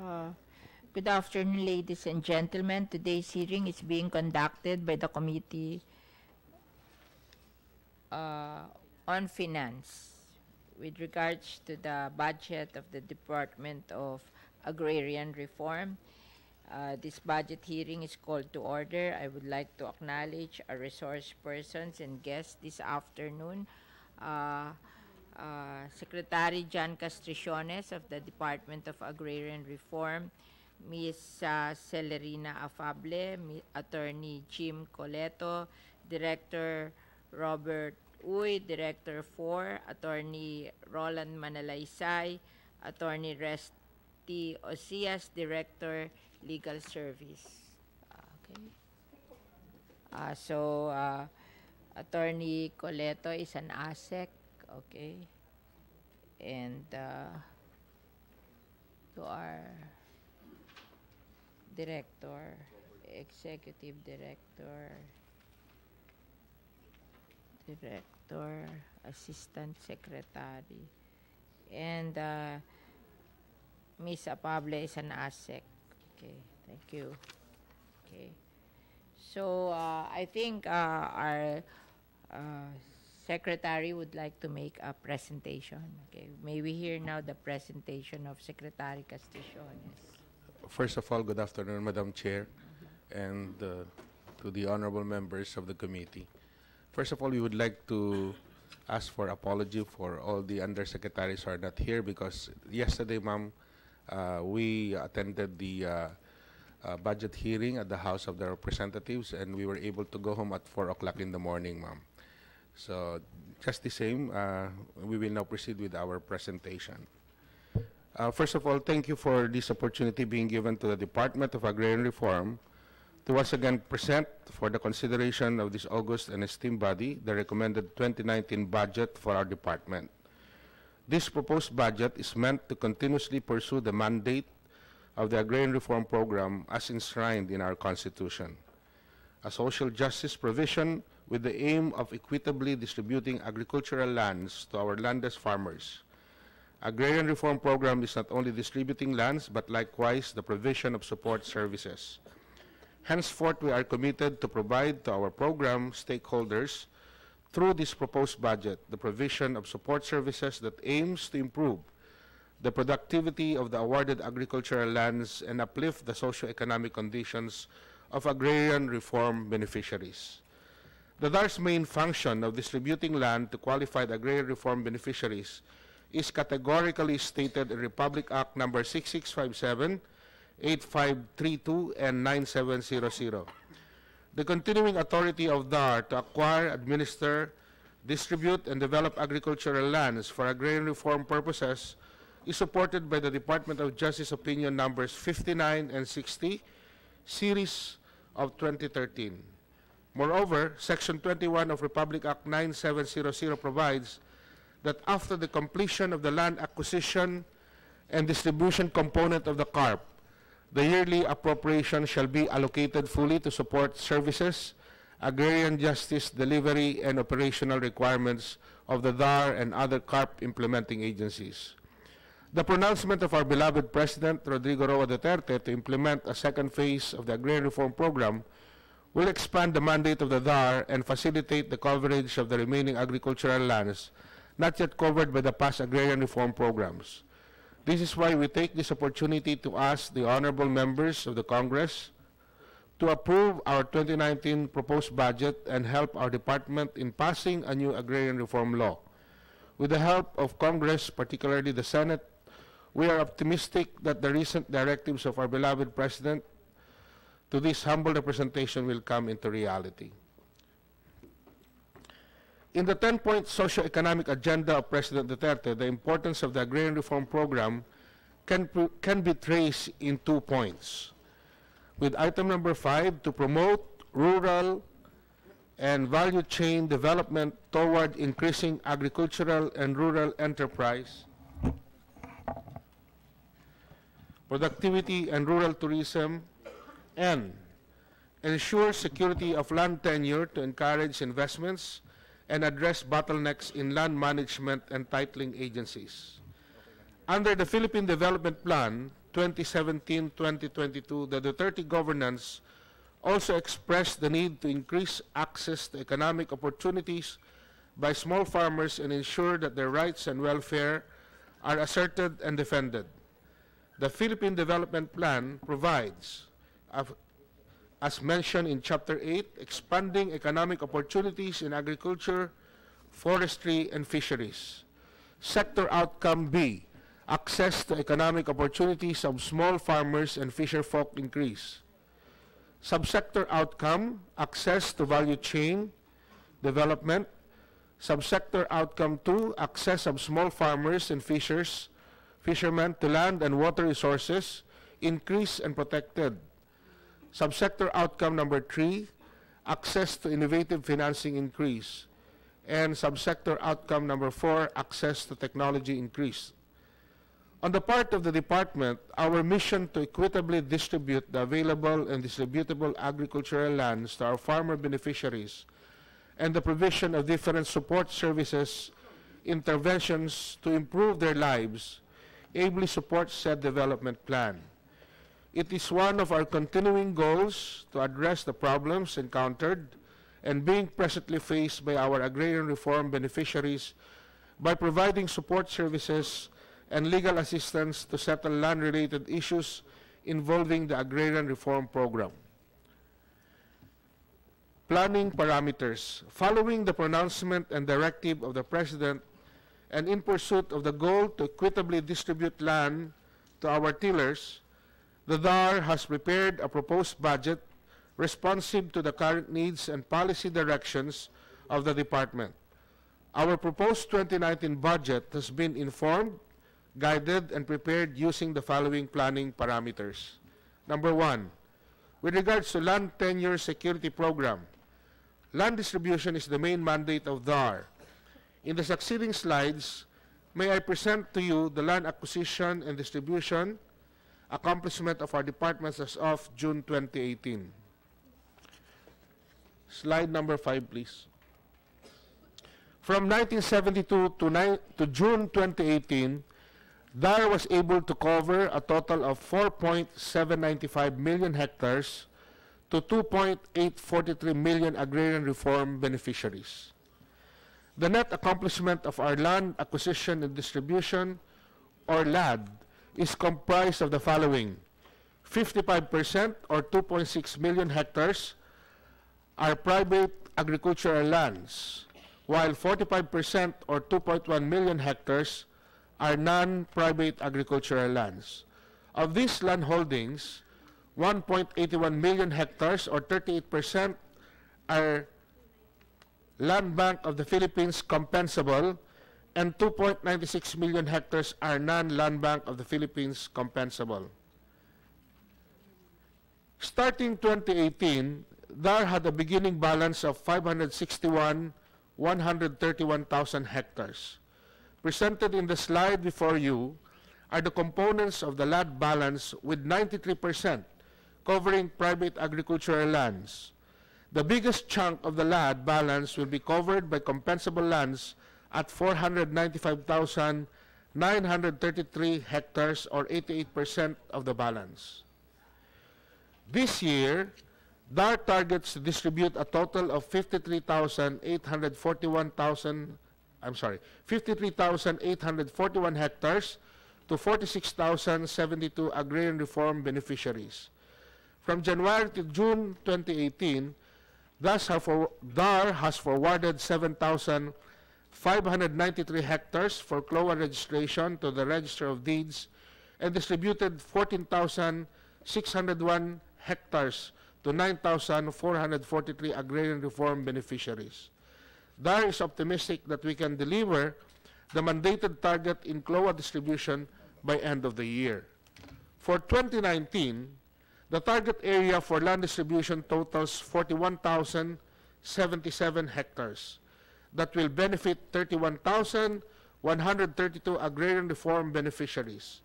Good afternoon, ladies and gentlemen. Today's hearing is being conducted by the Committee on Finance with regards to the budget of the Department of Agrarian Reform. This budget hearing is called to order. I would like to acknowledge our resource persons and guests this afternoon. Secretary John Castriciones of the Department of Agrarian Reform, Ms. Celerina Afable, Attorney Jim Coleto, Director Robert Uy, Director 4, Attorney Roland Manalaysay, Attorney Resty Osias, Director Legal Service. Attorney Coleto is an ASEC, okay, and to our Director, Executive Director, Assistant Secretary, and Ms. Apable is an ASEC. Okay, thank you. Okay, so I think our Secretary would like to make a presentation. Okay, may we hear now the presentation of Secretary Casticiones. First of all, good afternoon, Madam Chair, and to the honorable members of the committee. First of all, we would like to ask for apology for all the undersecretaries who are not here because yesterday, ma'am, we attended the budget hearing at the House of the Representatives, and we were able to go home at 4 o'clock in the morning, ma'am. So just the same, we will now proceed with our presentation. First of all, thank you for this opportunity being given to the Department of Agrarian Reform to once again present for the consideration of this august and esteemed body the recommended 2019 budget for our department. This proposed budget is meant to continuously pursue the mandate of the Agrarian Reform Program as enshrined in our Constitution, a social justice provision with the aim of equitably distributing agricultural lands to our landless farmers. Agrarian Reform Program is not only distributing lands, but likewise the provision of support services. Henceforth, we are committed to provide to our program stakeholders, through this proposed budget, the provision of support services that aims to improve the productivity of the awarded agricultural lands and uplift the socio-economic conditions of agrarian reform beneficiaries. The DAR's main function of distributing land to qualified agrarian reform beneficiaries is categorically stated in Republic Act number 6657, 8532, and 9700. The continuing authority of DAR to acquire, administer, distribute, and develop agricultural lands for agrarian reform purposes is supported by the Department of Justice Opinion numbers 59 and 60, series of 2013. Moreover, Section 21 of Republic Act 9700 provides that after the completion of the land acquisition and distribution component of the CARP, the yearly appropriation shall be allocated fully to support services, agrarian justice delivery, and operational requirements of the DAR and other CARP implementing agencies. The pronouncement of our beloved President Rodrigo Roa Duterte to implement a second phase of the Agrarian Reform Program will expand the mandate of the DAR and facilitate the coverage of the remaining agricultural lands not yet covered by the past agrarian reform programs. This is why we take this opportunity to ask the honorable members of the Congress to approve our 2019 proposed budget and help our department in passing a new agrarian reform law. With the help of Congress, particularly the Senate, we are optimistic that the recent directives of our beloved President to this humble representation will come into reality. In the 10-point socio-economic agenda of President Duterte, the importance of the Agrarian Reform Program can be traced in 2 points. With item number 5, to promote rural and value chain development toward increasing agricultural and rural enterprise, productivity and rural tourism, and ensure security of land tenure to encourage investments and address bottlenecks in land management and titling agencies. Under the Philippine Development Plan 2017-2022, the Duterte governance also expressed the need to increase access to economic opportunities by small farmers and ensure that their rights and welfare are asserted and defended. The Philippine Development Plan provides, as mentioned in Chapter 8, expanding economic opportunities in agriculture, forestry, and fisheries. Sector Outcome B, access to economic opportunities of small farmers and fisherfolk increase. Subsector Outcome, access to value chain development. Subsector Outcome 2, access of small farmers and fishermen to land and water resources, increased and protected. Subsector Outcome number 3, access to innovative financing increase. And Subsector Outcome number 4, access to technology increase. On the part of the Department, our mission to equitably distribute the available and distributable agricultural lands to our farmer beneficiaries and the provision of different support services, interventions to improve their lives, ably supports said development plan. It is one of our continuing goals to address the problems encountered and being presently faced by our agrarian reform beneficiaries by providing support services and legal assistance to settle land-related issues involving the agrarian reform program. Planning parameters. Following the pronouncement and directive of the President and in pursuit of the goal to equitably distribute land to our tillers, the DAR has prepared a proposed budget responsive to the current needs and policy directions of the Department. Our proposed 2019 budget has been informed, guided, and prepared using the following planning parameters. Number 1, with regards to land tenure security program, land distribution is the main mandate of DAR. In the succeeding slides, may I present to you the land acquisition and distribution accomplishment of our departments as of June 2018. Slide number 5, please. From 1972 to June 2018, DAR was able to cover a total of 4.795 million hectares to 2.843 million agrarian reform beneficiaries. The net accomplishment of our land acquisition and distribution, or LAD, is comprised of the following. 55% or 2.6 million hectares are private agricultural lands, while 45% or 2.1 million hectares are non-private agricultural lands. Of these land holdings, 1.81 million hectares or 38% are Land Bank of the Philippines compensable, and 2.96 million hectares are non-Land Bank of the Philippines compensable. Starting 2018, DAR had a beginning balance of 131,000 hectares. Presented in the slide before you are the components of the land balance, with 93% covering private agricultural lands. The biggest chunk of the land balance will be covered by compensable lands at 495,933 hectares, or 88% of the balance. This year, DAR targets to distribute a total of 53,841 hectares to 46,072 agrarian reform beneficiaries. From January to June 2018, DAR has forwarded 7,593 hectares for CLOA registration to the Register of Deeds and distributed 14,601 hectares to 9,443 agrarian reform beneficiaries. DAR is optimistic that we can deliver the mandated target in CLOA distribution by end of the year. For 2019, the target area for land distribution totals 41,077 hectares that will benefit 31,132 agrarian reform beneficiaries.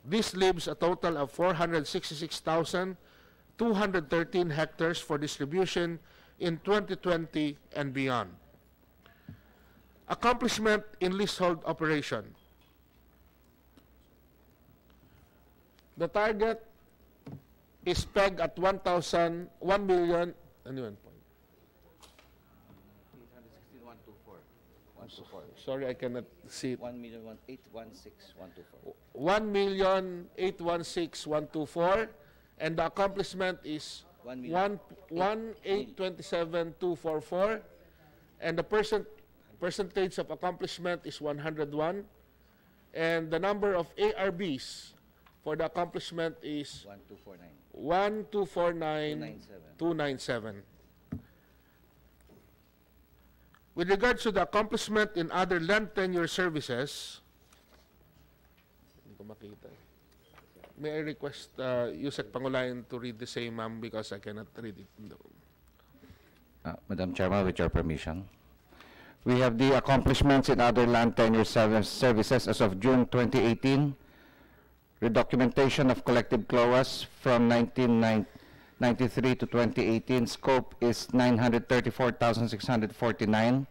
This leaves a total of 466,213 hectares for distribution in 2020 and beyond. Accomplishment in leasehold operation. The target is pegged at 1 million, anyone point? 816,124. Sorry, I cannot see it. 1,816,124. 1,816,124, and the accomplishment is 1,827,244, and the percentage of accomplishment is 101, and the number of ARBs for the accomplishment is 1,249,297. With regards to the accomplishment in other land tenure services, hindi ko makita. May I request Yusek Pangulayan to read the same, ma'am, because I cannot read it. Madam Chairman, with your permission. We have the accomplishments in other land tenure services as of June 2018. Redocumentation of collective CLOAS from 1993 to 2018. Scope is 934,649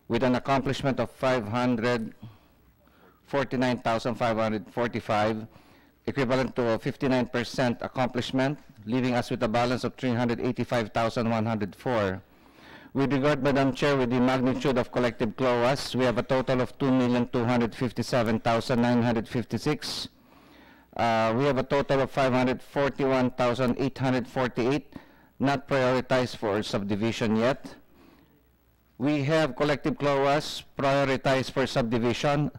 with an accomplishment of 549,545, equivalent to a 59% accomplishment, leaving us with a balance of 385,104. With regard, Madam Chair, with the magnitude of collective CLOAS, we have a total of 2,257,956. We have a total of 541,848 not prioritized for subdivision yet. We have collective CLOAS prioritized for subdivision,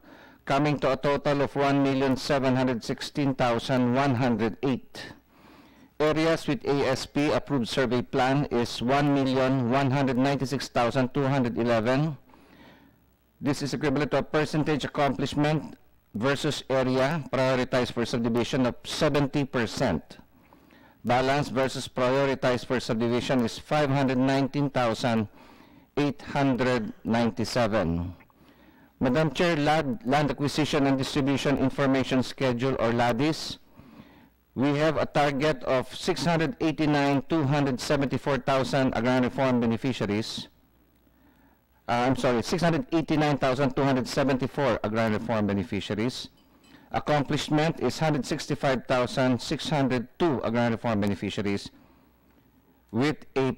coming to a total of 1,716,108. Areas with ASP approved survey plan is 1,196,211. This is equivalent to a percentage accomplishment versus area prioritized for subdivision of 70%. Balance versus prioritized for subdivision is 519,897. Madam Chair, Land Acquisition and Distribution Information Schedule, or LADIS, we have a target of 689,274,000 Agrarian Reform beneficiaries. 689,274 Agrarian Reform beneficiaries. Accomplishment is 165,602 Agrarian Reform beneficiaries with a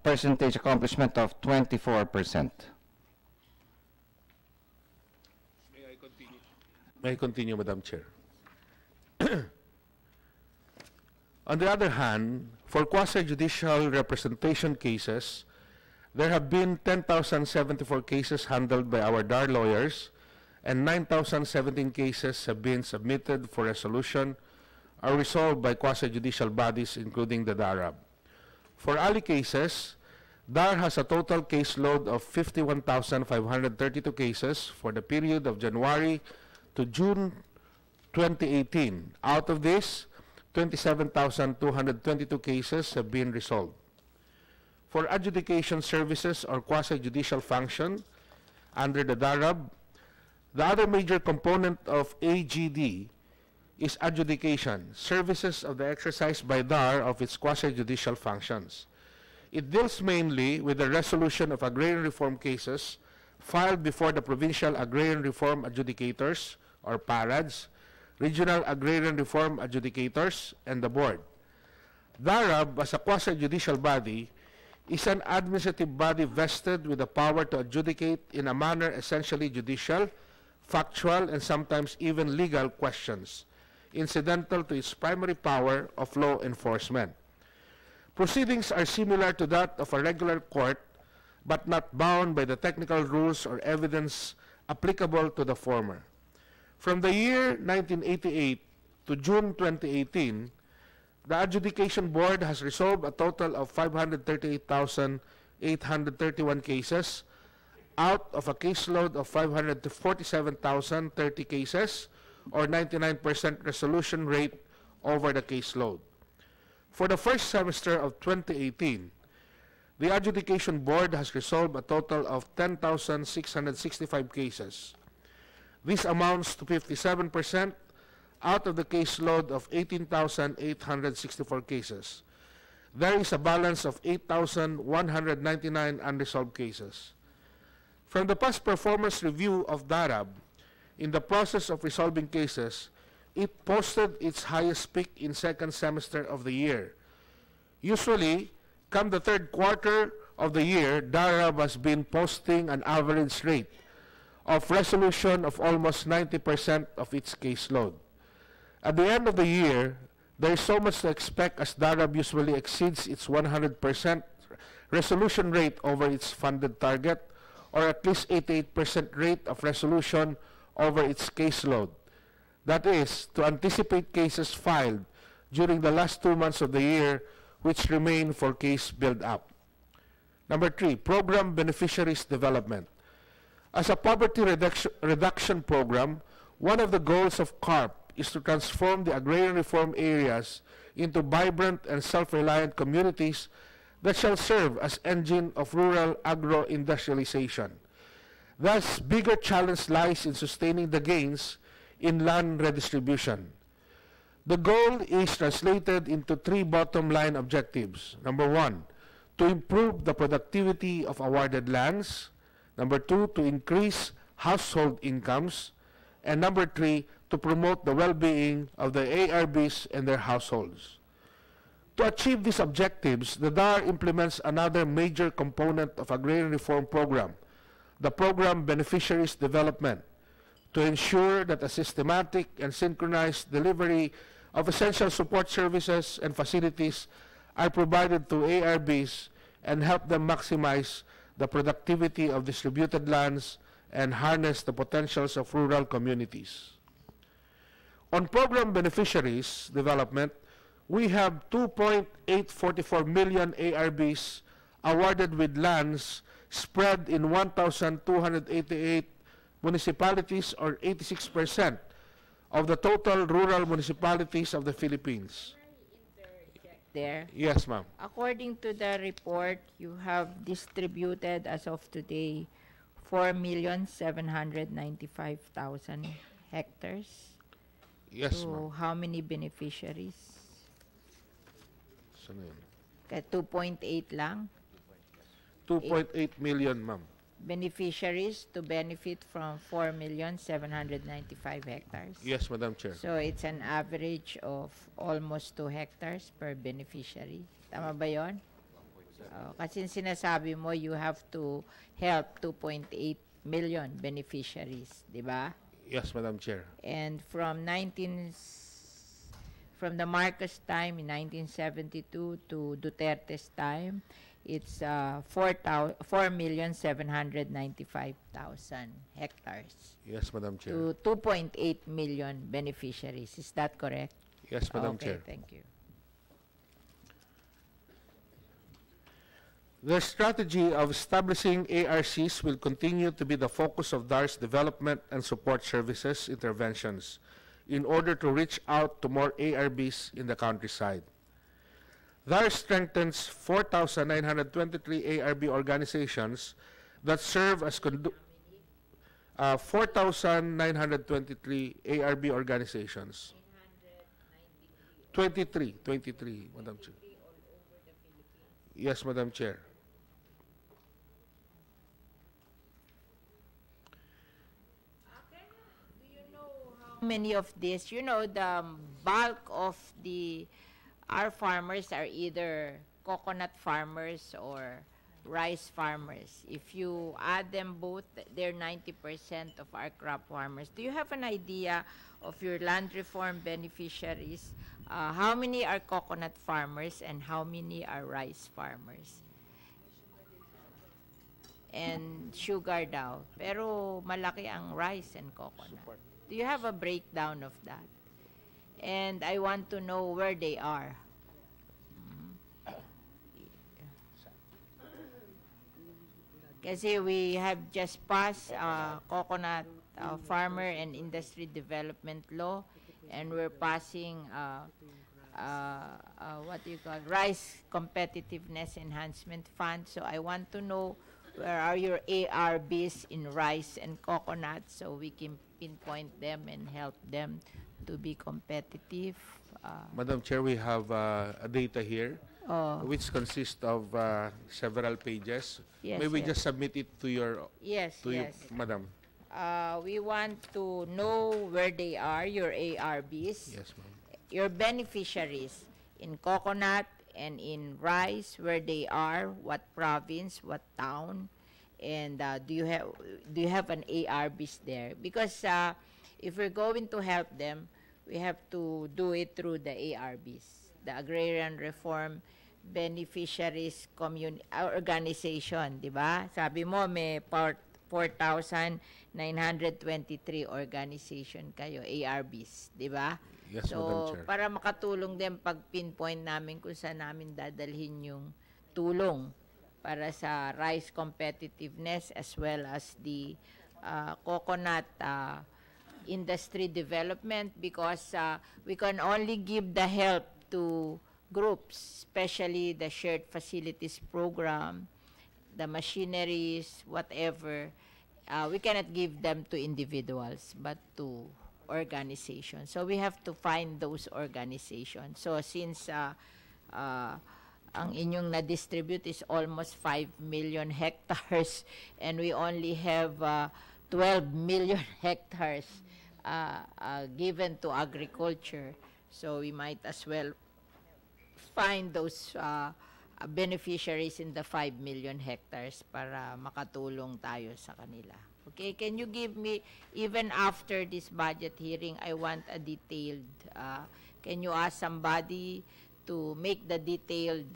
percentage accomplishment of 24%. May I continue, Madam Chair? On the other hand, for quasi-judicial representation cases, there have been 10,074 cases handled by our DAR lawyers, and 9,017 cases have been submitted for resolution or resolved by quasi-judicial bodies, including the DARAB. For Ali cases, DAR has a total caseload of 51,532 cases for the period of January to June 2018. Out of this, 27,222 cases have been resolved. For adjudication services or quasi-judicial function under the DARAB, the other major component of AGD is adjudication, services of the exercise by DAR of its quasi-judicial functions. It deals mainly with the resolution of agrarian reform cases filed before the Provincial Agrarian Reform Adjudicators, or PARADs, Regional Agrarian Reform Adjudicators, and the Board. DARAB, as a quasi-judicial body, is an administrative body vested with the power to adjudicate in a manner essentially judicial, factual, and sometimes even legal questions, incidental to its primary power of law enforcement. Proceedings are similar to that of a regular court, but not bound by the technical rules or evidence applicable to the former. From the year 1988 to June 2018, the Adjudication Board has resolved a total of 538,831 cases out of a caseload of 547,030 cases, or 99% resolution rate over the caseload. For the first semester of 2018, the Adjudication Board has resolved a total of 10,665 cases. This amounts to 57% out of the caseload of 18,864 cases. There is a balance of 8,199 unresolved cases. From the past performance review of DARAB, in the process of resolving cases, it posted its highest peak in second semester of the year. Usually, come the third quarter of the year, DARAB has been posting an average rate of resolution of almost 90% of its caseload. At the end of the year, there is so much to expect as DARAB usually exceeds its 100% resolution rate over its funded target, or at least 88% rate of resolution over its caseload. That is, to anticipate cases filed during the last 2 months of the year, which remain for case build-up. Number 3, program beneficiaries development. As a poverty reduction program, one of the goals of CARP is to transform the agrarian reform areas into vibrant and self-reliant communities that shall serve as engine of rural agro-industrialization. Thus, bigger challenge lies in sustaining the gains in land redistribution. The goal is translated into 3 bottom-line objectives. Number 1, to improve the productivity of awarded lands. Number 2, to increase household incomes. And number 3, to promote the well-being of the ARBs and their households. To achieve these objectives, the DAR implements another major component of agrarian reform program, the program beneficiaries development, to ensure that a systematic and synchronized delivery of essential support services and facilities are provided to ARBs and help them maximize the productivity of distributed lands and harness the potentials of rural communities. On program beneficiaries development, we have 2.844 million ARBs awarded with lands spread in 1,288 municipalities, or 86% of the total rural municipalities of the Philippines. There. Yes, ma'am. According to the report, you have distributed as of today 4,795,000 hectares. Yes, So, ma'am. how many beneficiaries? Saan na yun? Kaya 2.8 lang. 2.8 million, ma'am. Beneficiaries to benefit from 4,795,000 hectares. Yes, Madam Chair. So, it's an average of almost 2 hectares per beneficiary. Tama ba yun? Kasi sinasabi mo, you have to help 2.8 million beneficiaries, di ba? Yes, Madam Chair. And from the Marcos time in 1972 to Duterte's time, it's 4,795,000 hectares Yes, Madam Chair. to 2.8 million beneficiaries. Is that correct? Yes, Madam Okay, Chair. thank you. The strategy of establishing ARCs will continue to be the focus of DAR's development and support services interventions in order to reach out to more ARBs in the countryside. DAR strengthens 4,923 ARB organizations that serve as 4,923 ARB organizations. 23, Madam Chair. Yes, Madam Chair. Many of this, the bulk of our farmers are either coconut farmers or rice farmers. If you add them both, they're 90% of our crop farmers. Do you have an idea of your land reform beneficiaries? How many are coconut farmers and how many are rice farmers? And sugar daw. Pero malaki ang rice and coconut. Do you have a breakdown of that? And I want to know where they are. Kasi we have just passed coconut farmer and industry development law, and we're passing what do you call rice competitiveness enhancement fund. So I want to know where are your ARBs in rice and coconut so we can pinpoint them and help them to be competitive. Madam Chair, we have a data here which consists of several pages. Yes, May we yes. just submit it to your Yes, to you, yes. Madam? We want to know where they are, your ARBs, Yes, ma'am. your beneficiaries in coconut and in rice, where they are, what province, what town, and do you have an ARBs there? Because if we're going to help them, we have to do it through the ARBs, the Agrarian Reform Beneficiaries Organization, di ba? Sabi mo may 4,923 organization kayo, ARBs, di ba? Yes, Madam Chair. Para makatulong din pag pinpoint namin kung saan namin dadalhin yung tulong para sa rice competitiveness as well as the coconut industry development, because we can only give the help to groups, especially the shared facilities program, the machineries, whatever. We cannot give them to individuals, but to organizations. So we have to find those organizations. So since ang inyong na-distribute is almost 5 million hectares and we only have 12 million hectares given to agriculture, so we might as well find those beneficiaries in the 5 million hectares para makatulong tayo sa kanila. Okay, can you give me, even after this budget hearing, I want a detailed, can you ask somebody to make the detailed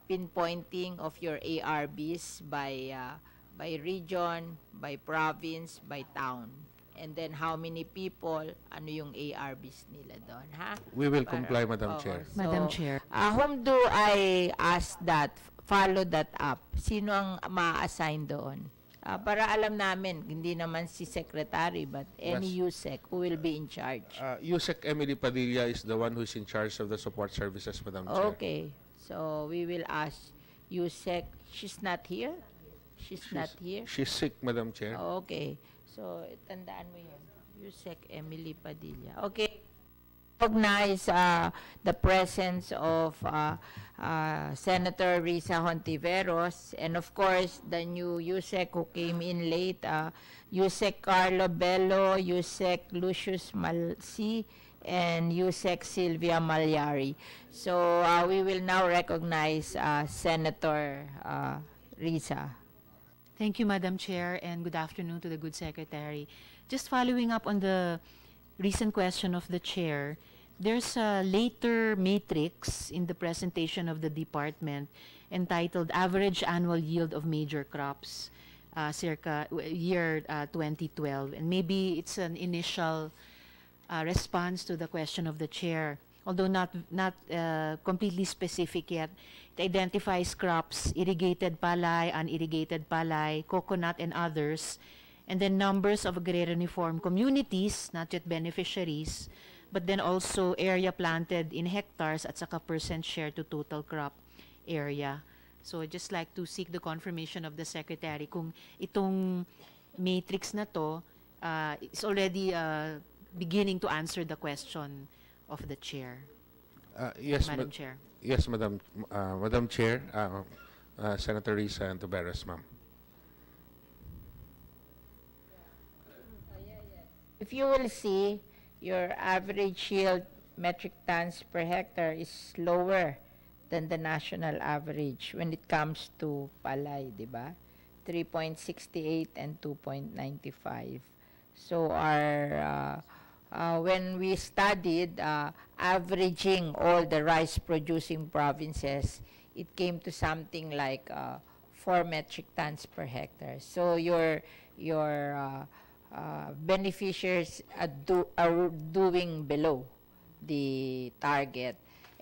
pinpointing of your ARBs by region, by province, by town? And then how many people, ano yung ARBs nila doon, ha? We will comply, Madam Chair. Madam Chair. Whom do I ask that, follow that up? Sino ang ma-assign doon? Para alam namin, hindi naman si Secretary, but any USEC who will be in charge. USEC Emily Padilla is the one who is in charge of the support services, Madam Chair. Okay, so we will ask USEC. She's not here? She's not here? She's sick, Madam Chair. Okay, so tandaan mo yun. USEC Emily Padilla. Okay. Recognize the presence of Senator Risa Hontiveros, and of course the new USEC who came in late, USEC Carlo Bello, USEC Lucius Malsi, and USEC Sylvia Malyari. So we will now recognize Senator Risa. Thank you, Madam Chair, and good afternoon to the good Secretary. Just following up on the recent question of the Chair, there's a later matrix in the presentation of the department entitled Average Annual Yield of Major Crops, circa year 2012. And maybe it's an initial response to the question of the Chair, although not completely specific yet. It identifies crops, irrigated palay, unirrigated palay, coconut, and others, and then numbers of agrarian reform communities, not yet beneficiaries, but then also area planted in hectares at saka percent share to total crop area. So I'd just like to seek the confirmation of the Secretary kung itong matrix na to is already beginning to answer the question of the Chair. Yes, Madam Chair. Yes, Madam Chair, Senator Risa and Tuberos, ma'am. If you will see, your average yield metric tons per hectare is lower than the national average when it comes to palay, di ba? 3.68 and 2.95. So our when we studied averaging all the rice producing provinces, it came to something like 4 metric tons per hectare. So your beneficiaries are doing below the target.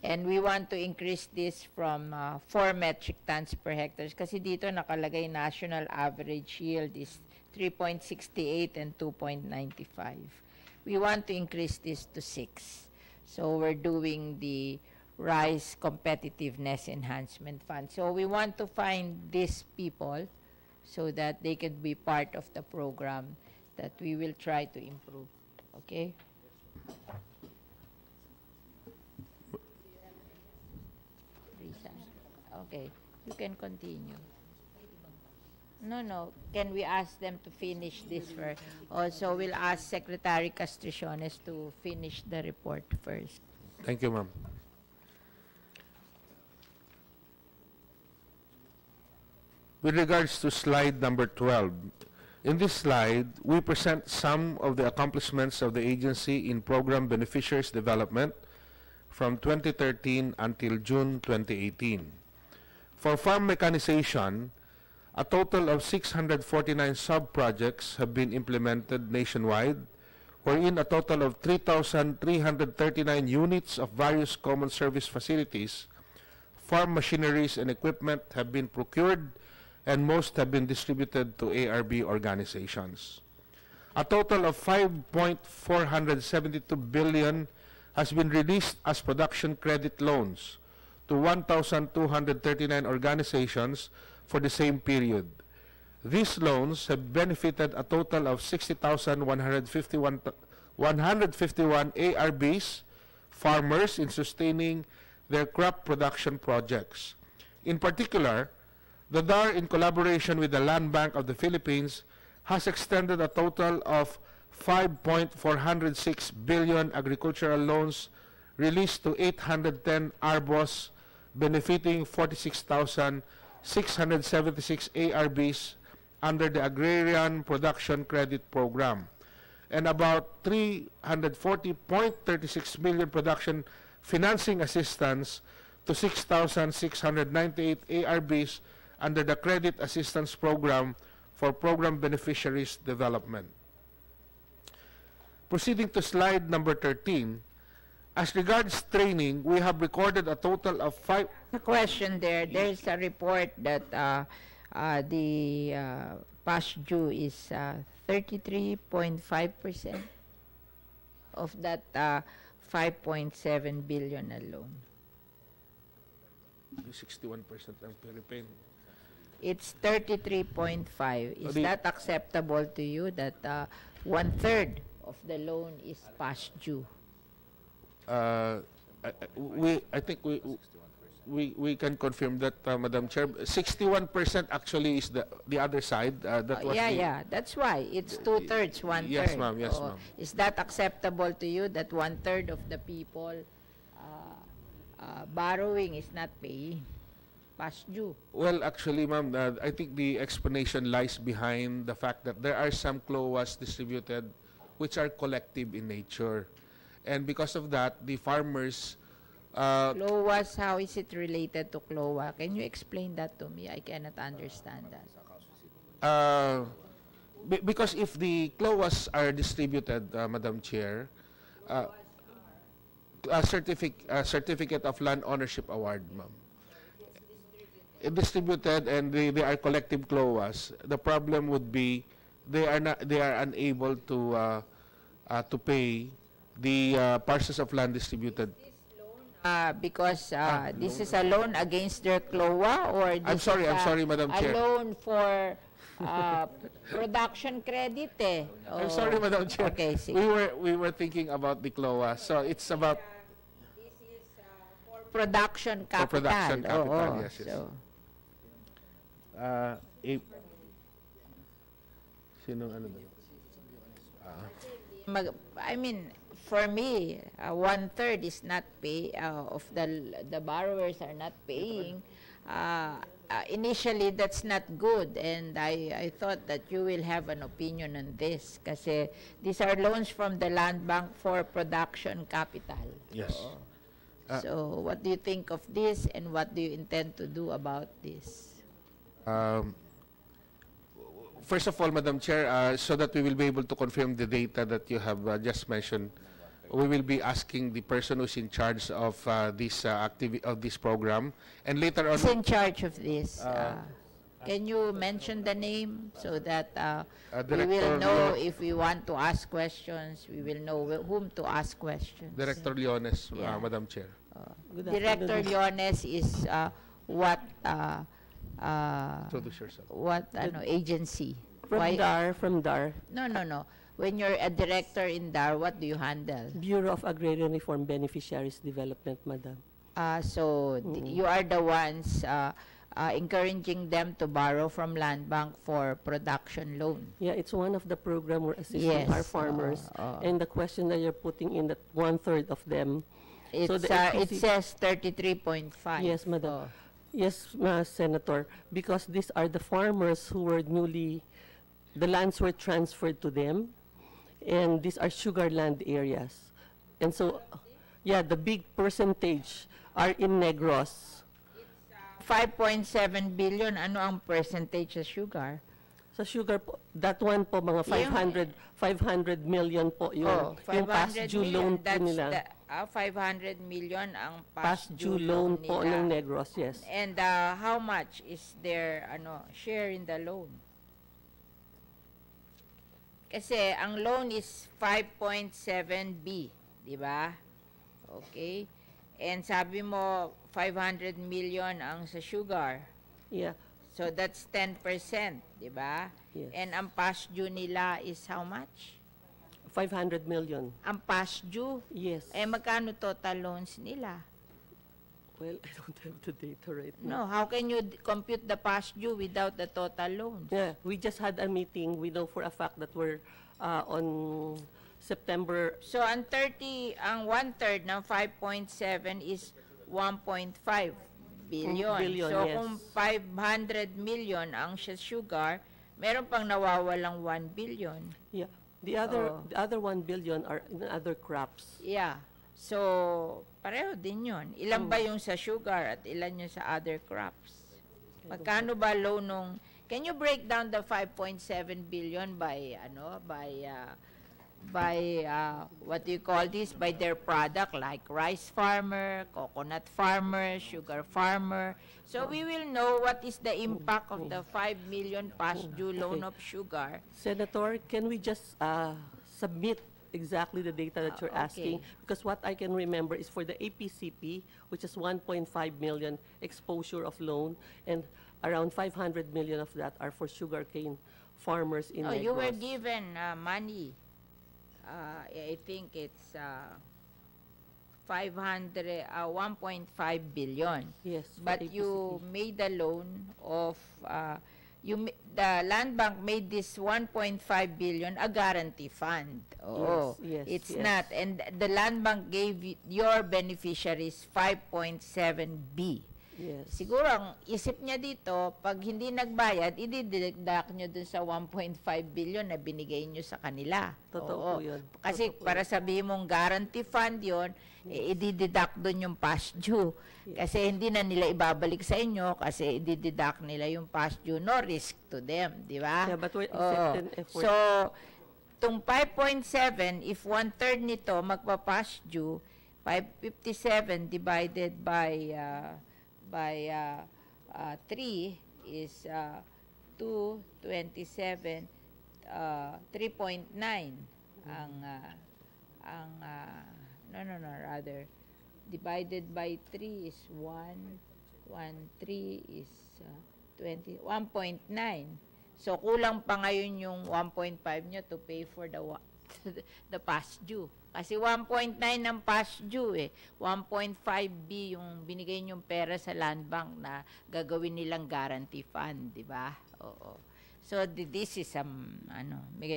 And we want to increase this from 4 metric tons per hectare. Kasi dito nakalagay national average yield is 3.68 and 2.95. We want to increase this to 6. So we're doing the Rice Competitiveness Enhancement Fund. So we want to find these people so that they can be part of the program that we will try to improve. Okay? Risa. Okay, you can continue. No. Can we ask them to finish this first? Also, we'll ask Secretary Castriciones to finish the report first. Thank you, ma'am. With regards to slide number 12, in this slide, we present some of the accomplishments of the agency in program beneficiaries development from 2013 until June 2018. For farm mechanization, a total of 649 sub-projects have been implemented nationwide, wherein a total of 3,339 units of various common service facilities, farm machineries and equipment have been procured, and most have been distributed to ARB organizations. A total of 5.472 billion has been released as production credit loans to 1,239 organizations for the same period. These loans have benefited a total of 60,151 ARBs, farmers, in sustaining their crop production projects. In particular, the DAR, in collaboration with the Land Bank of the Philippines, has extended a total of 5.406 billion agricultural loans released to 810 ARBOs, benefiting 46,676 ARBs under the Agrarian Production Credit Program, and about 340.36 million production financing assistance to 6,698 ARBs under the Credit Assistance Program for Program Beneficiaries Development. Proceeding to slide number 13, as regards training, we have recorded a total of A question there. There's a report that the past due is 33.5% of that 5.7 billion alone. 61% ang Philippine. It's 33.5. Is The- that acceptable to you that one-third of the loan is past due? I think we can confirm that, Madam Chair. 61% actually is the other side. That was That's why. It's two-thirds, one-third. Yes, ma'am. Yes, Oo. ma'am. Is that acceptable to you that one-third of the people borrowing is not paying? Past due. Well, actually, ma'am, I think the explanation lies behind the fact that there are some CLOAs distributed which are collective in nature. And because of that, the farmers... CLOAs, how is it related to CLOA? Can you explain that to me? I cannot understand that. because if the CLOAs are distributed, Madam Chair, a certificate of land ownership award, ma'am. Distributed and they are collective CLOAs. The problem would be they are unable to pay the parcels of land distributed. Because this is a loan against their CLOA, or this I'm sorry, Madam a Chair. loan for production credit I'm sorry, Madam Chair. Okay, see. We were thinking about the CLOA. So it's about Production capital. For production capital, Oo, yes. so, Sinong ano ba? I mean, for me, one-third is not pay of the borrowers are not paying. Initially, that's not good, and I thought that you will have an opinion on this, kasi these are loans from the Land Bank for production capital. Yes. Oo. So, what do you think of this, and what do you intend to do about this? First of all, Madam Chair, so that we will be able to confirm the data that you have just mentioned, we will be asking the person who's in charge of this this program, and later on. Who's in charge of this? Can you mention the name so that we will know if we want to ask questions, we will know whom to ask questions. Director Leones, Yeah. Madam Chair. Director Leones is what Introduce yourself. what agency? From DAR, No. When you're a director in DAR, what do you handle? Bureau of Agrarian Reform Beneficiaries Development, Madam. So you are the ones encouraging them to borrow from land bank for production loan. Yeah, it's one of the program we're assisting our Yes, farmers. oo. And the question that you're putting in that 1/3 of them. It's, So the it APC says 33.5. Yes, Madam. Oh. Yes, Senator, because these are the farmers who were the lands were transferred to them, and these are sugar land areas. And so, yeah, the big percentage are in Negros. 5.7 billion, ano ang percentage sa sugar? Sa sugar po, that one po, mga 500 million po yung past 500 due million. loan po nila. 500 million ang Past due loan po nila. ng Negros, yes. And how much is their share in the loan? Kasi ang loan is 5.7B, di ba? Okay. And sabi mo 500 million ang sa sugar. Yeah, So that's 10%, di ba? Yes. And ang past due nila is how much? 500 million. Ang past due? Yes. Eh magkano total loans nila? Well, I don't have the data right No, now. how can you compute the past due without the total loans? Yeah, we just had a meeting. We know for a fact that we're on September. So ang 1/3 ng 5.7 is 1.5 billion. Billion, So yes. kung 500 million ang sa sugar, meron pang nawawalang 1 billion. Yeah, Oo. the other 1 billion are in other crops. Yeah. So pareho din yun. Ilan ba yung sa sugar at ilan yung sa other crops? Magkano ba loan nung... Can you break down the 5.7 billion by what do you call this, by their product, like rice farmer, coconut farmer, sugar farmer, so we will know what is the impact of the 5 million past due loan Okay. of sugar. Senator, can we just submit exactly the data that you're asking? Okay. Because what I can remember is for the APCP, which is 1.5 million exposure of loan, and around 500 million of that are for sugarcane farmers in Oh, Negros. you were given money. I think it's 1.5 billion. Yes. for But you APCP. made a loan of the land bank made this 1.5 billion a guarantee fund. Oh, Yes, it's yes. not. And the land bank gave your beneficiaries 5.7B. Yes. Siguro ang isip niya dito, pag hindi nagbayad, idideduct nyo dun sa 1.5 billion na binigay nyo sa kanila. Totoo Oo. po yun. Kasi Totoo po para sabihin mong guarantee fund yon, idideduct dun yung past due. Kasi hindi na nila ibabalik sa inyo kasi idideduct nila yung past due. No risk to them, di ba? Yeah, but we're Oo. accepting effort. So, itong 5.7, if 1/3 nito magpa-past due, 557 divided by 3 is 227, 3.9 rather divided by 3 is 3 is 20, 1.9. So kulang pa ngayon yung 1.5 nyo to pay for the past due. Kasi 1.9 ang past due eh. 1.5B yung binigay niyong pera sa land bank na gagawin nilang guarantee fund, di ba? Oo. So this is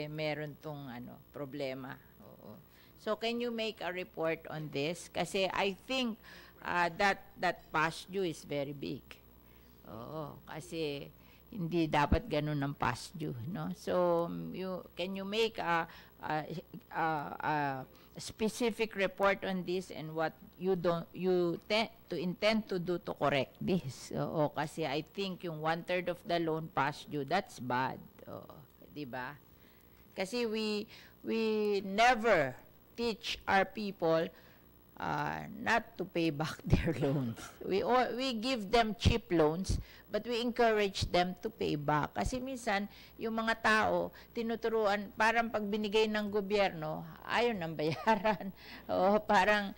meron tong problema. Oo. So can you make a report on this? Kasi I think that past due is very big. Oo, kasi hindi dapat ganun ang past due, no? So can you make a specific report on this and what you intend to do to correct this? Oo, kasi I think yung 1/3 of the loan past due, that's bad. Oo, di ba? Kasi we never teach our people not to pay back their loans. We give them cheap loans, but we encourage them to pay back. Kasi minsan, yung mga tao, tinuturuan, parang pag binigay ng gobyerno, ayaw nang bayaran. O parang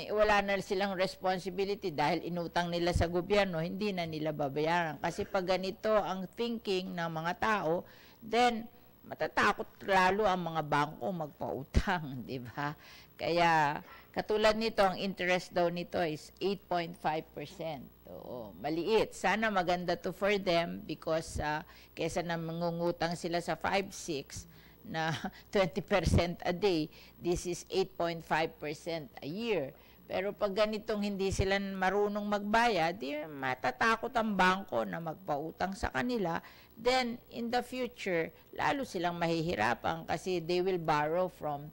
wala na silang responsibility dahil inutang nila sa gobyerno, hindi na nila babayaran. Kasi pag ganito ang thinking ng mga tao, then matatakot lalo ang mga bangko magpautang, di ba? Kaya, katulad nito, ang interest daw nito is 8.5%. Oo, maliit. Sana maganda to for them because kesa na mangungutang sila sa 5-6 na 20% a day, this is 8.5% a year. Pero pag ganitong hindi sila marunong magbayad, di matatakot ang bangko na magpautang sa kanila. Then, in the future, lalo silang mahihirapan kasi they will borrow from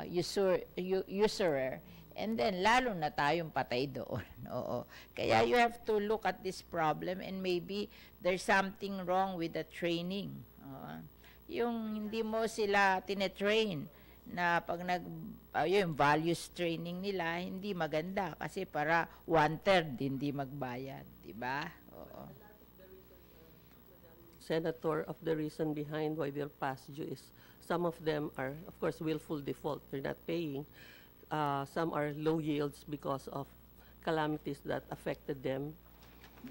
usurer. And then, lalo na tayong patay doon. Oo. Kaya you have to look at this problem and maybe there's something wrong with the training. Yung hindi mo sila tinetrain na pag yung values training nila, hindi maganda kasi para 1/3 hindi magbayad. Diba? Oo. Senator, of the reason behind why they're past due is some of them are, of course, willful default. They're not paying. Some are low yields because of calamities that affected them.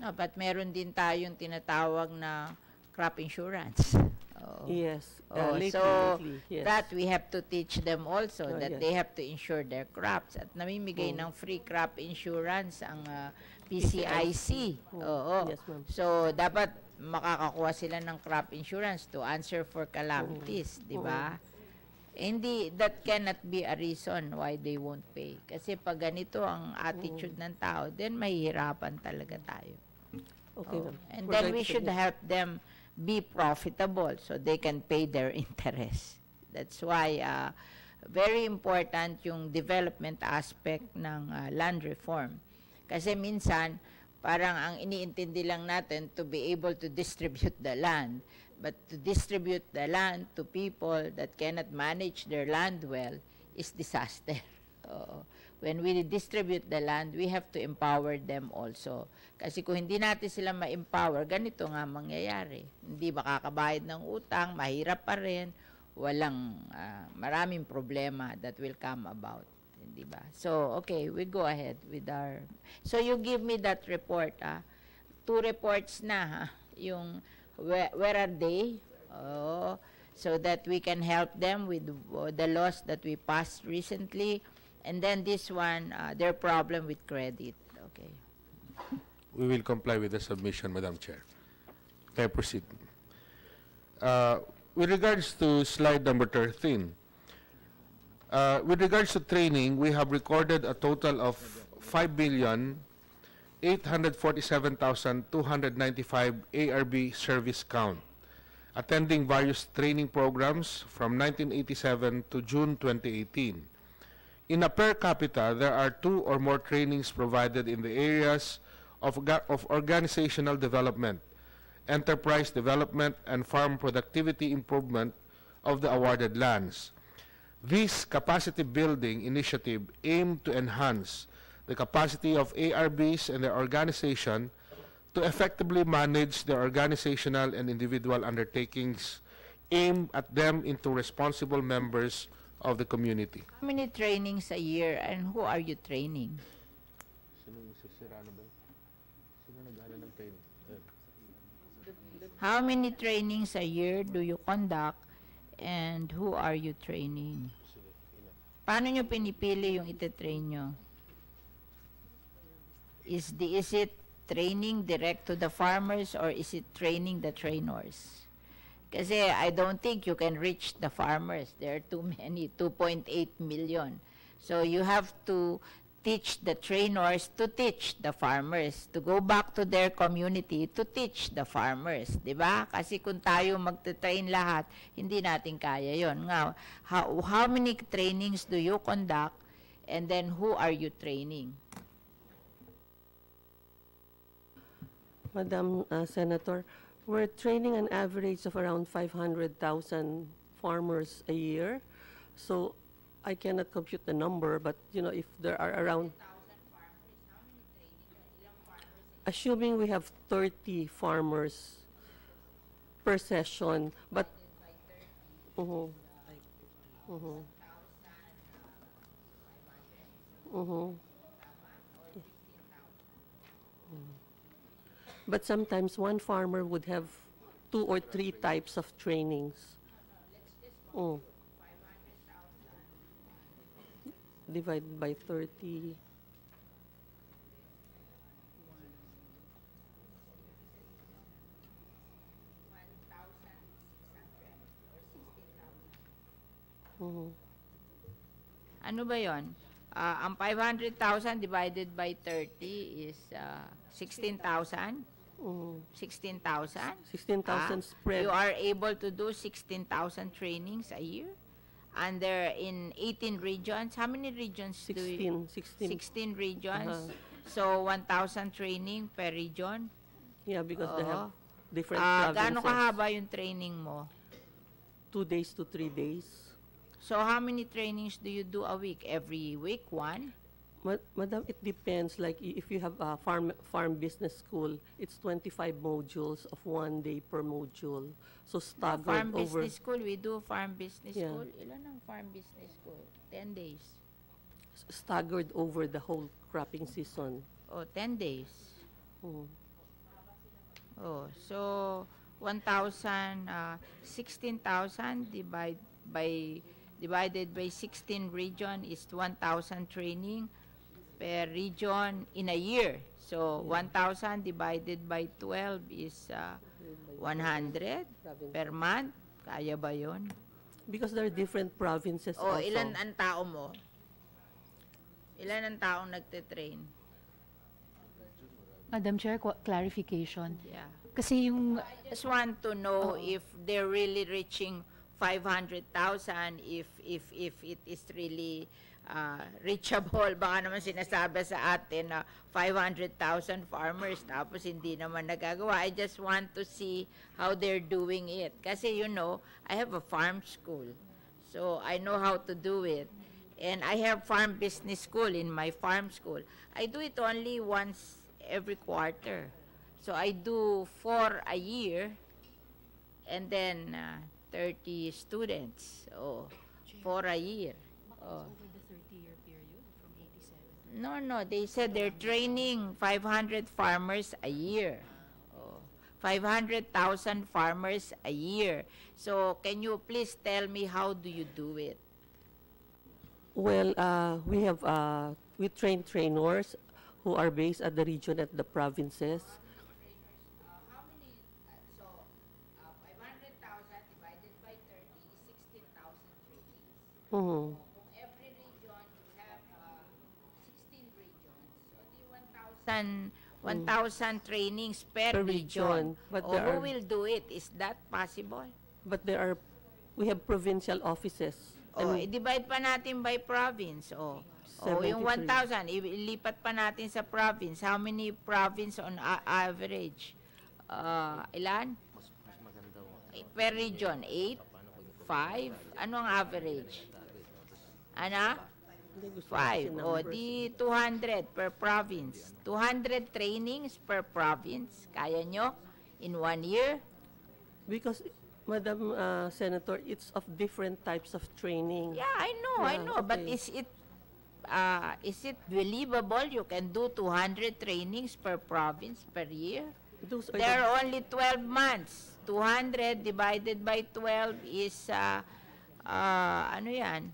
No, but meron din tayong tinatawag na crop insurance. Oo. Yes, So, lately, yes. that we have to teach them also Oh, that yes. they have to insure their crops. At namimigay ng free crop insurance ang PCIC. Oo. Yes, ma'am. So, dapat makakakuha sila ng crop insurance to answer for calamities, di ba? Hindi, that cannot be a reason why they won't pay. Kasi pag ganito ang attitude ng tao, then mahihirapan talaga tayo. Okay, Oh. ma'am. And We're then going we to should submit. help them be profitable so they can pay their interest. That's why very important yung development aspect ng land reform. Kasi minsan, parang ang iniintindi lang natin to be able to distribute the land. But to distribute the land to people that cannot manage their land well is disaster. Oo. When we distribute the land, we have to empower them also. Kasi kung hindi natin sila ma-empower, ganito nga mangyayari. Hindi makakabayad ng utang, mahirap pa rin, walang maraming problema that will come about. Hindi ba? So, okay, we go ahead with our... So, you give me that report. 2 reports na, ha? Yung, where are they? Oh, so that we can help them with the laws that we passed recently. And then this one, their problem with credit. Okay. We will comply with the submission, Madam Chair. May I proceed? With regards to slide number 13, with regards to training, we have recorded a total of 5,847,295 ARB service count, attending various training programs from 1987 to June 2018. In a per capita, there are 2 or more trainings provided in the areas of organizational development, enterprise development, and farm productivity improvement of the awarded lands. This capacity building initiative aimed to enhance the capacity of ARBs and their organization to effectively manage their organizational and individual undertakings aimed at them into responsible members of the community. How many trainings a year and who are you training? How many trainings a year do you conduct and who are you training? Paano nyo pinipili yung ite-train nyo? Is it training direct to the farmers or is it training the trainers? Kasi I don't think you can reach the farmers. There are too many, 2.8 million. So you have to teach the trainers to teach the farmers, to go back to their community to teach the farmers. Diba? Kasi kung tayo magte-train lahat, hindi natin kaya yon. Nga, how many trainings do you conduct and then who are you training? Madam Senator, we're training an average of around 500,000 farmers a year. So I cannot compute the number, but if there are around, assuming we have 30 farmers per session, but mhm, mhm, mhm. But sometimes one farmer would have 2 or 3 types of trainings. Mm. divided by 30. Mhm. Ano ba yon? Ang 500,000 divided by 30 is 16,000? Mhm. 16,000? 16,000 spread. You are able to do 16,000 trainings a year? And they're in 18 regions. How many regions do you? 16. 16 regions. Uh-huh. So 1,000 training per region. Yeah, because they have Oo. different Gaano provinces. kahaba yung training mo? 2 days to 3 days. So how many trainings do you do a week? Every week, one? Madam, it depends. Like if you have a farm business school, it's 25 modules of 1 day per module. So staggered Farm over. business school, we do farm business Yeah. school. Ilan ang farm business school? 10 days. Staggered over the whole cropping season. Oh, 10 days. Mm. Oh, so 1,000, 16,000 divided by 16 region is 1,000 training per region in a year. So 1,000 divided by 12 is 100 per month. Kaya ba yun? Because there are different provinces O, also. ilan ang tao mo? Ilan ang taong nagte-train? Madam Chair, clarification. Yeah. Kasi yung Just want to know if they're really reaching 500,000, if it is really reachable. Baka naman sinasabi sa atin na 500,000 farmers tapos hindi naman nagagawa. I just want to see how they're doing it. Kasi I have a farm school. So I know how to do it. And I have farm business school in my farm school. I do it only once every quarter. So I do 4 a year and then 30 students. Oh, 4 a year. Oh. over the 30-year period from 87. No, they said they're training 500 farmers a year. Oh, 500,000 farmers a year. So, can you please tell me how do you do it? Well, we train trainers who are based at the region at the provinces. How many? So, 500,000 divided by 30 is 16,000 trainings. Mhm. Kung every region you have 16 regions, so di 1,000 trainings per Per region. region. But Oh, there who are- will do it? Is that possible? But we have provincial offices. Oh, And i-divide pa natin by province. Oh, yung 73. 1,000, ilipat pa natin sa province. How many province on average? Ilan? Per region, 8? 5? Ano ang average? Ana? hindi gusto ko 5. kasi O, numbers. di 200 per province. 200 trainings per province. Kaya nyo? In 1 year? Because, Madam Senator, it's of different types of training. Yeah, I Yeah, know. But okay. is it believable you can do 200 trainings per province per year? Those are There are only 12 months. 200 divided by 12 is, ano yan?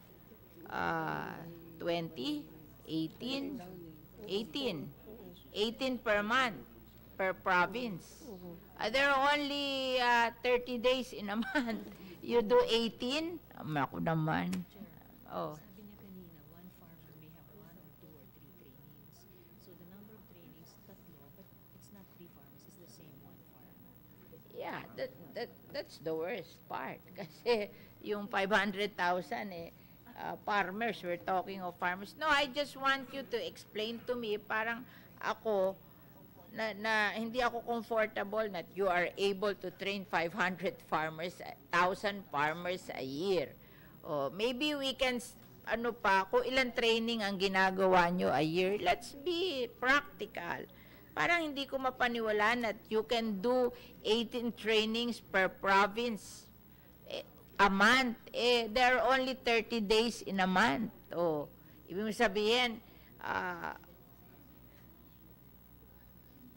20? 18? 18 per month, per province. There are only 30 days in a month. You do 18? Ako naman. Oh. Sabi niya kanina, one farmer may have 1 or 2 or 3 trainings. So the number of trainings, tatlo, but it's not 3 farmers, it's the same one farmer. Yeah, that's the worst part. Kasi yung 500,000 farmers, we're talking of farmers. No, I just want you to explain to me, parang ako, na hindi ako comfortable that you are able to train 500 farmers, 1,000 farmers a year. Oh, maybe we can, kung ilang training ang ginagawa nyo a year, let's be practical. Parang hindi ko mapaniwalaan that you can do 18 trainings per province a month. There are only 30 days in a month. Oh, ibig mo sabihin,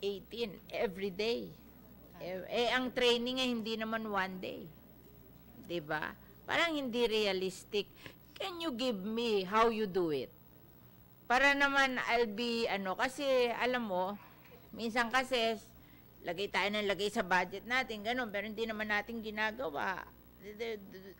18 every day. Ang training ay hindi naman 1 day. 'Di ba? Parang hindi realistic. Can you give me how you do it? para naman I'll be, kasi alam mo, minsan kasi, lagay tayo ng lagay sa budget natin, ganun, pero hindi naman natin ginagawa.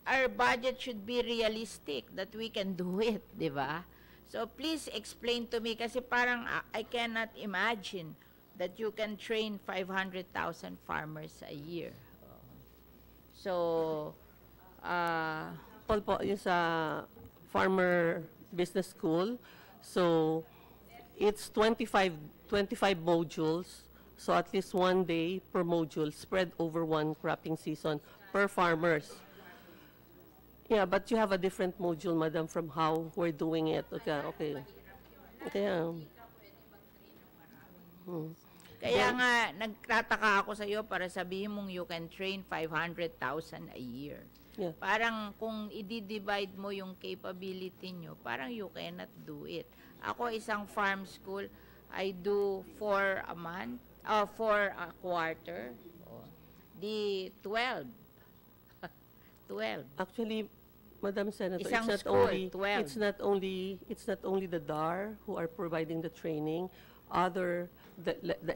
Our budget should be realistic, that we can do it, di ba? So, please explain to me, kasi parang I cannot imagine that you can train 500,000 farmers a year. So, Paul po, yung sa Farmer Business School. So, it's 25 modules. So, at least one day per module spread over one cropping season per farmers. Yeah, but you have a different module, madam, from how we're doing it. Okay. Kaya nga, nagtataka ako sa iyo para sabihin mong you can train 500,000 a year. Yeah. Parang kung i-divide mo yung capability nyo, parang you cannot do it. Ako, isang farm school, I do 4 a month, 4 a quarter. Di 12. 12. Actually, Madam Senator, Isang it's not school, only 12. it's not only the DAR who are providing the training, the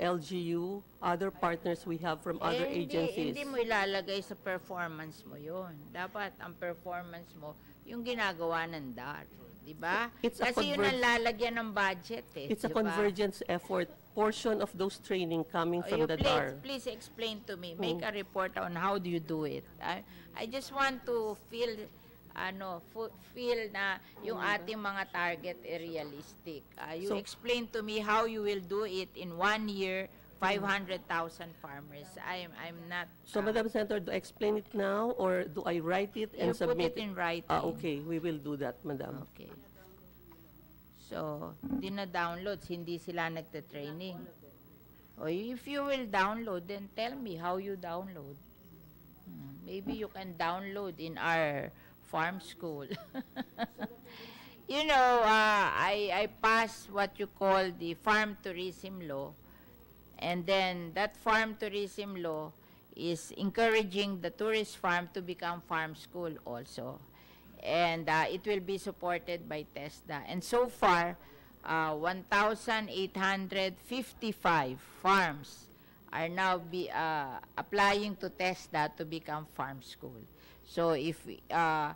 LGU, other partners we have from other agencies. Hindi mo ilalagay sa performance mo yon. Dapat ang performance mo, yung ginagawa ng DAR. Diba? Kasi yun ang lalagyan ng budget eh. It's a diba? convergence effort, portion of those training coming from the DAR. Please explain to me. Make a report on how do you do it. I just want to feel na yung ating mga target realistic. You explain to me how you will do it in 1 year, 500,000 farmers. I'm not... So, Madam Senator, do I explain it now or do I write it and you put submit it in writing. Okay, we will do that, Madam. Okay. So, dina-downloads, hindi sila nagte-training. O if you will download, then tell me how you download. Maybe you can download in our farm school. You know, I passed what you call the farm tourism law. And then that farm tourism law is encouraging the tourist farm to become farm school also. And it will be supported by TESDA. And so far, 1,855 farms are now applying to TESDA to become farm school. So if we are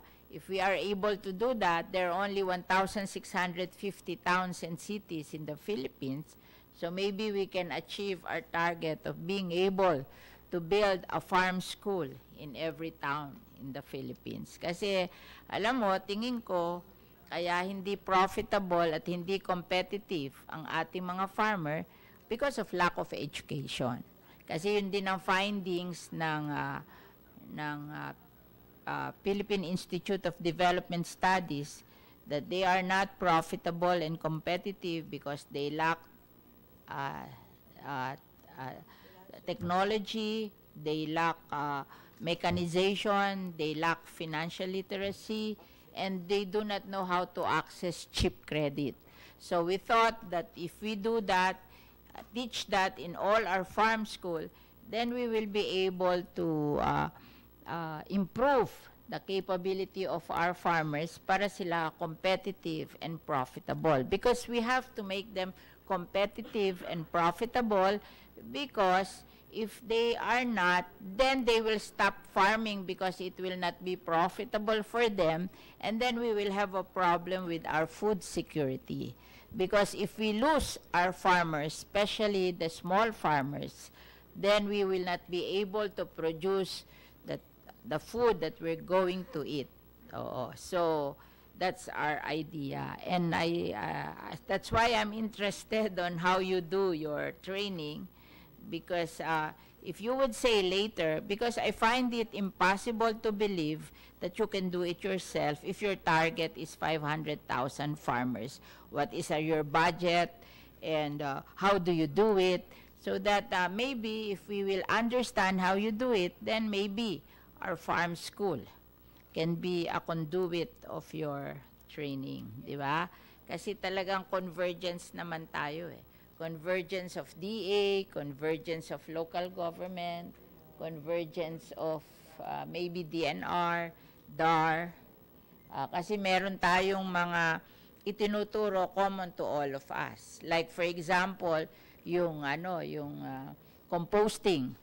able to do that, there are only 1,650 towns and cities in the Philippines. So maybe we can achieve our target of being able to build a farm school in every town in the Philippines. Kasi, alam mo, tingin ko, kaya hindi profitable at hindi competitive ang ating mga farmer because of lack of education. Kasi yun din ang findings ng Philippine Institute of Development Studies, that they are not profitable and competitive because they lack technology, they lack mechanization, they lack financial literacy, and they do not know how to access cheap credit. So we thought that if we do that, teach that in all our farm school, then we will be able to improve the capability of our farmers para sila competitive and profitable. Because we have to make them competitive and profitable, because if they are not, then they will stop farming because it will not be profitable for them, and then we will have a problem with our food security. Because if we lose our farmers, especially the small farmers, then we will not be able to produce the food that we're going to eat. So that's our idea, and that's why I'm interested on how you do your training, because if you would say later, because I find it impossible to believe that you can do it yourself if your target is 500,000 farmers. What is your budget, and how do you do it? So that maybe if we will understand how you do it, then maybe our farm school can be a conduit of your training, di ba? Kasi talagang convergence naman tayo eh. Convergence of DA, convergence of local government, convergence of maybe DNR, DAR. Kasi meron tayong mga itinuturo common to all of us. Like for example, yung composting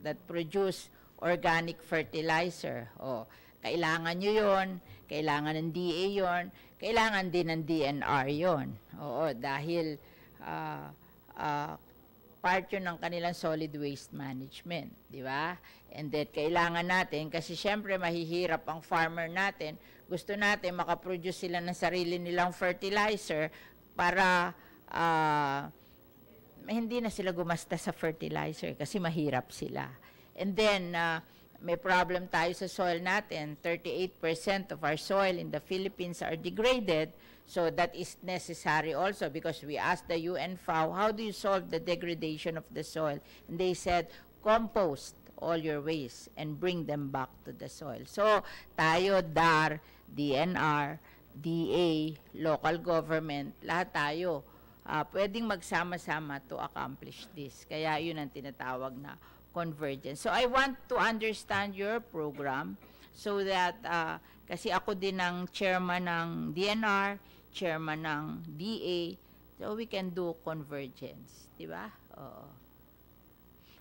that produce organic fertilizer. O, kailangan nyo yon, kailangan ng DA yon, kailangan din ng DNR yon. Oo, dahil part yun ng kanilang solid waste management, di ba? And then, kailangan natin, kasi syempre mahihirap ang farmer natin, gusto natin makaproduce sila ng sarili nilang fertilizer para hindi na sila gumasta sa fertilizer kasi mahirap sila. And then, may problem tayo sa soil natin. 38% of our soil in the Philippines are degraded. So that is necessary also because we asked the UNFAO, how do you solve the degradation of the soil? And they said, compost all your waste and bring them back to the soil. So tayo, DAR, DNR, DA, local government, lahat tayo, pwedeng magsama-sama to accomplish this. Kaya yun ang tinatawag na convergence. So I want to understand your program so that, kasi ako din ang chairman ng DNR, chairman ng DA, so we can do convergence. Diba? Oo.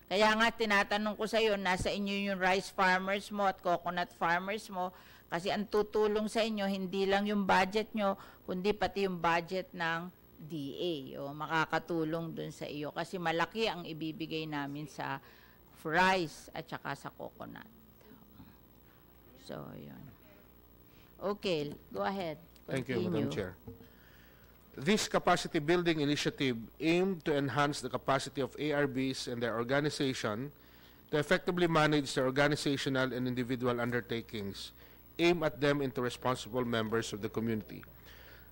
Kaya nga tinatanong ko sa iyo, nasa inyo yung rice farmers mo at coconut farmers mo, kasi ang tutulong sa inyo, hindi lang yung budget nyo, kundi pati yung budget ng DA. O, makakatulong dun sa iyo kasi malaki ang ibibigay namin sa rice at saka sa coconut. So, yun. Okay, go ahead. Thank you, Continue. Madam Chair. This capacity building initiative aimed to enhance the capacity of ARBs and their organization to effectively manage their organizational and individual undertakings, aim at them into responsible members of the community.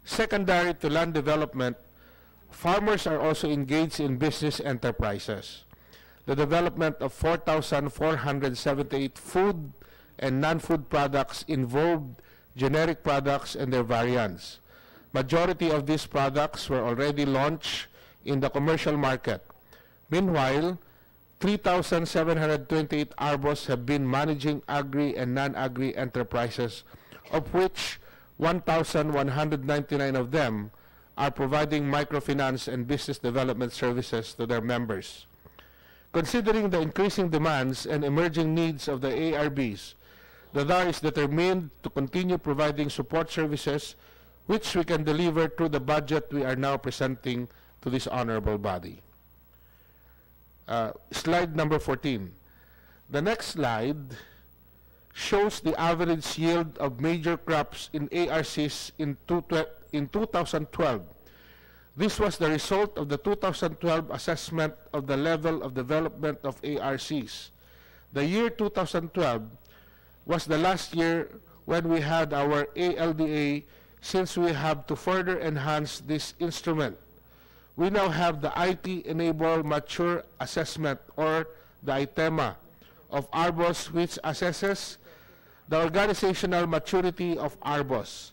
Secondary to land development, farmers are also engaged in business enterprises. The development of 4,478 food and non-food products involved generic products and their variants. Majority of these products were already launched in the commercial market. Meanwhile, 3,728 ARBOs have been managing agri and non-agri enterprises, of which 1,199 of them are providing microfinance and business development services to their members. Considering the increasing demands and emerging needs of the ARBs, the DAR is determined to continue providing support services which we can deliver through the budget we are now presenting to this honorable body. Slide number 14. The next slide shows the average yield of major crops in ARCs in 2012. This was the result of the 2012 assessment of the level of development of ARCs. The year 2012 was the last year when we had our ALDA, since we have to further enhance this instrument. We now have the IT-enabled mature assessment, or the ITEMA, of ARBOS, which assesses the organizational maturity of ARBOS.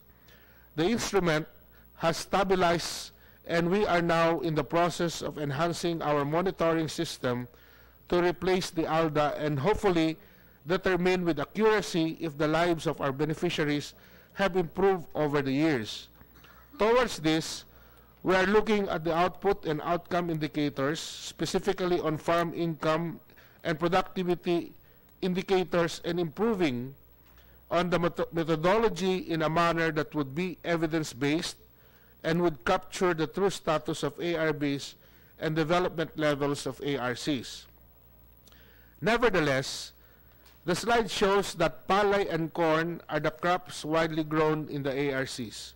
The instrument has stabilized, and we are now in the process of enhancing our monitoring system to replace the ALDA and hopefully determine with accuracy if the lives of our beneficiaries have improved over the years. Towards this, we are looking at the output and outcome indicators, specifically on farm income and productivity indicators, and improving on the methodology in a manner that would be evidence-based and would capture the true status of ARBs and development levels of ARCs. Nevertheless, the slide shows that palay and corn are the crops widely grown in the ARCs.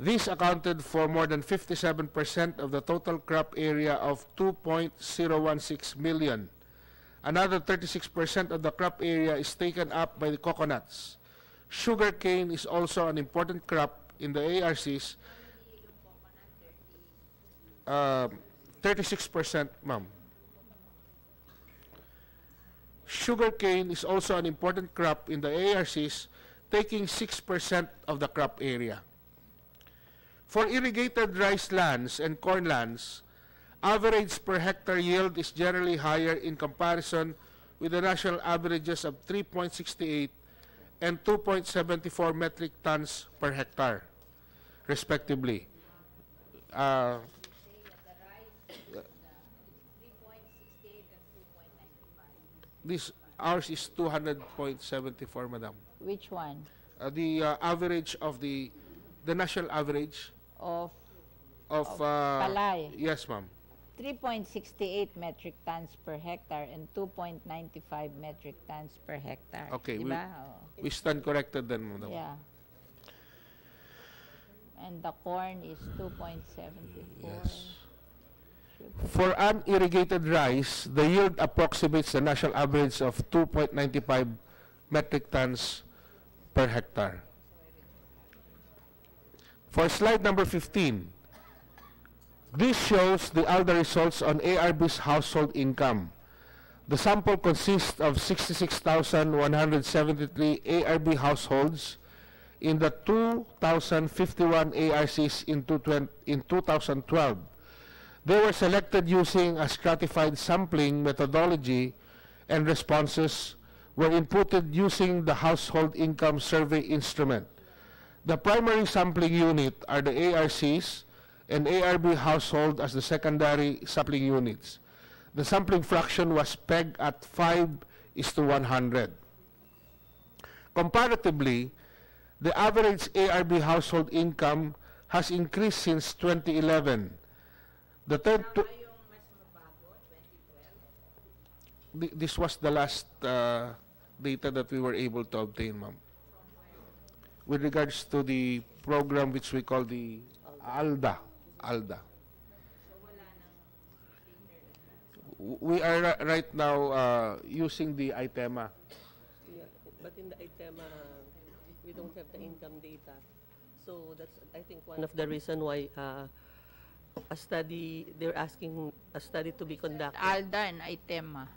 These accounted for more than 57% of the total crop area of 2.016 million. Another 36% of the crop area is taken up by the coconuts. Sugarcane is also an important crop in the ARCs. 36%, ma'am. Sugarcane is also an important crop in the ARCs, taking 6% of the crop area. For irrigated rice lands and corn lands, average per hectare yield is generally higher in comparison with the national averages of 3.68 and 2.74 metric tons per hectare. respectively. This ours is 200.74, madam. Which one? The average of the national average Of of Palay. yes, ma'am. 3.68 metric tons per hectare and 2.95 metric tons per hectare. Okay, Diba? Oo. We stand corrected then, madam. Yeah. And the corn is 2.74. Yes. For unirrigated rice, the yield approximates the national average of 2.95 metric tons per hectare. For slide number 15, this shows the ALDA results on ARB's household income. The sample consists of 66,173 ARB households in the 2,051 ARCs in 2012. They were selected using a stratified sampling methodology, and responses were inputted using the household income survey instrument. The primary sampling unit are the ARCs and ARB household as the secondary sampling units. The sampling fraction was pegged at 5:100. Comparatively, the average ARB household income has increased since 2011. The third this was the last data that we were able to obtain, ma'am. With regards to the program which we call the ALDA. We are right now using the ITEMA. Yeah, but in the ITEMA, we don't have the income data. So that's, I think, one of the reason why they're asking a study to be conducted. ALDA and ITEMA.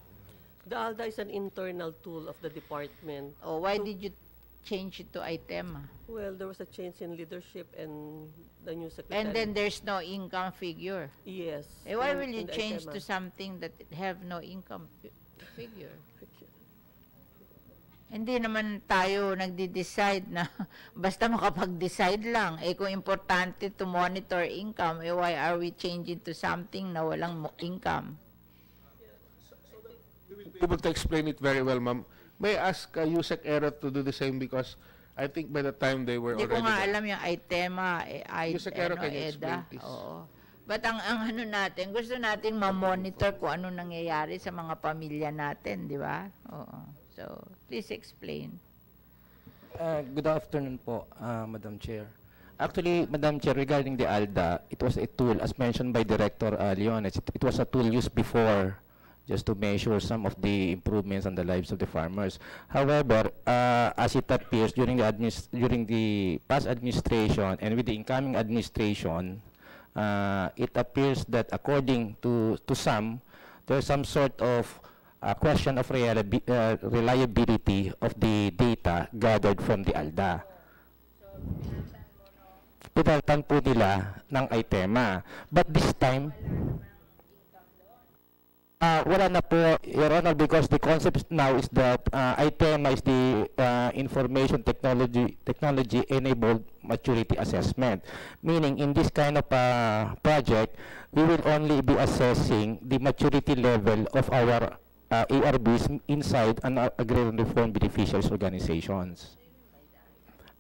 The ALDA is an internal tool of the department. Oh, why did you change it to ITEMA? Well, there was a change in leadership and the new secretary. And then there's no income figure. Yes. Why in- will you in the change ITEMA. to something that have no income figure? Hindi naman tayo nagde-decide na basta makapag-decide lang. Kung importante to monitor income, why are we changing to something na walang income? We will be able to explain it very well, ma'am. May I ask Yusek Era to do the same, because I think by the time they were Hindi ko already nga there. alam yung ITEMA, Yung sa Kero, can you explain, EDA. please? Oo. But ang ano natin, gusto natin ma-monitor kung ano nangyayari sa mga pamilya natin, di ba? Oo. So, please explain. Good afternoon po, Madam Chair. Actually, Madam Chair, regarding the ALDA, it was a tool, as mentioned by Director Leones, it was a tool used before just to measure some of the improvements on the lives of the farmers. However, as it appears during the past administration and with the incoming administration, it appears that according to some, there's some sort of question of reliability of the data gathered from the ALDA. Pinaltan po nila ng ITEMA. But this time, wala na po, Your Honor, because the concept now is that ITEMA is the information technology enabled maturity assessment. Meaning, in this kind of project, we will only be assessing the maturity level of our ARBs inside an agrarian reform beneficiaries organizations.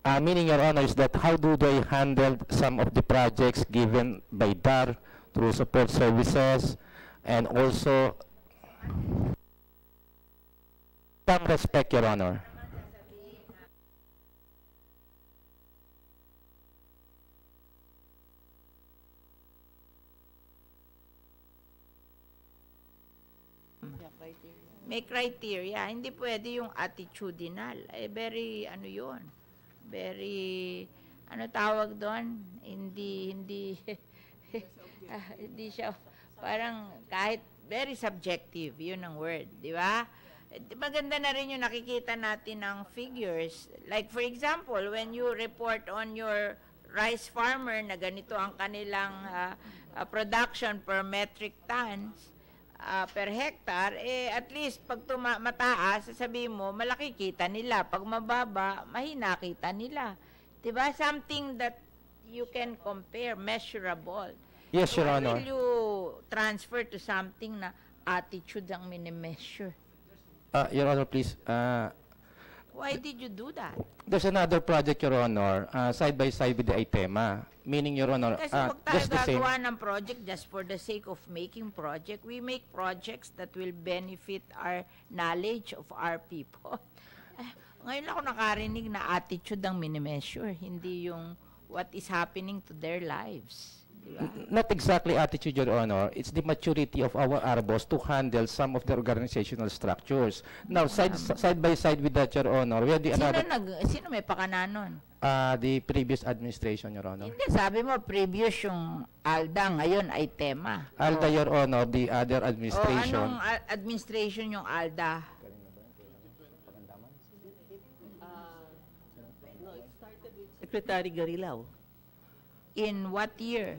Meaning, Your Honor, is that how do they handle some of the projects given by DAR through support services, and also some respect, Your Honor. May criteria. Hindi pwede yung attitudinal. Very, ano yun? Very, ano tawag doon? Hindi, hindi siya, parang kahit very subjective, yun ang word, di ba? Maganda na rin yung nakikita natin ng figures. Like for example, when you report on your rice farmer na ganito ang kanilang production per metric tons, per hectare, at least pag mataas, sasabihin mo, malaki kita nila. Pag mababa, mahina kita nila. Diba? Something that you can compare, measurable. Yes, So Your why Honor. will you transfer to something na attitude ang minimeasure? Your Honor, please. Why did you do that? There's another project, Your Honor, side by side with the ITEMA. Meaning, Your Honor, Kasi wag tayo just the same. gagawa ng project just for the sake of making project. We make projects that will benefit our knowledge of our people. Ngayon lang ako nakarinig na attitude ang minimeasure, hindi yung what is happening to their lives. Diba? Not exactly attitude, Your Honor. It's the maturity of our arbos to handle some of the organizational structures. Now, side by side with that, Your Honor, we have the another, Sino may pakana nun? the previous administration, Your Honor. Hindi, sabi mo, previous yung ALDA, ngayon ay tema. ALDA, Your Honor, the other O, administration. anong administration yung ALDA? Secretary Garilao, In what year?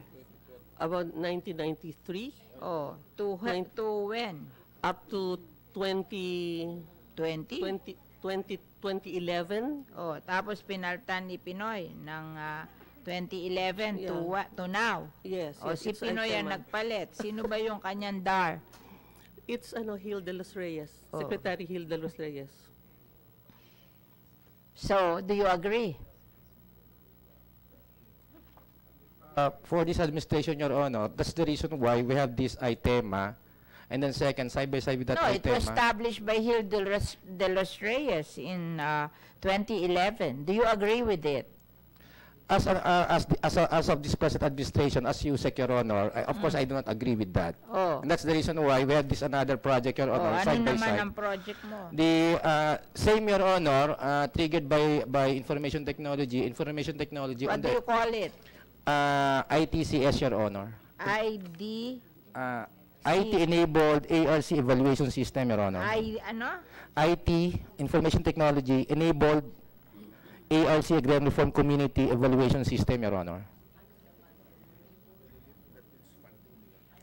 about 1993 Oh, Nine- to when? up to 20, 20? 2011. Oh, tapos pinaltan ni Pinoy ng 2011 to Yeah. to now. Yes. O, yes, si it's Pinoy ang Alteman. nagpalit. Sino ba yung kanyang DAR? It's Hilda Los Reyes, Oh. Secretary Hilda Los Reyes. So, do you agree? For this administration, Your Honor, that's the reason why we have this ITEMA. And then second, side by side with that No, it was ITEMA. established by Hilda de los Reyes in 2011. Do you agree with it? As of this present administration, as you, Your Honor, of course, I do not agree with that. Oh. And that's the reason why we have this another project, Your Oh, Honor, ano side by naman side. ang project mo? The same, Your Honor, triggered by information technology. Information technology What on do the you call it? ITCS, Your Honor. ID? IT-enabled ARC evaluation system, Your Honor. Ano? IT, information technology, enabled ARC Agrarian Reform Community Evaluation System, Your Honor.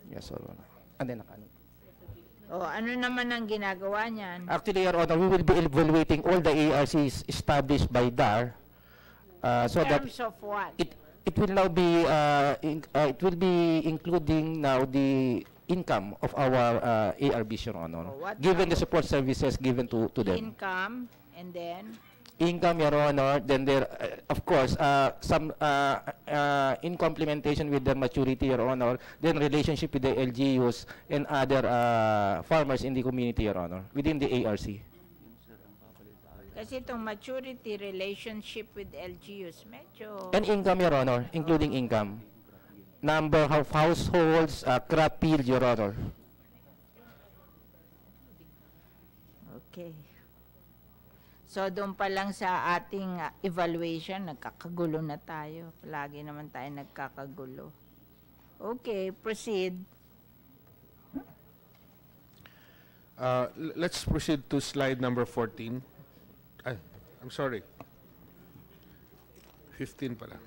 Yes, Your Honor. And then, Oh, ano naman ang ginagawa niyan? actually, Your Honor, we will be evaluating all the ARCs established by DAR, so In that terms of what? it will now be it will be including now the income of our ARBs, Your Honor, Oh, what given the now? support services given to them. Income, and then? Income, Your Honor, then there, of course, some in complementation with their maturity, Your Honor, then relationship with the LGUs and other farmers in the community, Your Honor, within the ARC. Kasi itong maturity relationship with LGUs, medyo... And income, Your Honor, including income. Number of households, crop yield, Your Honor. Okay. So, doon pa lang sa ating evaluation, nagkakagulo na tayo. Palagi naman tayo nagkakagulo. Okay, proceed. Let's proceed to slide number 14. I'm sorry. 15 pala.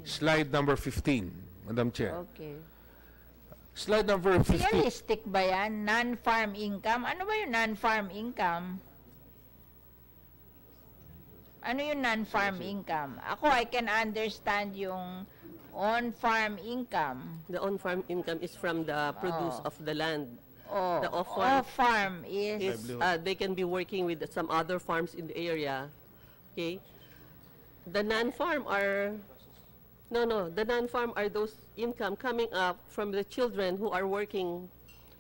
Slide number 15, Madam Chair. Okay. Slide number 15. Realistic ba yan? Non-farm income? Ano ba yung non-farm income? Ano yung non-farm income? Ako, I can understand yung on-farm income. The on-farm income is from the produce Oh. of the land. Oh, The off-farm off-farm is... is they can be working with some other farms in the area. Okay? The non-farm are the non-farm are those income coming up from the children who are working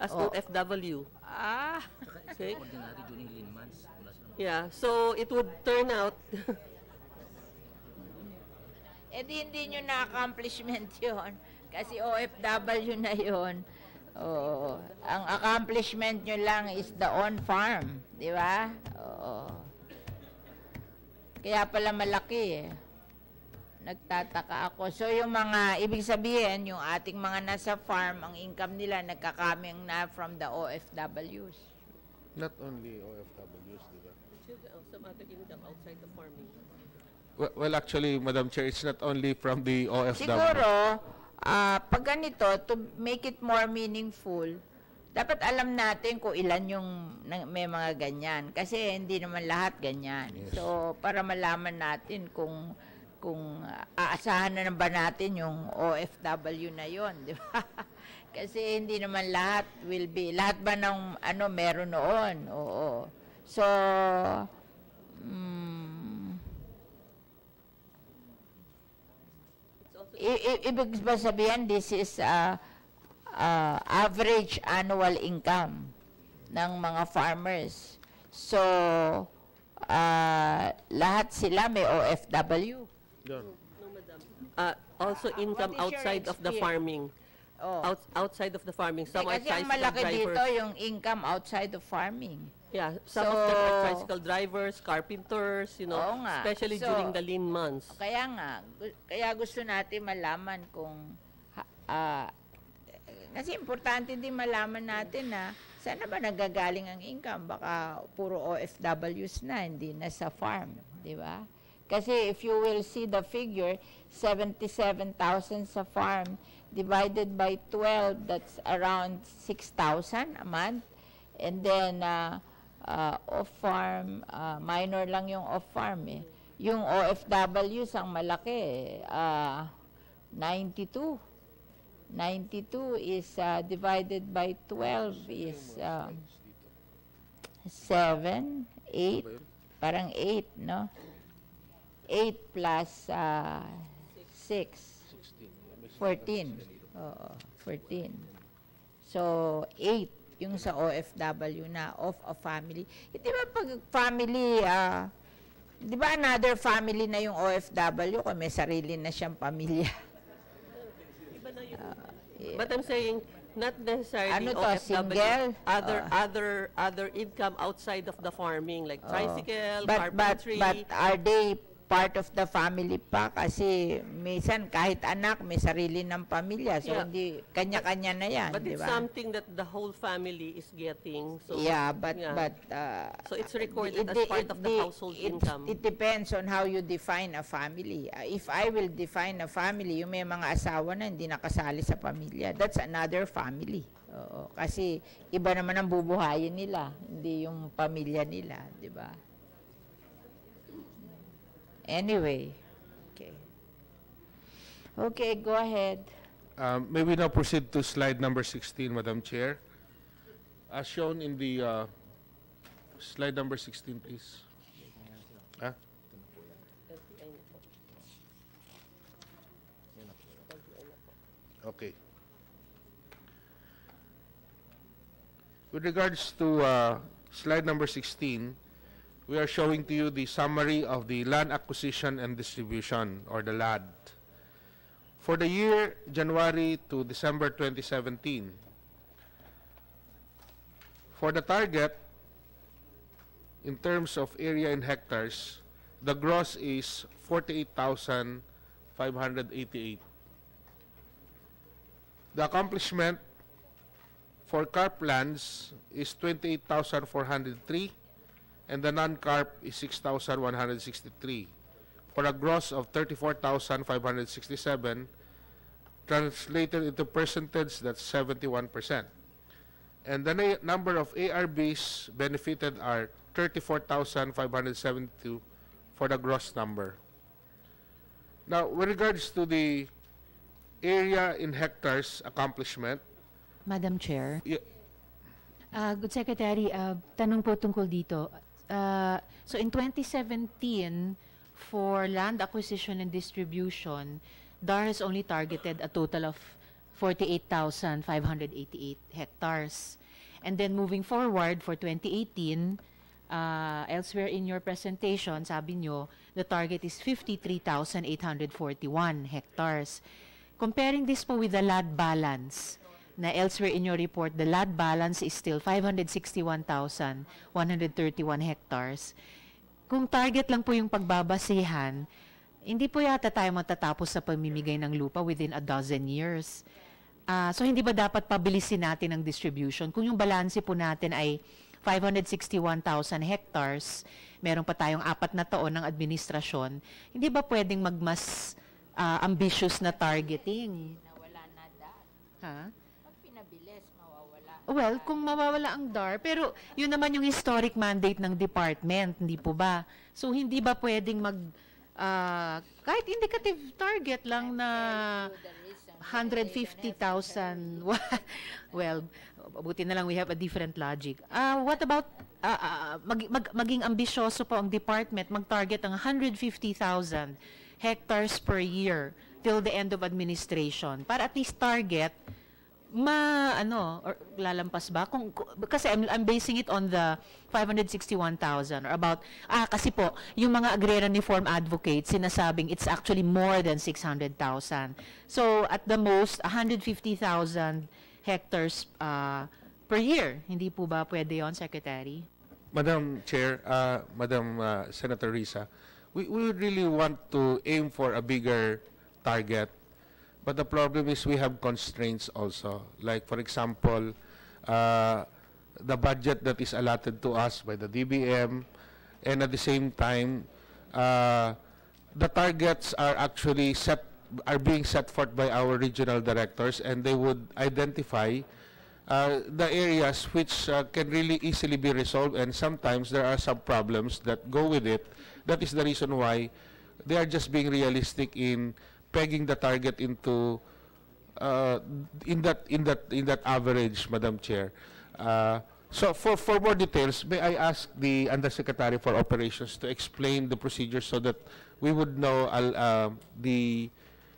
as Oh. OFW. Ah, Okay? Yeah, so it would turn out hindi nyo na-accomplishment yun. Kasi OFW na yun. Oo. Ang accomplishment nyo lang is the on-farm. Di ba? Oo. Kaya pala malaki eh. Nagtataka ako. So yung mga, ibig sabihin, yung ating mga nasa farm, ang income nila nagkakaming na from the OFWs. Not only OFWs, di ba? some other income outside the farming. Well, actually, Madam Chair, it's not only from the OFW. Siguro, pag ganito, to make it more meaningful, dapat alam natin kung ilan yung may mga ganyan. Kasi hindi naman lahat ganyan. Yes. So, para malaman natin kung kung aasahan na ba natin yung OFW na yon, di ba? Kasi hindi naman lahat lahat ba ng meron noon? Oo. So, ibig ba sabihin, this is average annual income ng mga farmers. So, lahat sila may OFW. Also income What is your outside of the experience? farming. Oh. Outside of the farming. Some are Kasi ang tricycle malaki dito drivers. yung income outside of farming. Yeah, some of them are tricycle drivers, carpenters, Oo nga. especially So, during the lean months. Kaya nga, kaya gusto natin malaman kung kasi importante din malaman natin na saan na ba nagagaling ang income? Baka puro OFWs na, hindi na sa farm, di ba? Kasi if you will see the figure, 77,000 sa farm divided by 12, that's around 6,000 a month. And then off-farm, minor lang yung off-farm eh. Yung OFWs ang malaki, 92. 92 is divided by 12 is 7, 8, parang 8, no? 8 plus 6, 14. Oo, 14. So, 8 yung sa OFW na, of a family. Di ba pag family, di ba another family na yung OFW kung may sarili na siyang pamilya? But I'm saying, not necessarily Ano to, OFW, single? other income outside of the farming, like tricycle, But carpentry. are they part of the family pa? Kasi minsan kahit anak may sarili ng pamilya. So Yeah. hindi kanya-kanya na yan, But di it's ba? something that the whole family is getting. So Yeah, but so it's recorded as part of the household income. It depends on how you define a family. If I will define a family, yung may mga asawa na hindi nakasali sa pamilya, that's another family. Oo, kasi iba naman ang bubuhayin nila, hindi yung pamilya nila, di ba? Anyway, okay. Okay, go ahead. May we now proceed to slide number 16, Madam Chair? As shown in the slide number 16, please. Okay. With regards to slide number 16, we are showing to you the summary of the land acquisition and distribution, or the LAD. For the year January to December 2017, for the target, in terms of area in hectares, the gross is 48,588. The accomplishment for carp lands is 28,403, and the non-carp is 6,163, for a gross of 34,567, translated into percentage, that's 71%. And the number of ARBs benefited are 34,572 for the gross number. Now, with regards to the area in hectares accomplishment, Madam Chair. Yeah. Good Secretary, tanong po tungkol dito. So in 2017, for land acquisition and distribution, DAR has only targeted a total of 48,588 hectares. And then moving forward for 2018, elsewhere in your presentation, sabi nyo, the target is 53,841 hectares. Comparing this po with the LAD balance, na elsewhere in your report, the LAD balance is still 561,131 hectares. Kung target lang po yung pagbabasihan, hindi po yata tayo matatapos sa pamimigay ng lupa within a dozen years. So hindi ba dapat pabilisin natin ang distribution? Kung yung balanse po natin ay 561,000 hectares, meron pa tayong 4 na taon ng administrasyon, hindi ba pwedeng magmas ambitious na targeting? Nawala na DAR. Ha? Pag pinabilis, mawawala. Well, kung mawawala ang DAR, pero yun naman yung historic mandate ng department, hindi po ba? So, hindi ba pwedeng kahit indicative target lang na 150,000. Well, buti na lang we have a different logic. What about maging ambisyoso po ang department, mag-target ng 150,000 hectares per year till the end of administration para at least target or lalampas ba kasi I'm basing it on the 561,000 or about kasi po yung mga agrarian reform advocates sinasabing it's actually more than 600,000. So at the most 150,000 hectares per year. Hindi po ba pwede yon, Secretary? Madam Chair, Madam Senator Risa, we really want to aim for a bigger target. But the problem is we have constraints also. Like, for example, the budget that is allotted to us by the DBM, and at the same time, the targets are actually being set forth by our regional directors, and they would identify the areas which can really easily be resolved, and sometimes there are some problems that go with it. That is the reason why they are just being realistic in pegging the target into in that average, Madam Chair. So for more details, may I ask the Undersecretary for Operations to explain the procedure so that we would know the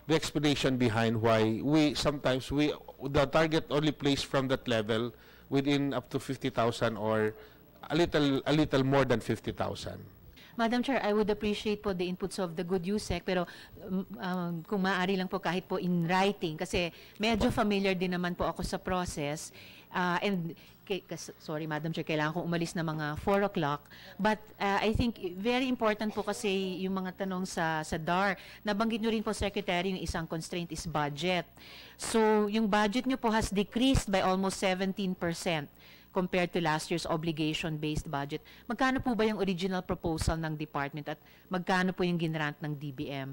explanation behind why the target only placed from that level within up to 50,000 or a little more than 50,000. Madam Chair, I would appreciate po the inputs of the good USEC, pero kung maaari lang po kahit po in writing, kasi medyo familiar din naman po ako sa process. Sorry, Madam Chair, kailangan kong umalis na mga 4 o'clock. But I think very important po kasi yung mga tanong sa DAR. Nabanggit nyo rin po, Secretary, yung isang constraint is budget. So, yung budget nyo po has decreased by almost 17% compared to last year's obligation-based budget. Magkano po ba yung original proposal ng department at magkano po yung ginrant ng DBM?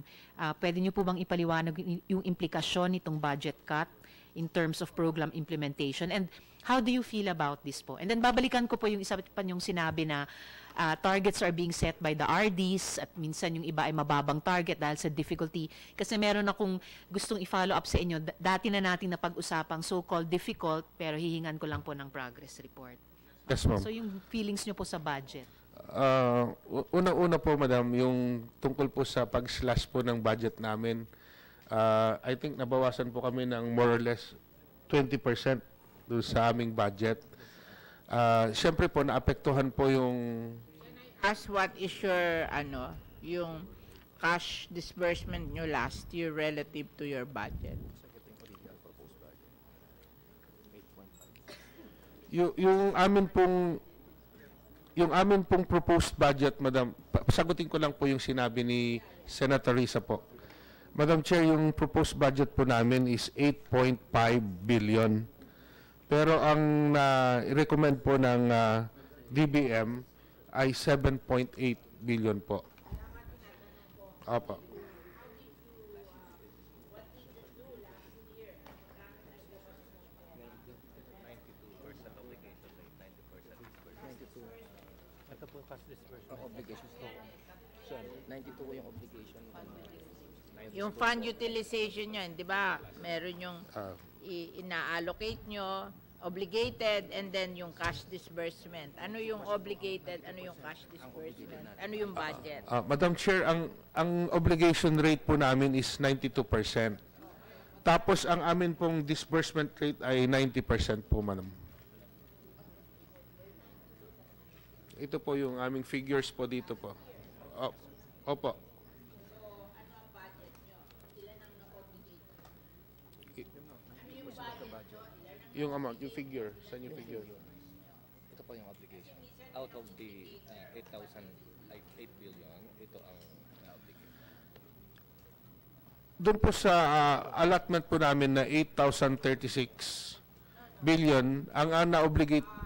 Pwede nyo po bang ipaliwanag yung implikasyon nitong budget cut in terms of program implementation? And how do you feel about this po? And then babalikan ko po yung isa pa yung sinabi na targets are being set by the RDs at minsan yung iba ay mababang target dahil sa difficulty. Kasi meron akong gustong i-follow up sa inyo. Dati na natin napag-usapang so-called difficult pero hihingan ko lang po ng progress report. Yes, ma'am. So yung feelings nyo po sa budget? Una po, Madam, yung tungkol po sa pag-slash po ng budget namin, I think nabawasan po kami ng more or less 20% doon sa aming budget. Siyempre po, naapektuhan po yung... Ask what is your, yung cash disbursement nyo last year relative to your budget? Yung amin pong proposed budget, Madam, sagutin ko lang po yung sinabi ni Senator Risa po. Madam Chair, yung proposed budget po namin is 8.5 billion. Pero ang recommend po ng DBM ay 7.8 billion po. Opo. Obligations to. So, 92 po yung obligation. Yung fund utilization yan, di ba? Meron yung ina-allocate nyo, obligated, and then yung cash disbursement. Ano yung obligated, ano yung cash disbursement, ano yung budget? Madam Chair, ang obligation rate po namin is 92%. Tapos ang amin pong disbursement rate ay 90% po, Madam. Ito po yung aming figures po dito po. Opo. Yung amount, yung figure. Saan yung figure? Ito po yung obligation. Out of the 8 billion, ito ang obligation. Doon po sa allotment po namin na 8,036 billion, ang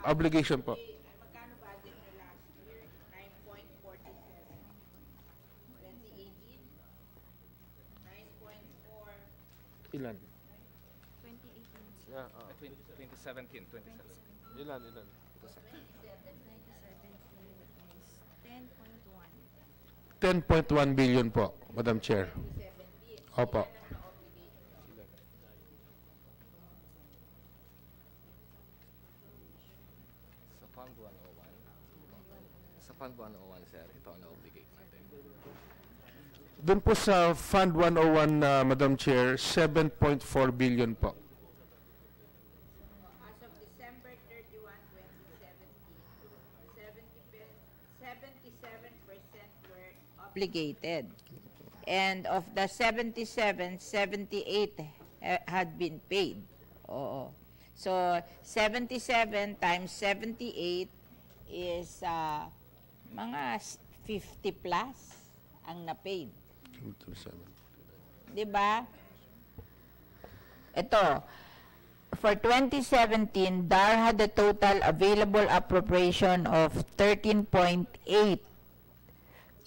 obligation po. Magkano budget nyo last year? 9.47. 2018? 9.4. Ilan? 2018. Yeah, 2017. Ilan? 2017 is 10.1. 10.1 billion po, Madam Chair. Opo. Sa Fund 101, sa Fund 101, sir, ito ang na-obligate natin. Doon po sa Fund 101, Madam Chair, 7.4 billion po. As of December 31, 2017, 77% were obligated. And of the 77, 78 had been paid. Oo. So, 77 times 78 is mga 50 plus ang na-paid. 'Di ba? Ito, for 2017, DAR had a total available appropriation of 13.8,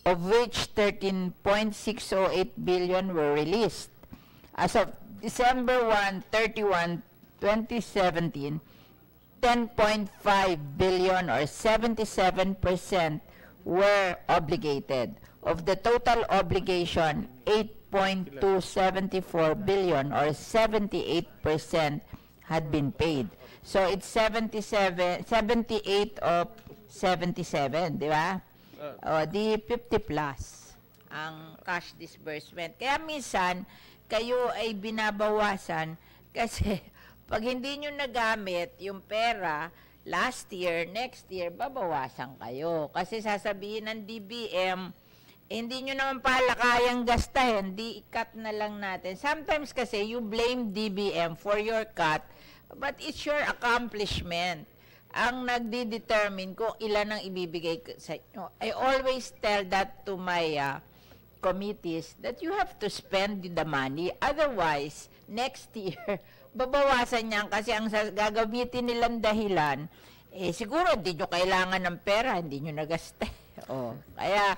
of which 13.608 billion were released. As of December 31, 2017, 10.5 billion or 77% were obligated. Of the total obligation, 8.274 billion or 78% had been paid. So it's 78 of 77, di ba? Di 50 plus ang cash disbursement. Kaya minsan, kayo ay binabawasan kasi pag hindi nyo nagamit yung pera, last year, next year, babawasan kayo. Kasi sasabihin ng DBM, hindi nyo naman pala kayang gastahin, di i-cut na lang natin. Sometimes kasi you blame DBM for your cut, but it's your accomplishment ang nagdi-determine kung ilan ang ibibigay sa inyo. I always tell that to my committees that you have to spend the money. Otherwise, next year, babawasan niyan kasi ang gagamitin nilang dahilan, siguro hindi nyo kailangan ng pera, hindi nyo nagasta. Kaya,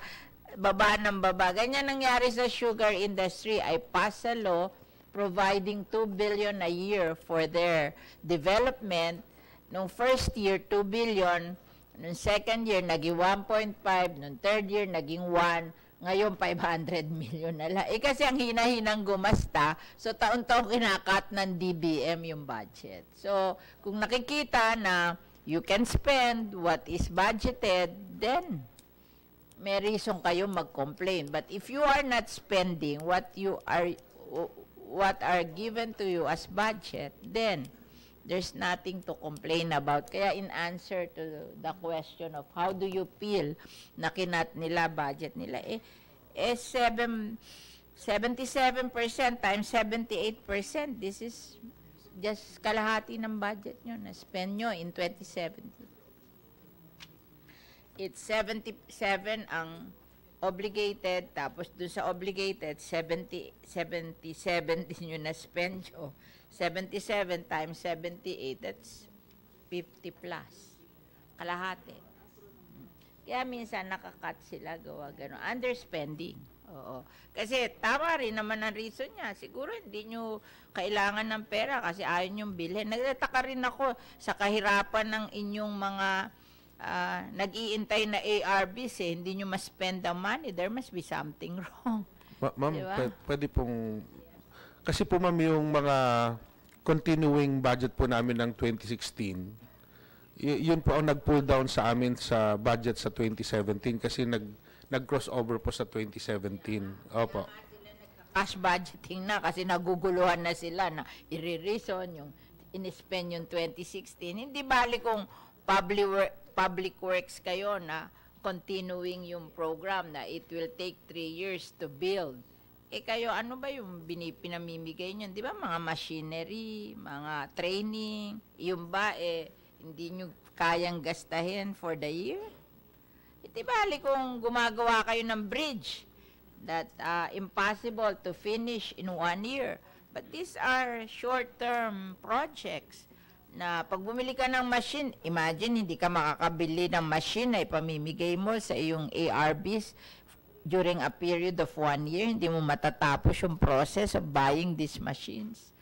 baba ng baba. Ganyan nangyari sa sugar industry. I pass a law providing 2 billion a year for their development. Nung first year, 2 billion. Nung second year, naging 1.5. Nung third year, naging 1. Ngayon, 500 million na lang. Kasi ang hina-hinang gumasta, so taon-taon kinakat ng DBM yung budget. So, kung nakikita na you can spend what is budgeted, then may reason kayo mag-complain. But if you are not spending what are given to you as budget, then there's nothing to complain about. Kaya in answer to the question of how do you feel na kinat nila, budget nila, 77% times 78%, this is just kalahati ng budget nyo na spend nyo in 2017. It's 77 ang obligated, tapos dun sa obligated, 77 din yun na spend nyo. 77 times 78, that's 50 plus. Kalahati. Kaya minsan nakakat sila, gawa gano'n. Underspending. Oo. Kasi tama rin naman ang reason niya. Siguro hindi nyo kailangan ng pera kasi ayaw nyong bilhin. Nagtataka rin ako sa kahirapan ng inyong mga nag-iintay na ARBs, hindi nyo ma-spend the money. There must be something wrong. Ma'am, diba? pwede pong, kasi po ma'am yung mga continuing budget po namin ng 2016, yun po ang nag-pull down sa amin sa budget sa 2017 kasi nag-crossover po sa 2017. Opo. Cash budgeting na kasi naguguluhan na sila na i-reason yung in-spend yung 2016. Hindi bali kung public works kayo na continuing yung program na it will take 3 years to build. Kayo, ano ba yung pinamimigay nyo? Di ba mga machinery, mga training, yung ba hindi nyo kayang gastahin for the year? Di bali kung gumagawa kayo ng bridge that impossible to finish in 1 year. But these are short-term projects na pag bumili ka ng machine, imagine hindi ka makakabili ng machine na ipamimigay mo sa iyong ARBs during a period of 1 year. Hindi mo matatapos yung process of buying these machines.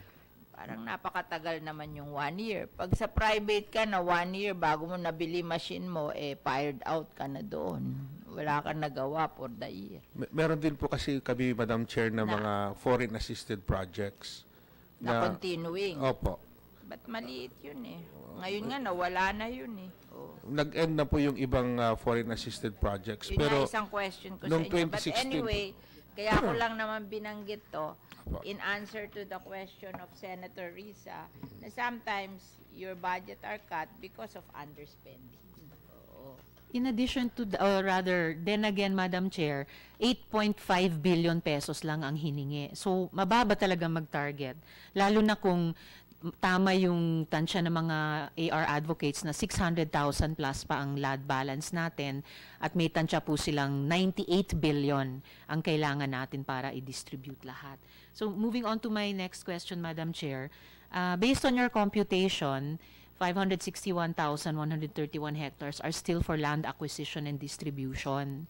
Parang napakatagal naman yung 1 year. Pag sa private ka na 1 year bago mo nabili machine mo, fired out ka na doon. wala kang nagawa for the year. Meron din po kasi kami, Madam Chair, na mga foreign assisted projects. Na continuing. Opo. But maliit yun eh. Ngayon nga, nawala na yun eh. Oh. Nag-end na po yung ibang foreign assisted projects. Yun Pero nga isang question ko sa noong inyo. But 2016 anyway, kaya ko lang naman binanggit to Opo. in answer to the question of Senator Risa na sometimes your budget are cut because of underspending. Oo. In addition to, or rather, then again, Madam Chair, 8.5 billion pesos lang ang hiningi. So, mababa talaga mag-target. Lalo na kung tama yung tansya ng mga AR advocates na 600,000 plus pa ang LAD balance natin at may tansya po silang 98 billion ang kailangan natin para i-distribute lahat. So, moving on to my next question, Madam Chair. Based on your computation, 561,131 hectares are still for land acquisition and distribution.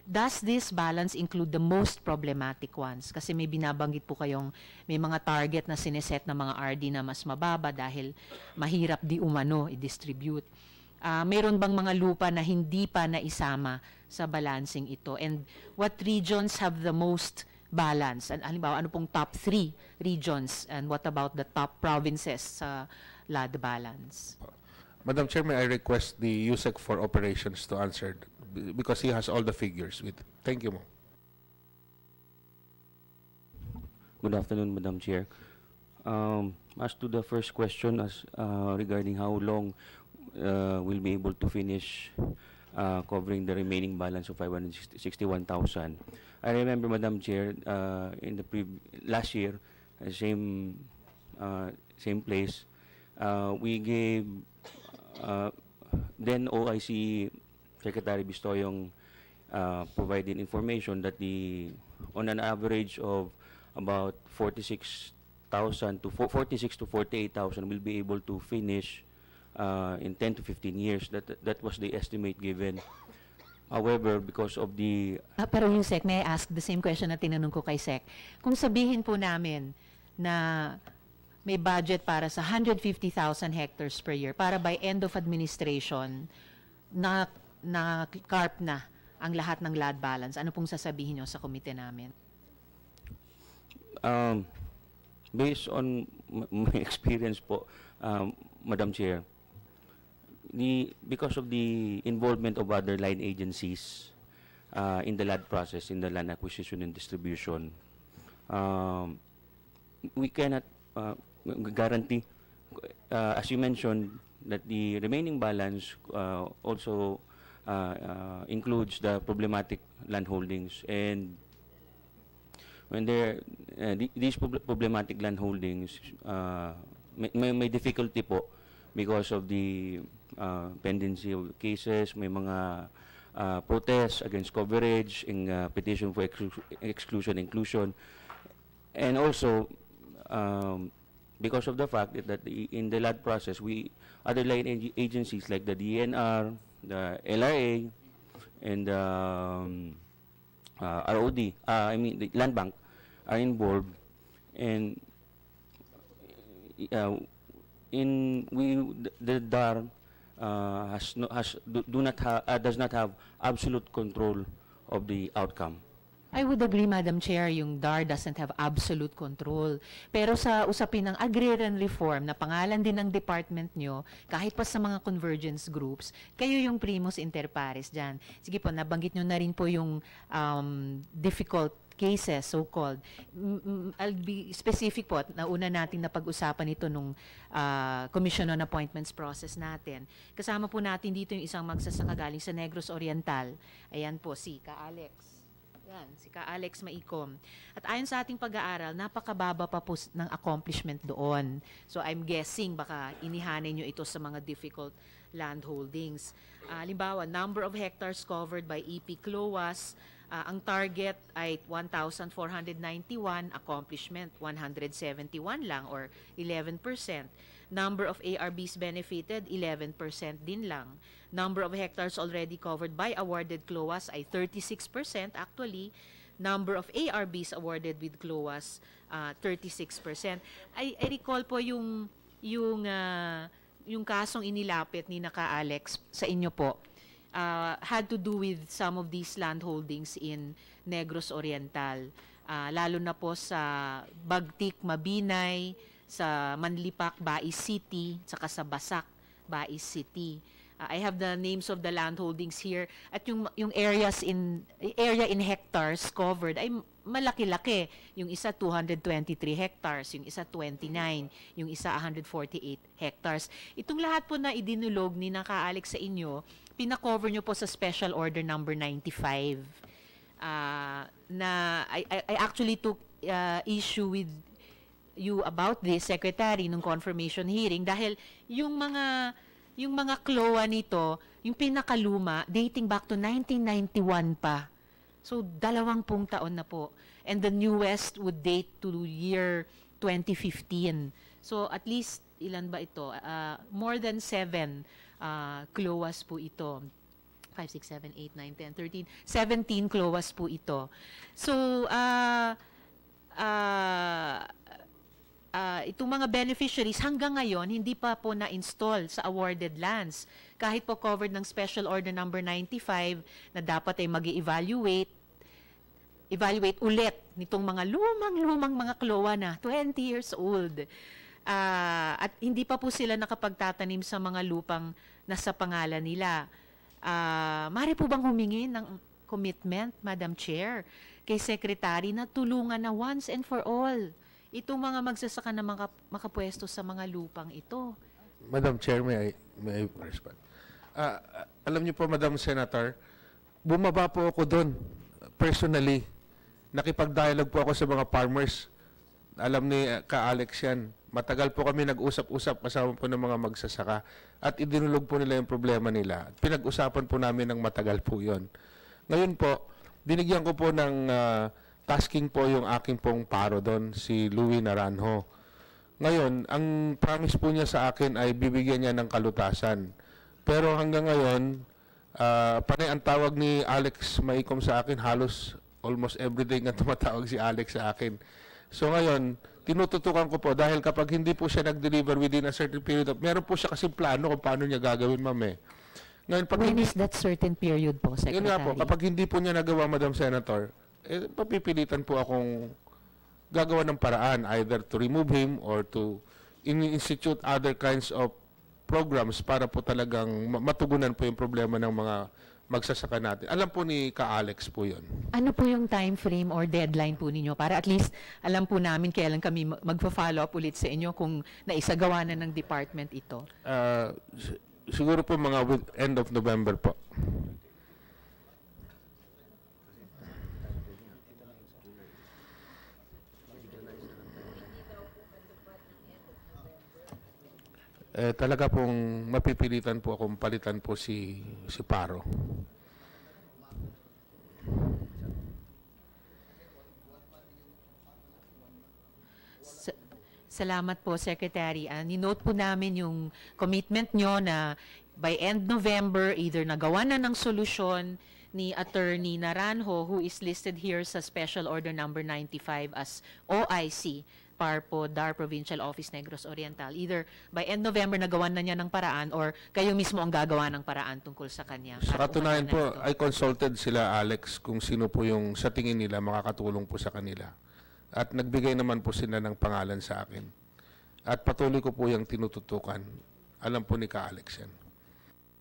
Does this balance include the most problematic ones? Kasi may binabanggit po kayong may mga target na sineset ng mga RD na mas mababa dahil mahirap di umano i-distribute. Mayroon bang mga lupa na hindi pa naisama sa balancing ito? And what regions have the most balance? And halimbawa, ano pong top 3 regions? And what about the top provinces sa LAD balance? Madam Chair, may I request the USEC for Operations to answer because he has all the figures with. Thank you, ma'am. Good afternoon, Madam Chair. As to the first question, regarding how long we'll be able to finish covering the remaining balance of 561,000. I remember, Madam Chair, in the last year, same place, we gave then OIC Secretary Bistoyong provided information that on an average of about 46,000 to 46 to 48,000 will be able to finish in 10 to 15 years. That was the estimate given. However, because of the... Pero yung SEC, may I ask the same question na tinanong ko kay SEC? Kung sabihin po namin na may budget para sa 150,000 hectares per year para by end of administration na carp na ang lahat ng LAD balance, ano pong sasabihin nyo sa komite namin? Based on my experience po, Madam Chair, because of the involvement of other line agencies in the LAD process, in the land acquisition and distribution, we cannot guarantee, as you mentioned, that the remaining balance also includes the problematic land holdings, and when these problematic land holdings may difficulty po because of the pendency of cases, may mga protests against coverage, in petition for exclusion inclusion, and also because of the fact that in the LAD process, other line agencies like the DNR, the LRA, and ROD, the Land Bank, are involved, and the DAR does not have absolute control of the outcome. I would agree, Madam Chair, yung DAR doesn't have absolute control. Pero sa usapin ng agrarian reform, na pangalan din ng department nyo, kahit pa sa mga convergence groups, kayo yung primus inter pares dyan. Sige po, nabanggit nyo na rin po yung difficult cases, so-called. I'll be specific po, nauna natin na pag-usapan ito nung commission on appointments process natin. Kasama po natin dito yung isang magsasaka galing sa Negros Oriental. Ayan po, si Ka Alex. Yan, si Ka Alex Maikom. At ayon sa ating pag-aaral, napakababa pa po ng accomplishment doon. So I'm guessing baka inihanin nyo ito sa mga difficult land holdings. Halimbawa, number of hectares covered by EP CLOAS, ang target ay 1,491, accomplishment 171 lang or 11%. Number of ARBs benefited, 11% din lang. Number of hectares already covered by awarded CLOAS ay 36% actually. Number of ARBs awarded with CLOAS, 36%. I recall po yung kasong inilapit ni Naka Alex sa inyo po. had to do with some of these land holdings in Negros Oriental. Lalo na po sa Bagtik, Mabinay, sa Manlipak, Bais City, saka sa Basak, Bais City. I have the names of the land holdings here at yung area in hectares covered ay malaki-laki. Yung isa 223 hectares, yung isa 29, yung isa 148 hectares. Itong lahat po na idinulog ni Naka-Alex sa inyo, pina-cover nyo po sa Special Order number 95. Na I actually took issue with you about this, Secretary, nung confirmation hearing dahil yung mga CLOA nito, yung pinakaluma, dating back to 1991 pa. So, 20 taon na po. And the newest would date to year 2015. So, at least, ilan ba ito? More than 7 CLOAs po ito. 5, 6, 7, 8, 9, 10, 13, 17 CLOAs po ito. So, itong mga beneficiaries hanggang ngayon hindi pa po na-install sa awarded lands. Kahit po covered ng Special Order number 95 na dapat ay mag-evaluate ulit nitong mga lumang mga CLOA na 20 years old. At hindi pa po sila nakapagtatanim sa mga lupang nasa pangalan nila. Maaari po bang humingi ng commitment, Madam Chair, kay Secretary na tulungan na once and for all itong mga magsasaka na makapwesto sa mga lupang ito? Madam Chair, may I respond? Alam niyo po, Madam Senator, bumaba po ako doon, personally. Nakipag-dialogue po ako sa mga farmers. Alam ni Ka-Alex yan. Matagal po kami nag-usap-usap kasama po ng mga magsasaka. At idinulog po nila yung problema nila. Pinag-usapan po namin ng matagal po yon. Ngayon po, binigyan ko po ng tasking po yung aking pong paro doon, si Louie Naranjo. Ngayon, ang promise po niya sa akin ay bibigyan niya ng kalutasan. Pero hanggang ngayon, panay ang tawag ni Alex Maikom sa akin, halos almost everyday nga tumatawag si Alex sa akin. So ngayon, tinututukan ko po dahil kapag hindi po siya nag-deliver within a certain period of, meron po siya kasi plano kung paano niya gagawin, ma'am eh. Ngayon, pag When hindi, is that certain period po, Secretary? yun nga po, kapag hindi po niya nagawa, Madam Senator, papipilitan po akong gagawa ng paraan either to remove him or to institute other kinds of programs para po talagang matugunan po yung problema ng mga magsasaka natin. Alam po ni Ka-Alex po yun. Ano po yung time frame or deadline po ninyo para at least alam po namin kailan kami magpa-follow up ulit sa inyo kung naisagawa na ng department ito? Siguro po mga end of November po. Talaga pong mapipilitan po akong palitan po si Paro. Salamat po, Secretary. Ninote po namin yung commitment nyo na by end November, either nagawa na ng solusyon ni Attorney Naranjo, who is listed here sa Special Order number 95 as OIC, PARPO, DAR Provincial Office, Negros Oriental. Either by end November nagawan na niya ng paraan or kayo mismo ang gagawa ng paraan tungkol sa kanya. Sa katunayan po, I consulted sila, Alex, kung sino po yung sa tingin nila makakatulong po sa kanila. At nagbigay naman po sila ng pangalan sa akin. At patuloy ko po yung tinututukan. Alam po ni Ka-Alex yan.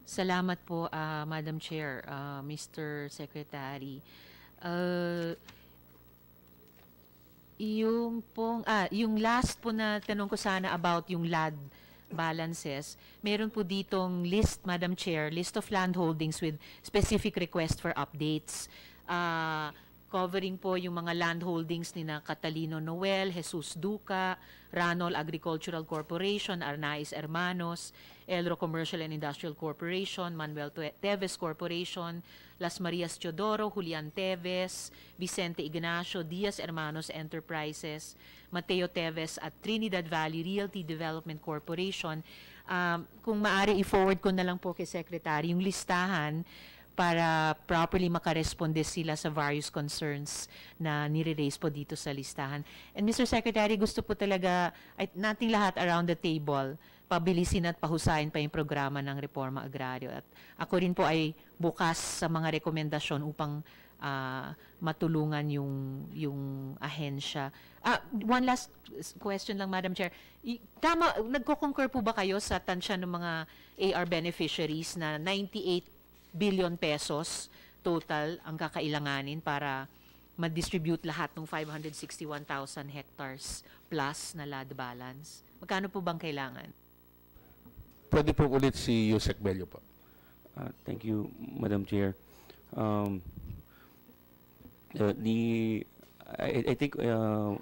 Salamat po, Madam Chair, Mr. Secretary. Yung last po na tanong ko sana about yung land balances, meron po ditong list, Madam Chair, list of land holdings with specific request for updates. Covering po yung mga land holdings ni na Catalino Noel, Jesus Duca, Ranol Agricultural Corporation, Arnaiz Hermanos, Elro Commercial and Industrial Corporation, Manuel Teves Corporation, Las Marias Teodoro, Julian Teves, Vicente Ignacio, Diaz Hermanos Enterprises, Mateo Teves at Trinidad Valley Realty Development Corporation. Kung maaari i-forward ko na lang po kay Secretary yung listahan para properly makaresponde sila sa various concerns na nire-raise po dito sa listahan. And Mr. Secretary, gusto po talaga nating lahat around the table pabilisin at pahusayin pa yung programa ng Reforma Agrario. At ako rin po ay bukas sa mga rekomendasyon upang matulungan yung ahensya. One last question lang, Madam Chair. Tama, nagko-concur po ba kayo sa tansya ng mga AR beneficiaries na 98 billion pesos total ang kakailanganin para ma-distribute lahat ng 561,000 hectares plus na land balance? Magkano po bang kailangan? Pwede po ulit si Yusek Bello po. Thank you, Madam Chair. I think the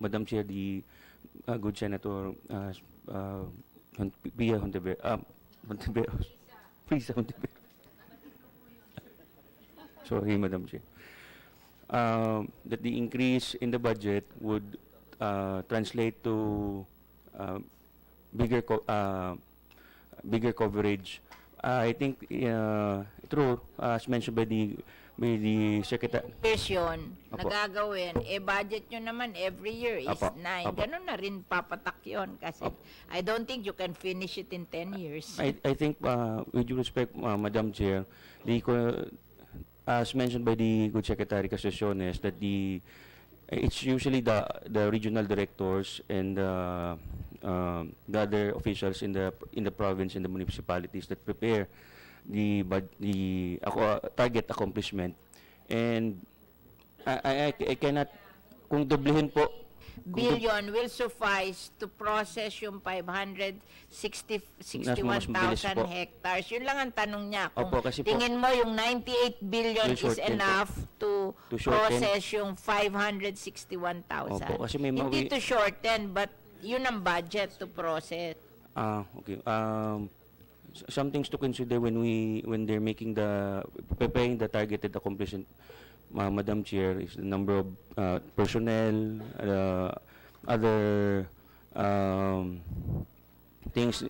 Madam Chair, the good Senator Pia Hontiveros, Prisa Hontiveros. Sorry, Madam Chair. That the increase in the budget would translate to bigger coverage. I think true, as mentioned by the Secretary. Version na Apo. gagawin, budget nyo naman every year is Apo. 9. Apo. Ganun na rin papatak yun kasi Apo. I don't think you can finish it in 10 years. I think, with due respect, Madam Chair, as mentioned by the good Secretary Casaciones, that it's usually the regional directors and the other officials in the province and the municipalities that prepare the target accomplishment, and I cannot, kung doblehin po, Billion will suffice to process yung 561,000 po. hectares. Yun lang ang tanong niya. Kung Opo, kasi po, tingin mo yung 98 billion will is shorten po. enough to shorten. process yung 561,000. Opo, kasi may Hindi to shorten, but yun ang budget to process. Okay. Some things to consider when they're making preparing the targeted accomplishment, Madam Chair, is the number of personnel, other things.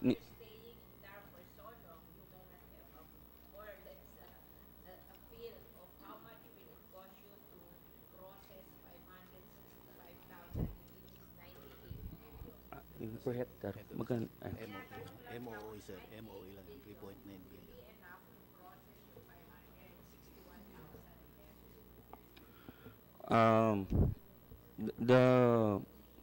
Per hectare. Magkano? MOO is MOE lang yung 3.9 billion. The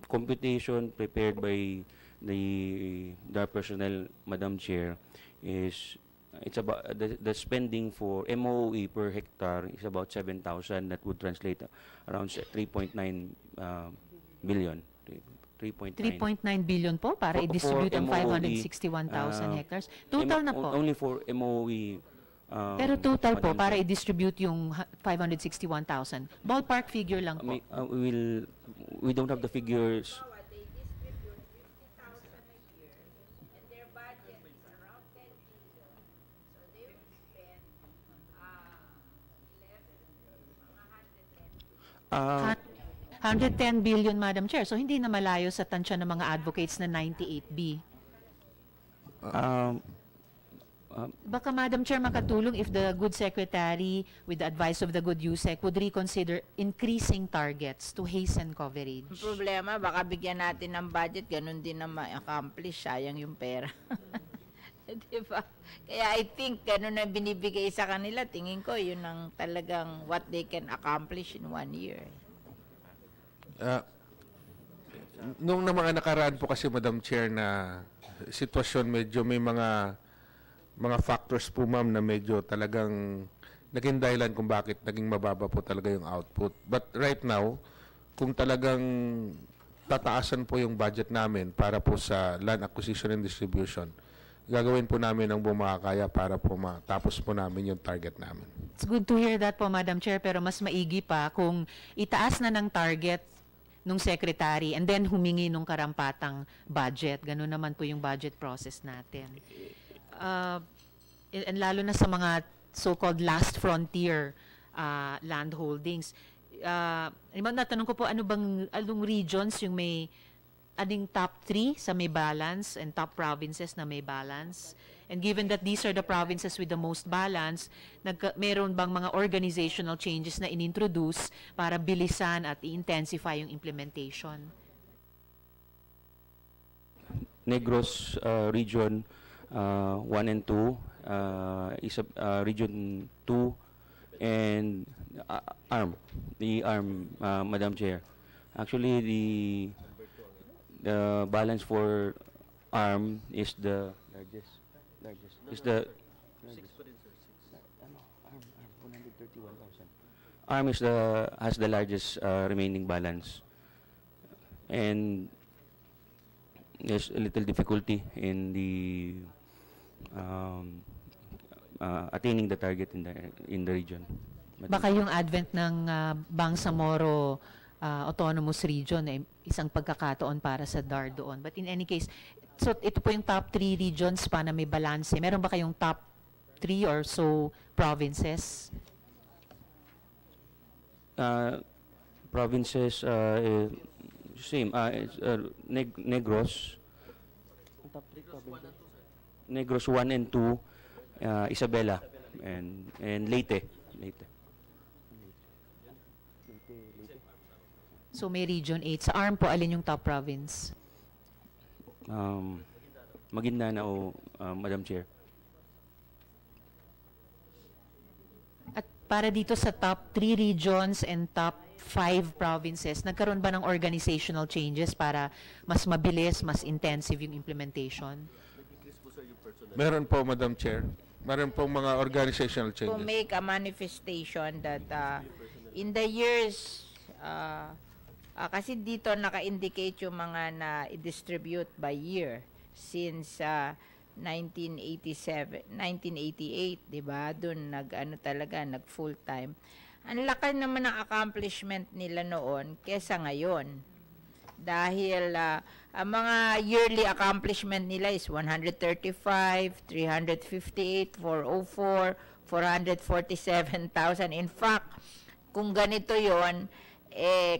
computation prepared by the personnel, Madam Chair, is it's about the spending for MOE per hectare is about 7,000. That would translate around 3.9 billion. 3.9 3.9 billion po para For i-distribute ang MOE, 561,000 hectares. Total na po. Only for MOE. Pero total po Madam para Chair. i-distribute yung 561,000. Ballpark figure lang po. We don't have the figures. They distribute 50,000 a year, and their budget is around 10 billion. So they will spend 110 billion, Madam Chair. So hindi na malayo sa tansya ng mga advocates na 98B. Baka, Madam Chair, makatulong if the good secretary, with the advice of the good USEC, would reconsider increasing targets to hasten coverage. Ang problema, baka bigyan natin ng budget, ganun din na ma-accomplish, sayang yung pera. Diba? Kaya I think ganun na binibigay sa kanila, tingin ko yun ang talagang what they can accomplish in 1 year. Nung na mga nakaraan po kasi, Madam Chair, na sitwasyon, medyo may mga factors po, ma'am, na medyo talagang naging dahilan kung bakit naging mababa po talaga yung output. But right now, kung talagang tataasan po yung budget namin para po sa land acquisition and distribution, gagawin po namin ang bumakaya para po matapos po namin yung target namin. It's good to hear that po, Madam Chair, pero mas maigi pa kung itaas na ng target nung secretary and then humingi nung karampatang budget. Ganun naman po yung budget process natin. And lalo na sa mga so-called last frontier land holdings. Natanong ko po, anong regions yung may, ading top 3 sa may balance and top provinces na may balance? And given that these are the provinces with the most balance, meron bang mga organizational changes na inintroduce para bilisan at i-intensify yung implementation? Negros Region 1 and 2, Region 2, and the ARM, Madam Chair. Actually, the balance for ARM is the largest. Is the ARM has the largest remaining balance, and there's a little difficulty in the attaining the target in the region. Baka yung advent ng Bangsamoro Autonomous Region ay isang pagkakataon para sa DAR doon. But in any case, so ito po yung top 3 regions pa na may balance. Meron ba kayong top 3 or so provinces? Provinces, same. Negros. Negros 1 and 2, Isabela, and Leyte. So may Region 8. Sa ARM po, alin yung top province? Maguindanao, Madam Chair. At para dito sa top 3 regions and top 5 provinces, nagkaroon ba ng organizational changes para mas mabilis, mas intensive yung implementation? Meron po, Madam Chair. Meron po mga organizational To changes. make a manifestation that in the years, kasi dito naka-indicate yung mga na-distribute by year since 1988, di ba? Doon nag full time. Ang laki naman ng accomplishment nila noon kesa ngayon. Dahil ang mga yearly accomplishment nila is 135, 358, 404, 447,000. In fact, kung ganito yon,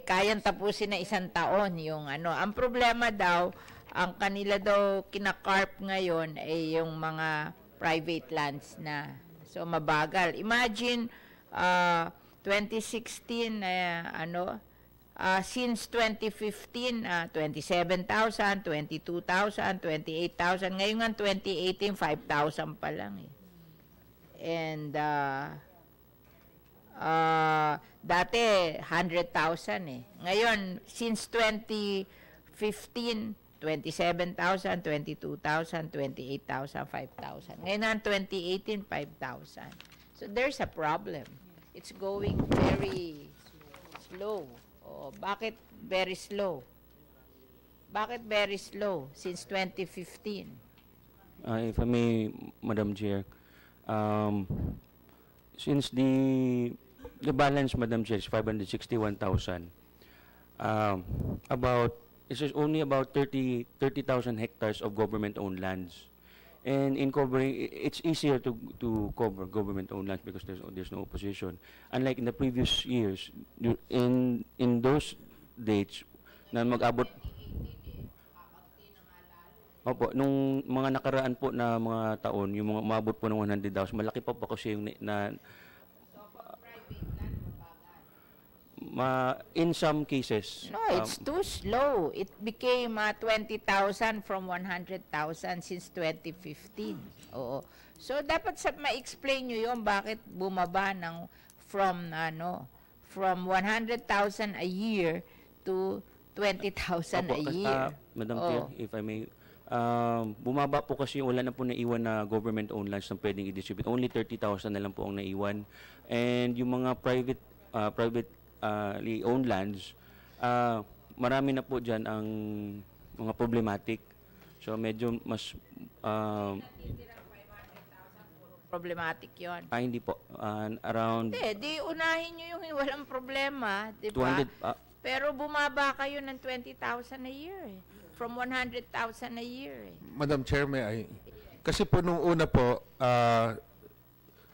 kayang tapusin na isang taon yung ano. Ang problema daw, ang kanila daw kinakarp ngayon ay yung mga private lands na. So, mabagal. Imagine, 2016, since 2015, 27,000, 22,000, 28,000. Ngayon nga 2018, 5,000 pa lang eh. And dati 100,000 eh. Ngayon, since 2015, 27,000, 22,000, 28,000, 5,000. Ngayon nga 2018, 5,000. So there's a problem. It's going very slow. Oh, bakit very slow? Bakit very slow since 2015? If I may, Madam Chair, since the balance, Madam Chair, is 561,000, it's just only about 30,000 hectares of government-owned lands. And in covering, it's easier to cover government-owned lands because there's no opposition. Unlike in the previous years, in those dates, na mag-abot. Opo, nung mga nakaraan po na mga taon, yung mga umabot po ng 100,000, malaki pa po kasi yung in some cases. No, it's too slow. It became 20,000 from 100,000 since 2015. Oo. So, dapat ma-explain nyo yun bakit bumaba ng from 100,000 a year to 20,000 a year. Madam Chair, if I may, bumaba po kasi wala na po naiwan na government-owned lands na pwedeng i-distribute. Only 30,000 na lang po ang naiwan. And yung mga privately owned lands, marami na po dyan ang mga problematic. So medyo mas Problematic yon. hindi po around Di unahin nyo yung walang problema, di ba? 200 Pero bumaba kayo ng 20,000 a year eh. From 100,000 a year eh. Madam Chair, may I? Kasi po nung una po,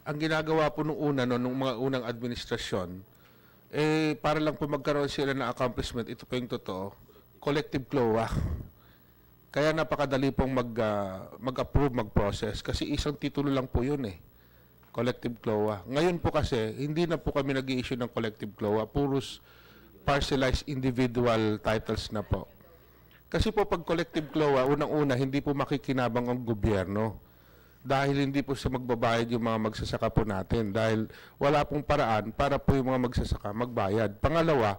ang ginagawa po nung una, nung mga unang administrasyon, para lang po magkaroon sila ng accomplishment, ito po yung totoo, collective CLOA. Kaya napakadali pong mag-approve, mag-process. Kasi isang titulo lang po yun eh. Collective CLOA. Ngayon po kasi, hindi na po kami nag-i-issue ng collective CLOA. Puros parcelized individual titles na po. Kasi po pag collective CLOA, unang-una, hindi po makikinabang ang gobyerno. Dahil hindi po siya magbabayad yung mga magsasaka po natin. Dahil wala pong paraan para po yung mga magsasaka magbayad. Pangalawa,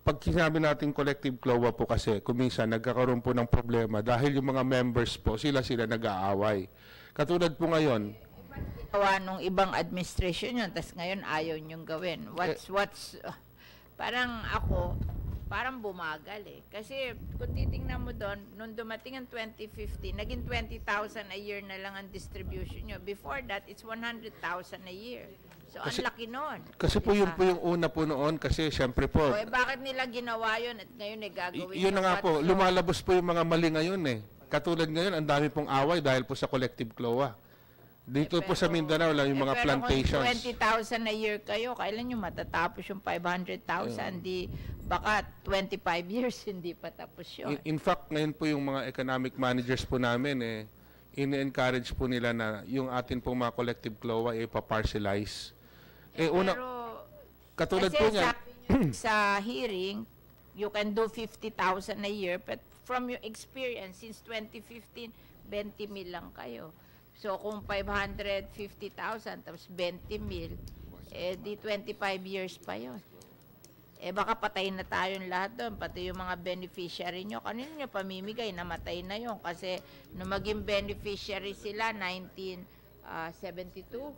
pag sinabi natin collective CLOA po kasi, kuminsan nagkakaroon po ng problema dahil yung mga members po, sila nag-aaway. Katulad po ngayon, Gawa nung ibang administration yun, tas ngayon ayaw niyong gawin. Parang ako, parang bumagal eh. Kasi kung titingnan mo doon, nung dumating ang 2015, naging 20,000 a year na lang ang distribution nyo. Before that, it's 100,000 a year. So, ang laki nun. kasi po yun po yung una po noon kasi syempre po, O, bakit nila ginawa yun at ngayon gagawin yun na yung nga po, what's lumalabas po yung mga mali ngayon eh. Katulad ngayon, ang dami pong away dahil po sa collective CLOA. Dito po sa Mindanao lang yung mga plantations. Pero kung 20,000 a year kayo, kailan nyo matatapos yung 500,000? Di, baka 25 years hindi pa tapos yun. In fact, ngayon po yung mga economic managers po namin ini-encourage po nila na yung atin pong mga collective CLOA ipa-parcelize. Pero, Katulad kasi po niya, sa hearing, you can do 50,000 a year, but from your experience, since 2015, 20 mil lang kayo. So, kung 550,000 tapos 20 mil, di 25 years pa yon. Baka patay na tayong lahat doon, pati yung mga beneficiary nyo. Kanino nyo pamimigay? Namatay na yon. Kasi nung maging beneficiary sila, 1972.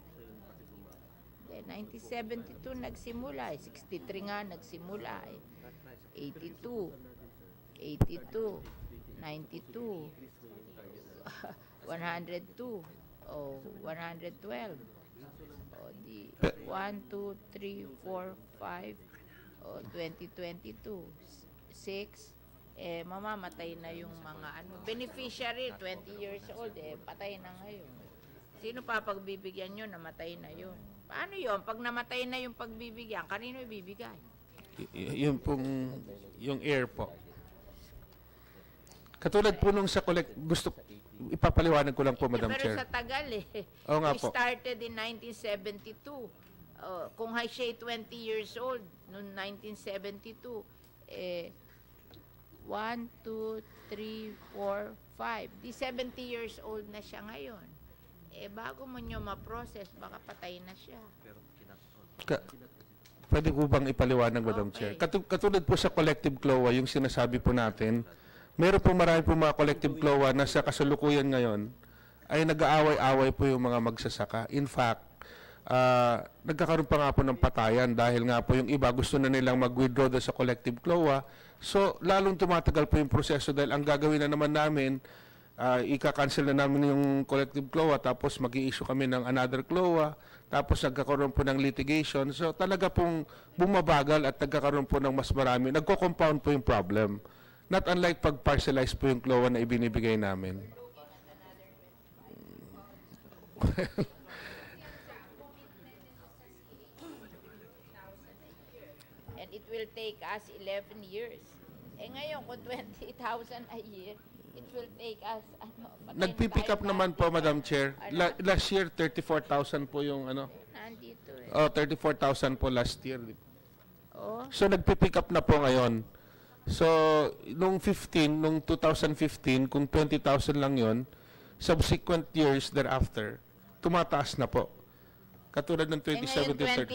1972 nagsimula. 63 nga nagsimula. 82, 92, 92. 102 o 112 o di 1, 2, 3, 4, 5 o 2022 6 mamamatay na yung mga beneficiary 20 years old patay na ngayon. Sino pa pagbibigyan nyo? Namatay na yun. Paano yun? Pag namatay na yung pagbibigyan, kanino ibibigay? yun pong yung air po. Katulad po nung sa ipapaliwanag ko lang po, Madam Pero Chair. sa tagal Oo nga We po. started in 1972. Kung siya 20 years old, noong 1972, 1, 2, 3, 4, 5. Di 70 years old na siya ngayon. Bago mo nyo ma-process, baka patay na siya. Pwede po bang ipaliwanag, Madam Chair? Katulad po sa collective CLOA, yung sinasabi po natin, meron po marami po mga collective CLOA na sa kasalukuyan ngayon ay nag-aaway-away po yung mga magsasaka. In fact, nagkakaroon pa nga po ng patayan dahil nga po yung iba gusto na nilang mag-withdraw sa collective CLOA. So, lalong tumatagal po yung proseso dahil ang gagawin na naman namin, ika-cancel na namin yung collective CLOA tapos mag-i-issue kami ng another CLOA tapos nagkakaroon po ng litigation. So, talaga pong bumabagal at nagkakaroon po ng mas marami. Nagko-compound po yung problem. Not unlike pag parcelize po yung CLOA na ibinibigay namin. And it will take us 11 years. Ngayon, kung 20,000 a year, it will take us, Nagpipick up naman po, Madam Chair. Last year, 34,000 po yung Nandito 34,000 po last year. Oh. So, nagpipick up na po ngayon. So, nung 2015, kung 20,000 lang yon, subsequent years thereafter, tumataas na po. Katulad ng 2017. Ngayon,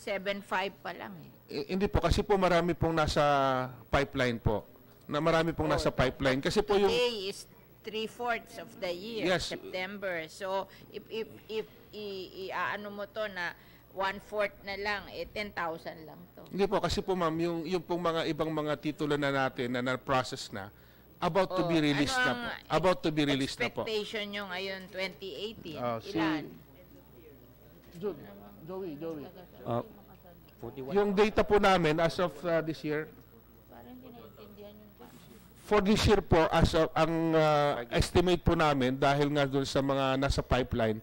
2018, 7.5 pa lang Hindi po, kasi po marami pong nasa pipeline po. Marami pong nasa pipeline. Kasi po yung... Today is 3/4 of the year, Yes. September. So, if ano mo to na 1/4 na lang, 10,000 lang to. Hindi po, kasi po ma'am, yung pong mga ibang mga titulo na natin na na-process na, about to be released na po. About to be released na po. Expectation nyo ngayon, 2018, ilan? Joey. 41. Yung data po namin as of this year, Parang hindi naintindihan yung for this year po, as of, ang estimate po namin, dahil nga doon sa mga nasa pipeline,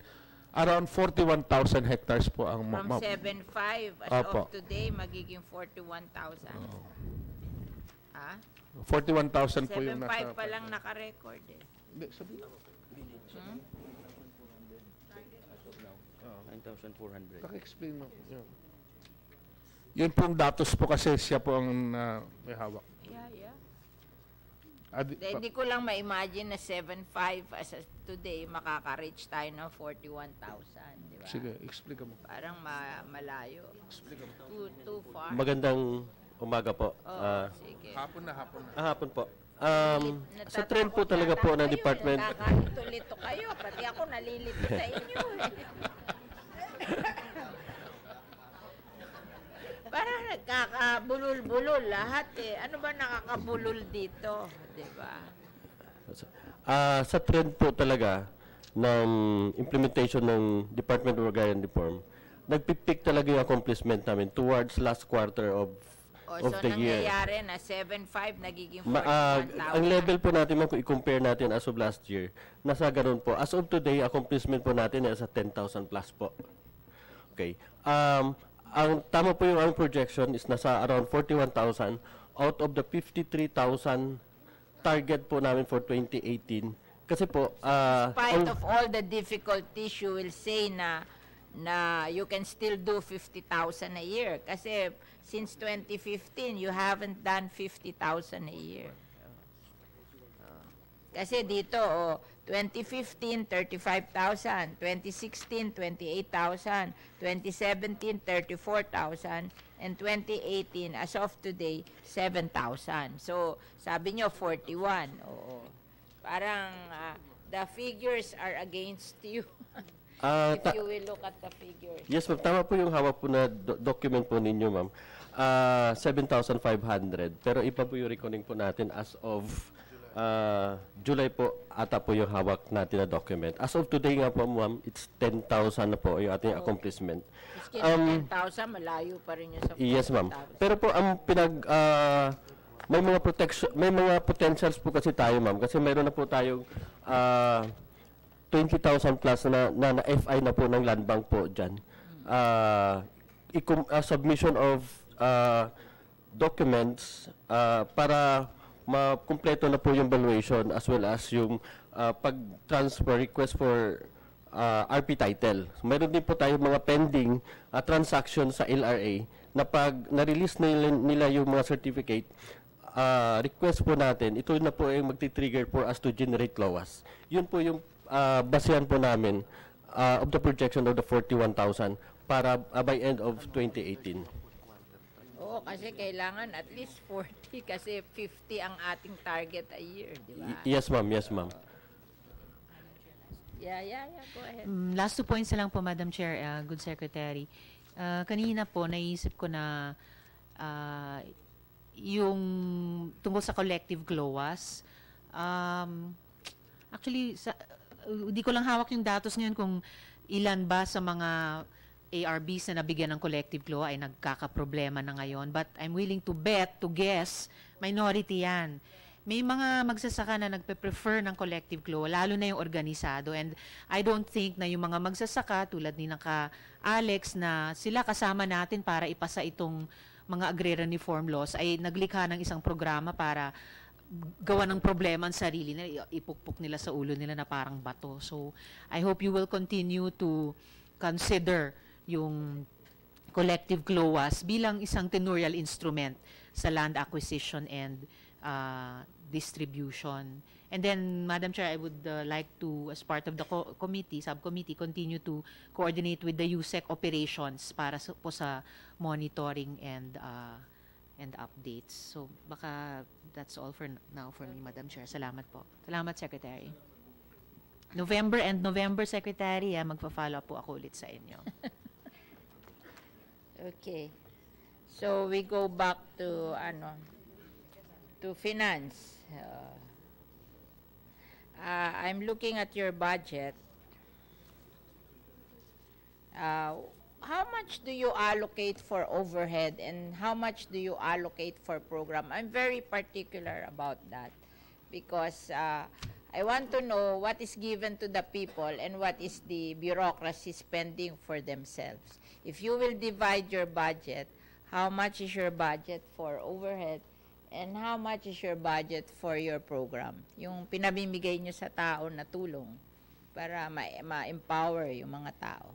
around 41,000 hectares po ang... From 7.5 as Opo. of today, magiging 41,000. Ha? 41,000 po yung 7.5 nasa... pa lang naka-record eh. Hindi, sabi mo. 9,400. Paki-explain mo. Yun pong datos po kasi siya po ang may hawak. Yeah. Hindi ko lang ma-imagine na 7.5 as of today, makaka-reach tayo ng 41,000, di ba? Sige, explain mo. Parang malayo. Too far. Magandang umaga po. Sige. Hapon na. Hapon po. Sa trend po talaga po ng department. Nagkakalito-lito kayo. Pati ako nalilito sa inyo eh. Parang nagkakabulol-bulol lahat eh. Ano ba nakakabulol dito? Diba? Sa trend po talaga ng implementation ng Department of Agrarian Reform, nagpipik talaga yung accomplishment namin towards last quarter of So the year. nangyayari na 7.5 nagiging Ang 41,000. level po natin, kung i-compare natin as of last year, nasa ganun po. As of today, accomplishment po natin ay sa 10,000 plus po. Okay. Ang tama po yung projection is nasa around 41,000 out of the 53,000 target po namin for 2018. Kasi po, Despite of all the difficulties, you will say na you can still do 50,000 a year. Kasi since 2015, you haven't done 50,000 a year. Kasi dito, 2015, 35,000. 2016, 28,000. 2017, 34,000. And 2018, as of today, 7,000. So, sabi nyo, 41. Oo. Parang the figures are against you. If you will look at the figures. Yes, ma'am. Tama po yung hawak po na document po ninyo, ma'am. 7,500. Pero iba po yung reckoning po natin as of July po ata po yung hawak natin na document. As of today nga po, ma'am, it's 10,000 na po yung ating accomplishment. Maski na 10,000, malayo pa rin yung sa 40,000. Yes, ma'am. Pero po ang may mga protection, may mga potentials po kasi tayo, ma'am. Kasi mayroon na po tayong 20,000 plus na FI na po ng Land Bank po dyan. Submission of documents para makumpleto na po yung valuation as well as yung pag-transfer request for RP title. So, mayroon din po tayo mga pending transactions sa LRA na pag na-release nila yung mga certificate, request po natin, ito na po yung magti-trigger for us to generate LOAS. Yun po yung basehan po namin of the projection of the 41,000 para by end of 2018. Oo, kasi kailangan at least 40 kasi 50 ang ating target a year, di ba? Yes, ma'am. Yes, ma'am. Yeah, go ahead. Last 2 points na lang po, Madam Chair, Good Secretary. Kanina po, naisip ko na yung tungkol sa collective GLOAS. Actually, hindi ko lang hawak yung datos ngayon kung ilan ba sa mga ARBs na nabigyan ng collective GLOA ay nagkakaproblema na ngayon. But I'm willing to guess, minority yan. May mga magsasaka na nagpe-prefer ng collective GLOA, lalo na yung organisado. And I don't think na yung mga magsasaka, tulad ni Alex, na sila kasama natin para ipasa itong mga agrarian reform laws, ay naglikha ng isang programa para gawa ng problema ang sarili nila, ipukpok nila sa ulo nila na parang bato. So, I hope you will continue to consider yung collective GLOAS bilang isang tenurial instrument sa land acquisition and distribution. And then, Madam Chair, I would like to, as part of the subcommittee, continue to coordinate with the USEC operations para po sa monitoring and updates. So, baka that's all for now for me, Madam Chair. Salamat po. Salamat, Secretary. November, Secretary, magpa-follow up po ako ulit sa inyo. Okay. So we go back to finance. I'm looking at your budget. How much do you allocate for overhead and how much do you allocate for program? I'm very particular about that because I want to know what is given to the people and what is the bureaucracy spending for themselves. If you will divide your budget, how much is your budget for overhead And how much is your budget for your program? Yung pinamimigay nyo sa tao na tulong para ma-empower yung mga tao.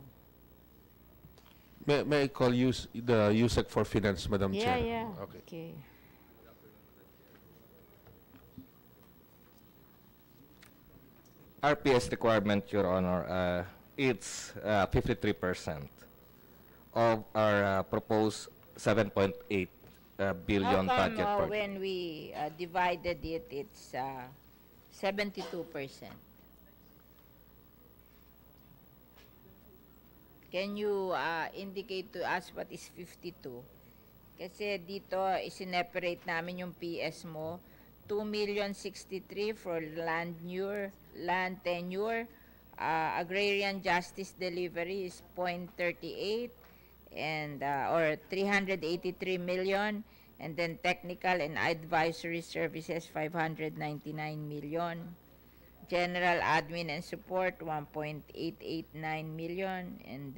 May I call the USEC for Finance, Madam Chair? Yeah. Okay. Okay. RPS requirement, Your Honor, it's 53% of our proposed 7.8 billion How come budget. For when we divided it, it's 72%? Can you indicate to us what is 52? Kasi dito, isineparate namin yung PS mo. 2,063,000 for land tenure. Agrarian justice delivery is 0.38 and or 383 million, and then technical and advisory services 599 million. General admin and support 1.889 million and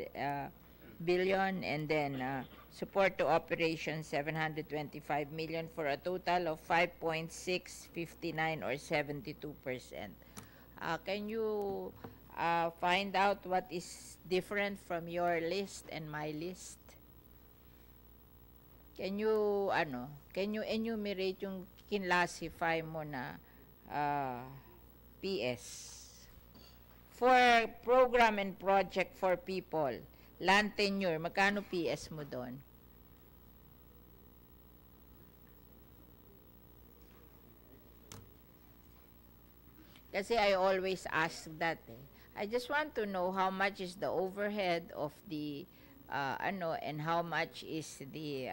billion, and then support to operations 725 million for a total of 5.659 or 72%. Can you find out what is different from your list and my list? Can you enumerate yung kinlassify mo na PS? For program and project for people, land tenure, magkano PS mo doon? Kasi I always ask that I just want to know how much is the overhead of the and how much is the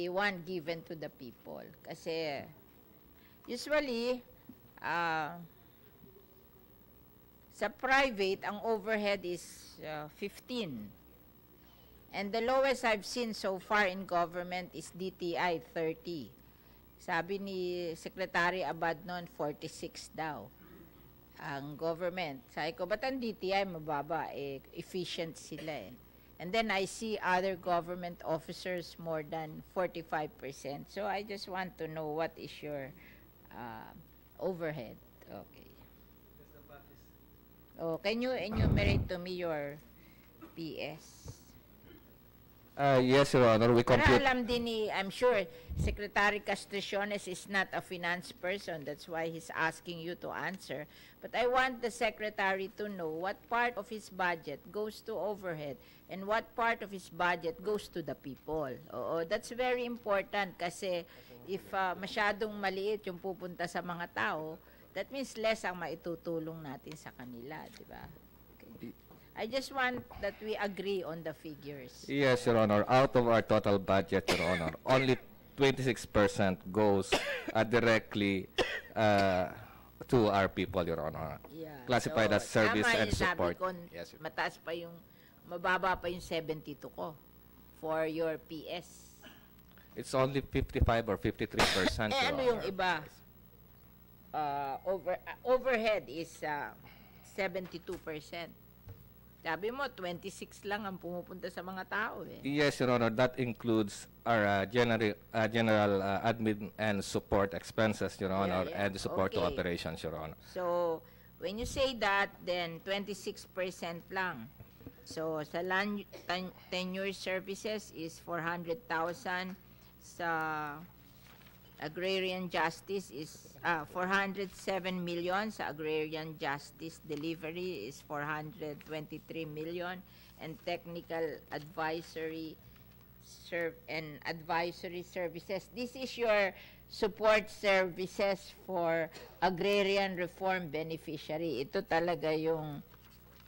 one given to the people. Kasi usually sa private, ang overhead is 15. And the lowest I've seen so far in government is DTI 30. Sabi ni Secretary Abad noon, 46 daw ang government. Sabi ko, ba't ang DTI mababa? Efficient sila eh. And then I see other government officers more than 45%. So I just want to know what is your overhead. Okay. Oh, can you enumerate to me your PS? Yes, Your Honor, we Para compute. alam din ni, I'm sure, Secretary Castriciones is not a finance person. That's why he's asking you to answer. But I want the Secretary to know what part of his budget goes to overhead and what part of his budget goes to the people. Oo, that's very important kasi if masyadong maliit yung pupunta sa mga tao, that means less ang maitutulong natin sa kanila, di ba? Okay. I just want that we agree on the figures. Yes, Your Honor. Out of our total budget, Your Honor, only 26% goes directly to our people, Your Honor. Yeah. Classified as service tama and yung sabi support. ko, Yes, Your mataas pa yung, mababa pa yung 72 ko for your PS. It's only 55 or 53%, Your Ano Honor. yung iba? Overhead is 72%. Sabi mo, 26 lang ang pumupunta sa mga tao eh. Yes, Your Honor. That includes our general admin and support expenses, Your Honor, yeah. and support to Okay. operations, Your Honor. So, when you say that, then 26% lang. So, sa land tenure services is 400,000. Sa agrarian justice is 407 million. Sa agrarian justice delivery is 423 million. And technical advisory advisory services. This is your support services for agrarian reform beneficiary. Ito talaga yung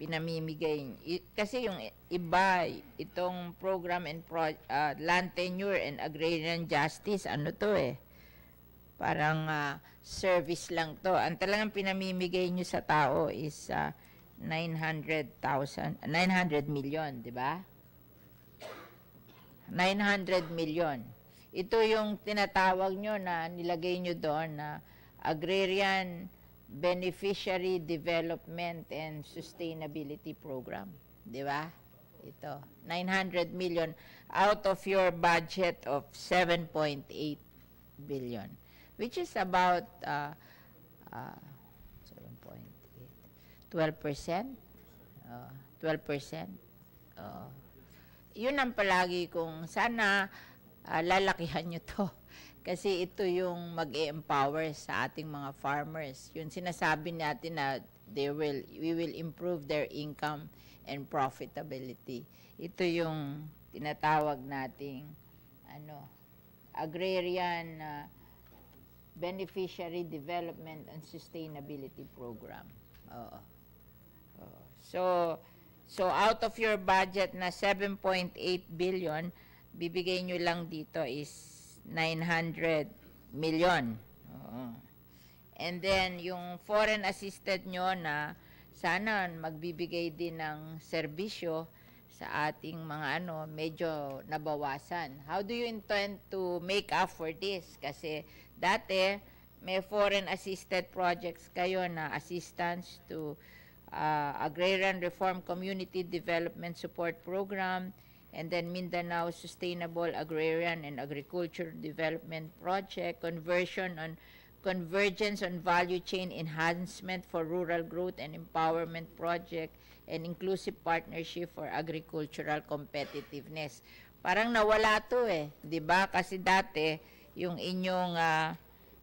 pinamimigay. Kasi yung iba, itong program and land tenure and agrarian justice, ano to eh? Parang service lang to. Ang talagang pinamimigay nyo sa tao is 900 million, di ba? 900 million. Ito yung tinatawag nyo na nilagay nyo doon na Agrarian Beneficiary Development and Sustainability Program. Di ba? Ito. 900 million out of your budget of 7.8 billion, which is about 7.8, 12%. 12%. Yun ang palagi kung sana lalakihan nyo to. Kasi ito yung mag-e-empower sa ating mga farmers. Yung sinasabi natin na we will improve their income and profitability. Ito yung tinatawag nating Agrarian Beneficiary Development and Sustainability Program. So out of your budget na 7.8 billion, bibigay nyo lang dito is 900 million. And then, yung foreign assisted nyo na sana magbibigay din ng serbisyo sa ating mga medyo nabawasan. How do you intend to make up for this? Kasi dati, may foreign assisted projects kayo na assistance to Agrarian Reform Community Development Support Program, and then Mindanao Sustainable Agrarian and Agriculture Development Project, Convergence on Value Chain Enhancement for Rural Growth and Empowerment Project, and Inclusive Partnership for Agricultural Competitiveness. Parang nawala to di ba? Kasi dati, yung inyong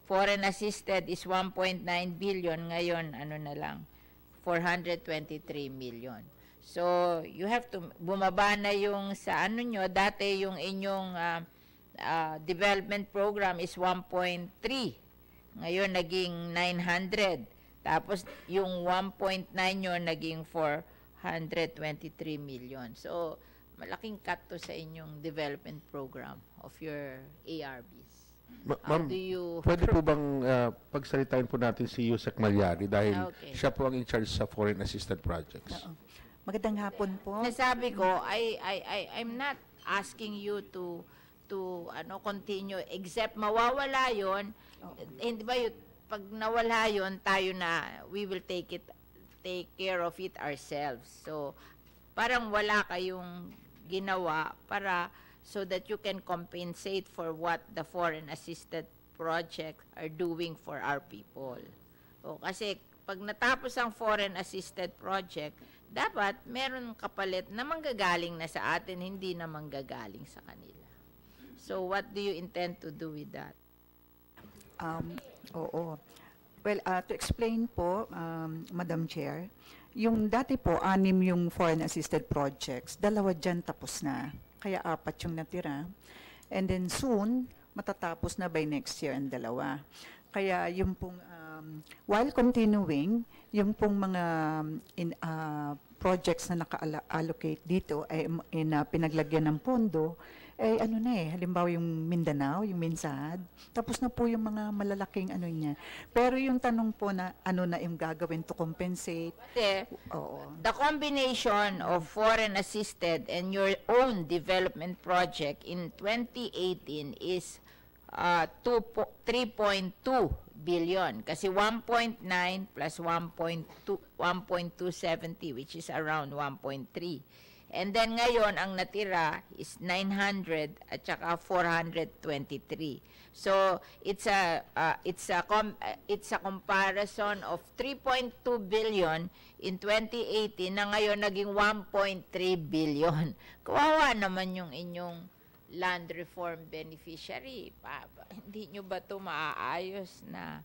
foreign assisted is 1.9 billion, ngayon na lang, 423 million. So, you have to, bumaba na yung sa nyo, dati yung inyong development program is 1.3. Ngayon, naging 900. Tapos, yung 1.9 nyo, naging 423 million. So, malaking cut to sa inyong development program of your ARBs. Ma'am, pwede po bang pagsalitain po natin si Yusek Malyari dahil siya po ang in charge sa foreign assisted projects. Magandang hapon po. Nasabi ko, I'm not asking you to continue except mawawala yon. Hindi ba pag nawala yon, tayo na we will take care of it ourselves. So parang wala kayong ginawa para so that you can compensate for what the foreign assisted project are doing for our people. Kasi pag natapos ang foreign assisted project, dapat meron kapalit na manggagaling na sa atin, hindi na manggagaling sa kanila. So, what do you intend to do with that? Oo. Well, to explain po, Madam Chair, yung dati po, 6 yung foreign assisted projects, 2 dyan tapos na. Kaya 4 yung natira. And then soon, matatapos na by next year ang 2. Kaya yung pong while continuing, yung pong mga projects na naka-allocate dito ay pinaglagyan ng pondo, halimbawa yung Mindanao, yung Minsad, tapos na po yung mga malalaking niya. Pero yung tanong po na na yung gagawin to compensate. The combination of foreign assisted and your own development project in 2018 is 3.2 billion. Kasi 1.9 plus 1.270, which is around 1.3. And then ngayon, ang natira is 900 at saka 423. So, it's a comparison of 3.2 billion in 2018 na ngayon naging 1.3 billion. Kawawa naman yung inyong land reform beneficiary. Hindi nyo ba ito maaayos na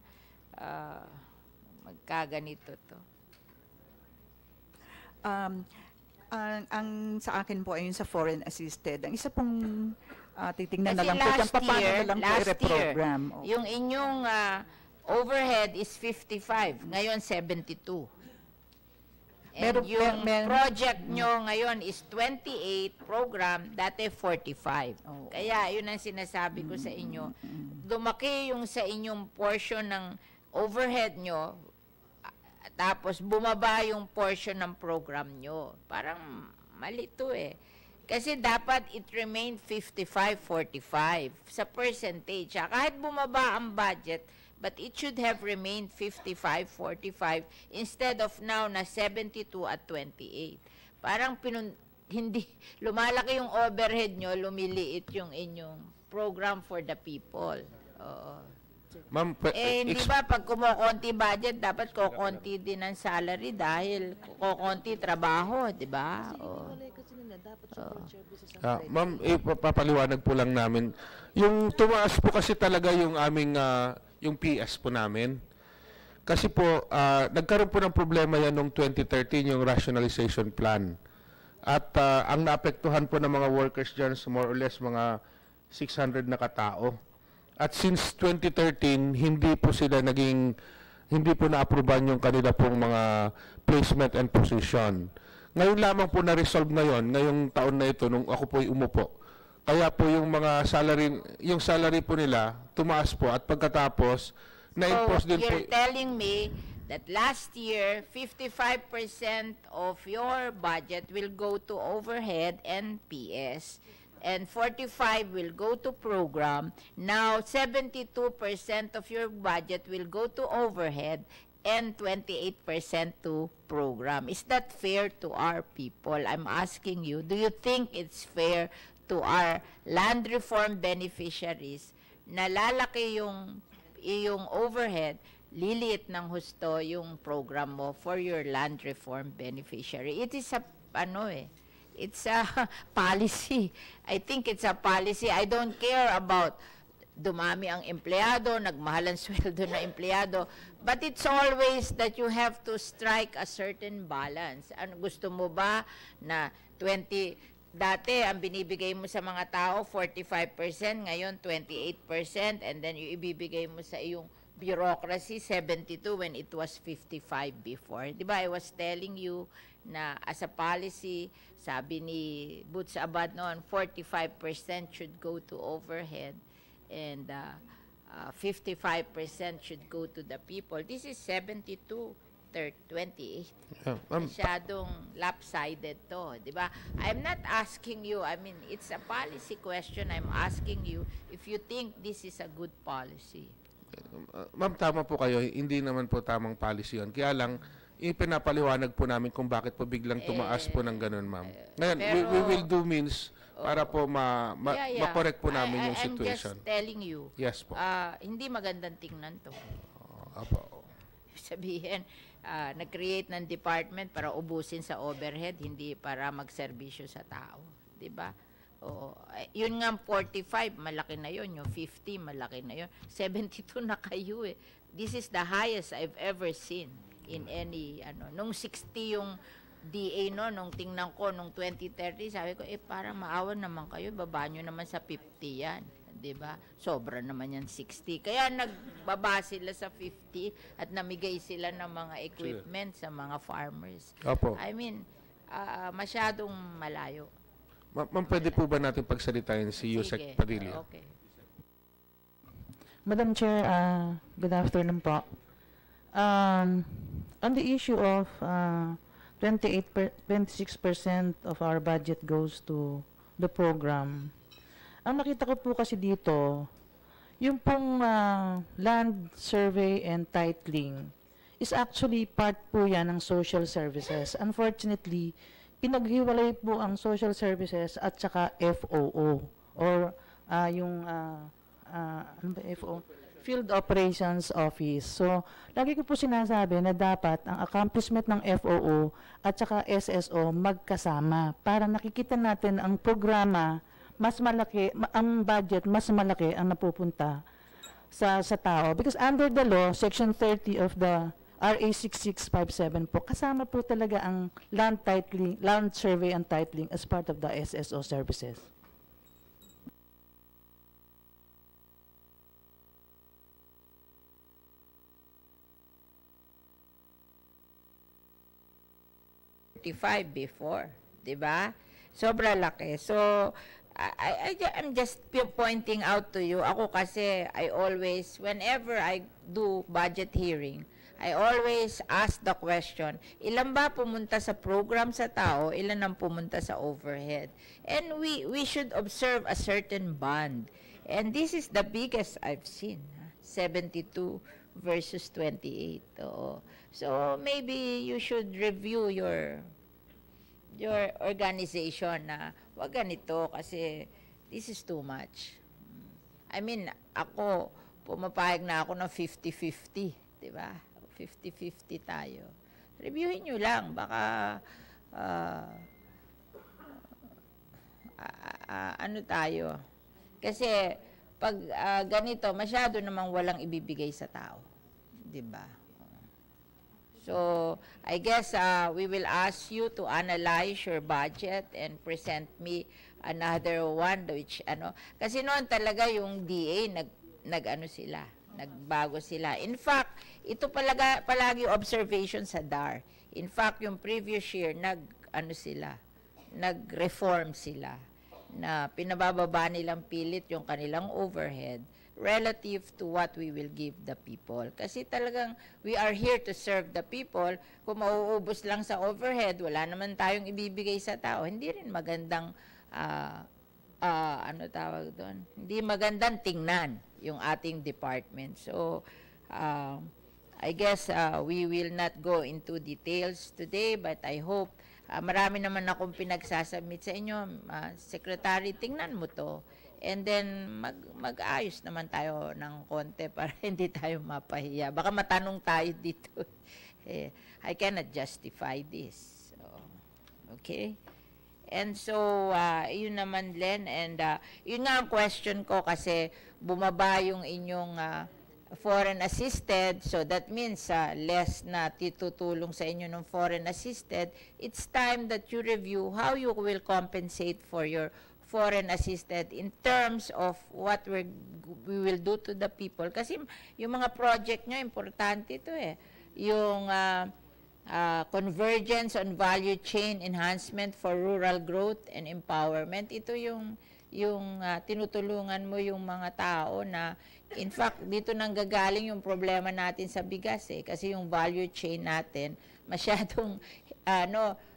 magkaganito to? Ang sa akin po ay yung sa foreign assisted. Ang isa pong titingnan na Kasi lang po yung paano na lang po i-reprogram. Yung inyong overhead is 55, ngayon 72. And yung project nyo ngayon is 28 program, dati 45. Kaya yun ang sinasabi ko sa inyo. Lumaki yung sa inyong portion ng overhead nyo, tapos bumaba yung portion ng program nyo. Parang mali to Kasi dapat it remain 55-45 sa percentage. Kahit bumaba ang budget, but it should have remained 55-45 instead of now na 72 at 28. Parang hindi lumalaki yung overhead nyo, lumiliit yung inyong program for the people. Oo. Ma'am, Hindi ba pag kumukonti budget, dapat kukonti din ang salary dahil kukonti trabaho, di ba? Ma'am, papaliwanag po lang namin. Yung tumaas po kasi talaga yung aming, yung PS po namin. Kasi po, nagkaroon po ng problema yan noong 2013, yung rationalization plan. At ang naapektuhan po ng mga workers dyan, more or less mga 600 na katao. At since 2013, hindi po na-approvean yung kanila pong mga placement and position. Ngayon lamang po na-resolve ngayong taon na ito, nung ako po umupo. Kaya po yung mga salary po nila, tumaas po at pagkatapos, na-impose din po. You're telling me that last year, 55% of your budget will go to overhead and PS. And 45 will go to program. Now, 72% of your budget will go to overhead and 28% to program. Is that fair to our people? I'm asking you, do you think it's fair to our land reform beneficiaries na lalaki yung overhead, liliit ng husto yung program mo for your land reform beneficiary? It is a, it's a policy. I think it's a policy. I don't care about dumami ang empleyado, nagmahal ang sweldo na empleyado, but it's always that you have to strike a certain balance. Ano, gusto mo ba na dati ang binibigay mo sa mga tao 45%, ngayon 28%, and then yung ibibigay mo sa iyong bureaucracy 72 when it was 55 before. Diba, I was telling you na as a policy, sabi ni Boots Abad noon, 45% should go to overhead and 55% should go to the people. This is 72, 28. Masyadong lopsided to, di ba? I'm not asking you, I mean, it's a policy question. I'm asking you if you think this is a good policy. Ma'am, tama po kayo. Hindi naman po tamang policy yun. Kaya lang, ipinapaliwanag po namin kung bakit po biglang tumaas po ng ganun, ma'am. Ngayon, we will do means para po ma-correct po namin yung situation. I'm just telling you. Yes po. Hindi magandang tingnan to. Apo. Sabihin, nag-create ng department para ubusin sa overhead, hindi para magserbisyo sa tao. Diba? Oo. Yun nga 45, malaki na yun. Yung 50, malaki na yun. 72 na kayo eh. This is the highest I've ever seen in any, nung 60 yung DA nung tingnan ko, nung 2030, sabi ko, parang maawa naman kayo, baba nyo naman sa 50 yan. Diba? Sobra naman yan 60. Kaya nagbaba sila sa 50 at namigay sila ng mga equipment sa mga farmers. Opo. I mean, masyadong malayo. Ma'am, pwede po ba natin pagsalitain si Yusek Padilla? Okay. Madam Chair, good afternoon po. On the issue of 26% of our budget goes to the program. Ang nakita ko po kasi dito, yung pong land survey and titling is actually part po yan ng social services. Unfortunately, pinaghiwalay po ang social services at saka FOO or yung ano ba FOO? Field Operations Office. So, lagi ko po sinasabi na dapat ang accomplishment ng FOO at saka SSO magkasama para nakikita natin ang programa mas malaki, ang budget mas malaki ang napupunta sa tao. Because under the law, Section 30 of the RA 6657 po, kasama po talaga ang land titling, land survey and titling as part of the SSO services. Before, di ba? Sobra laki. So, I'm just pointing out to you. Ako kasi, I always, whenever I do budget hearing, I always ask the question, ilan ba pumunta sa program sa tao, ilan ang pumunta sa overhead? And we should observe a certain band. And this is the biggest I've seen, 72 versus 28. Oo. So, maybe you should review your organization na wag ganito kasi this is too much. I mean, ako, pumapayag na ako ng 50-50, di ba? 50-50 tayo. Reviewin nyo lang, baka ano tayo. Kasi pag ganito, masyado namang walang ibibigay sa tao, di ba? So, I guess we will ask you to analyze your budget and present me another one which kasi noon talaga yung DA nagbago sila. In fact, ito palagi observation sa DAR. In fact, yung previous year nag-reform sila na pinabababa nilang pilit yung kanilang overhead relative to what we will give the people. Kasi talagang we are here to serve the people. Kung mauubos lang sa overhead, wala naman tayong ibibigay sa tao. Hindi rin magandang, tawag doon? Hindi magandang tingnan yung ating department. So, I guess we will not go into details today, but I hope marami naman akong pinagsasubmit sa inyo. Secretary, tingnan mo to. And then, mag-ayos naman tayo ng konti para hindi tayo mapahiya. Baka matanong tayo dito. I cannot justify this. So, okay? And so, yun naman, Len. And yun nga ang question ko kasi bumaba yung inyong foreign assisted. So, that means less na titutulong sa inyo ng foreign assisted. It's time that you review how you will compensate for your foreign assisted in terms of what we will do to the people. Kasi yung mga project nyo, importante ito eh. Yung convergence on value chain enhancement for rural growth and empowerment. Ito yung tinutulungan mo yung mga tao na, in fact, dito nang gagaling yung problema natin sa bigas eh. Kasi yung value chain natin, masyadong,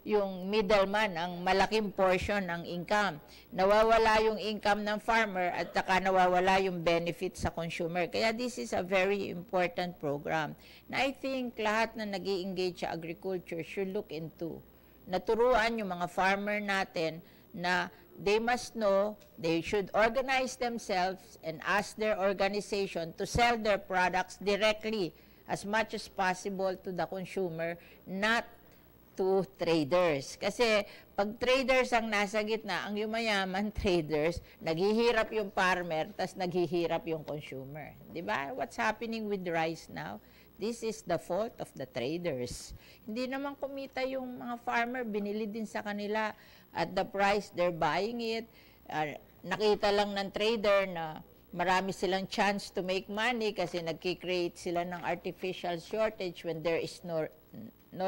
yung middleman, ang malaking portion ng income. Nawawala yung income ng farmer at saka nawawala yung benefit sa consumer. Kaya this is a very important program. Na I think lahat na nag-i-engage sa agriculture should look into. Naturuan yung mga farmer natin na they must know, they should organize themselves and ask their organization to sell their products directly as much as possible to the consumer, not to traders. Kasi pag traders ang nasa gitna, ang yumayaman traders, naghihirap yung farmer, tas naghihirap yung consumer. Di ba? What's happening with rice now? This is the fault of the traders. Hindi naman kumita yung mga farmer, binili din sa kanila at the price they're buying it. Nakita lang ng trader na marami silang chance to make money kasi nagki-create sila ng artificial shortage when there is no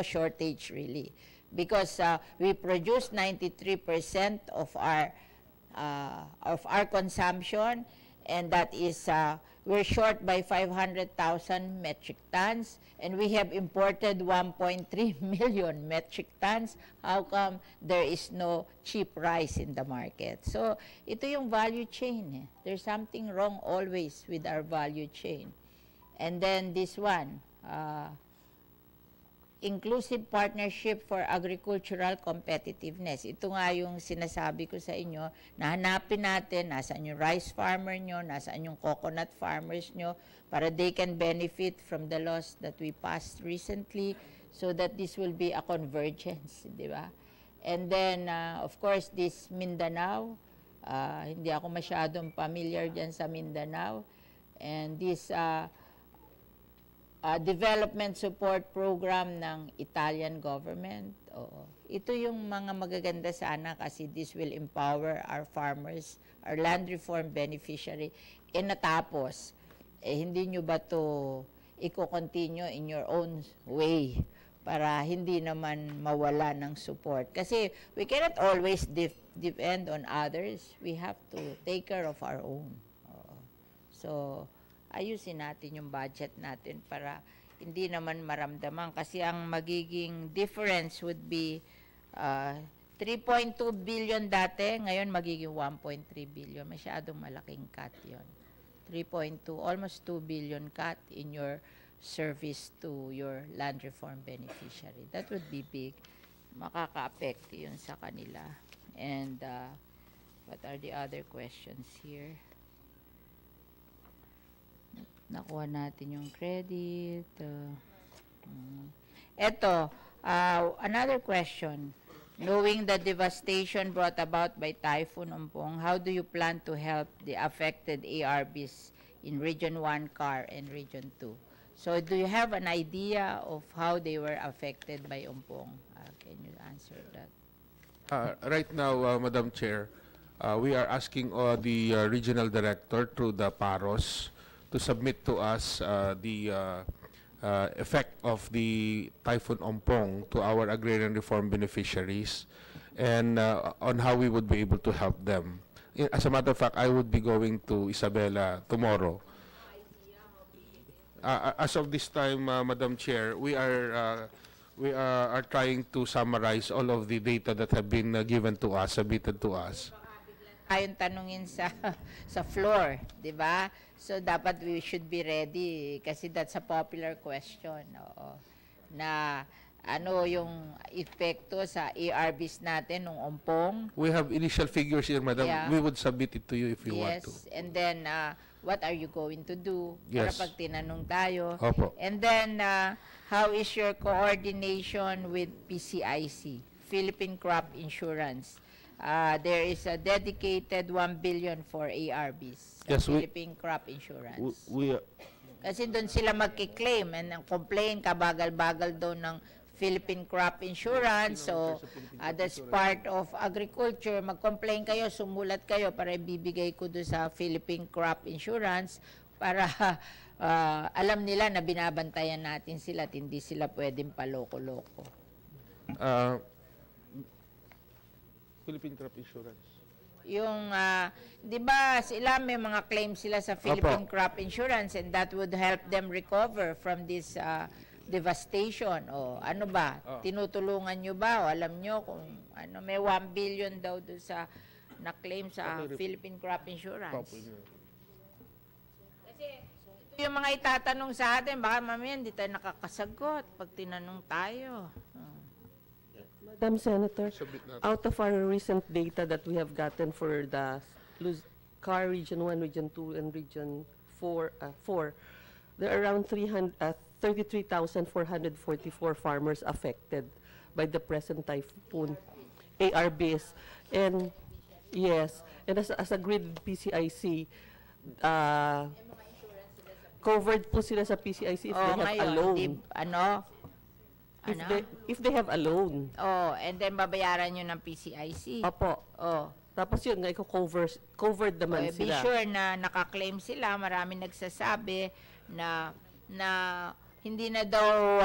shortage really, because we produce 93% of our consumption, and that is we're short by 500,000 metric tons, and we have imported 1.3 million metric tons. How come there is no cheap rice in the market? So ito yung value chain. There's something wrong always with our value chain. And then this one, inclusive partnership for agricultural competitiveness. Ito nga yung sinasabi ko sa inyo, na hanapin natin nasaan yung rice farmer nyo, nasaan yung coconut farmers nyo, para they can benefit from the laws that we passed recently, so that this will be a convergence, di ba? And then, of course, this Mindanao, hindi ako masyadong familiar dyan sa Mindanao, and this development support program ng Italian government. Oo. Ito yung mga magaganda sana kasi this will empower our farmers, our land reform beneficiary. E natapos, hindi nyo ba to i-continue in your own way para hindi naman mawala ng support? Kasi we cannot always depend on others. We have to take care of our own. Oo. So, ayusin natin yung budget natin para hindi naman maramdaman. Kasi ang magiging difference would be 3.2 billion dati, ngayon magiging 1.3 billion. Masyadong malaking cut yon. 3.2, almost 2 billion cut in your service to your land reform beneficiary. That would be big. Makaka-affect yun sa kanila. And what are the other questions here? Makuha natin yung credit. Eto, another question. Knowing the devastation brought about by Typhoon Umpong, how do you plan to help the affected ARBs in Region 1 CAR and Region 2? So do you have an idea of how they were affected by Umpong? Can you answer that? Right now, Madam Chair, we are asking the regional director through the PAROS to submit to us the effect of the Typhoon Ompong to our agrarian reform beneficiaries and on how we would be able to help them. As a matter of fact, I would be going to Isabela tomorrow. As of this time, Madam Chair, we are trying to summarize all of the data that have been given to us, submitted to us. Tayong tanungin sa floor, di ba? So, dapat we should be ready kasi that's a popular question. Oo. Na ano yung epekto sa ARBs natin nung Ompong. We have initial figures here, Madam. Yeah. We would submit it to you if you want to. Yes, and then what are you going to do? Yes. Para pag tinanong tayo. Opo. And then, how is your coordination with PCIC, Philippine Crop Insurance? There is a dedicated 1 billion for ARBs, Yes, Philippine Crop Insurance. We Kasi doon sila magki-claim and ang complain kabagal-bagal daw ng Philippine Crop Insurance. So, that's part of agriculture. Mag-complain kayo, sumulat kayo para ibibigay ko doon sa Philippine Crop Insurance para alam nila na binabantayan natin sila at hindi sila pwedeng paloko-loko. Philippine Crop Insurance. Yung, di ba, sila may mga claims sila sa Philippine Crop Insurance and that would help them recover from this devastation. O ano ba, tinutulungan nyo ba? O alam nyo kung ano, may 1 billion daw doon sa na-claim sa Philippine Crop Insurance. Kasi yung mga itatanong sa atin, baka mamaya hindi tayo nakakasagot pag tinanong tayo. Madam Senator, out of our recent data that we have gotten for the CAR Region 1, Region 2, and Region 4, there are around 33,444 farmers affected by the present typhoon ARBs. And yes, and as agreed with PCIC, covered po sila sa PCIC if they have a loan. If they have a loan. Oh, and then babayaran nyo ng PCIC. Opo. Oh. Tapos yun, covered naman Be sila. sure na nakaklaim sila. Marami nagsasabi na hindi na daw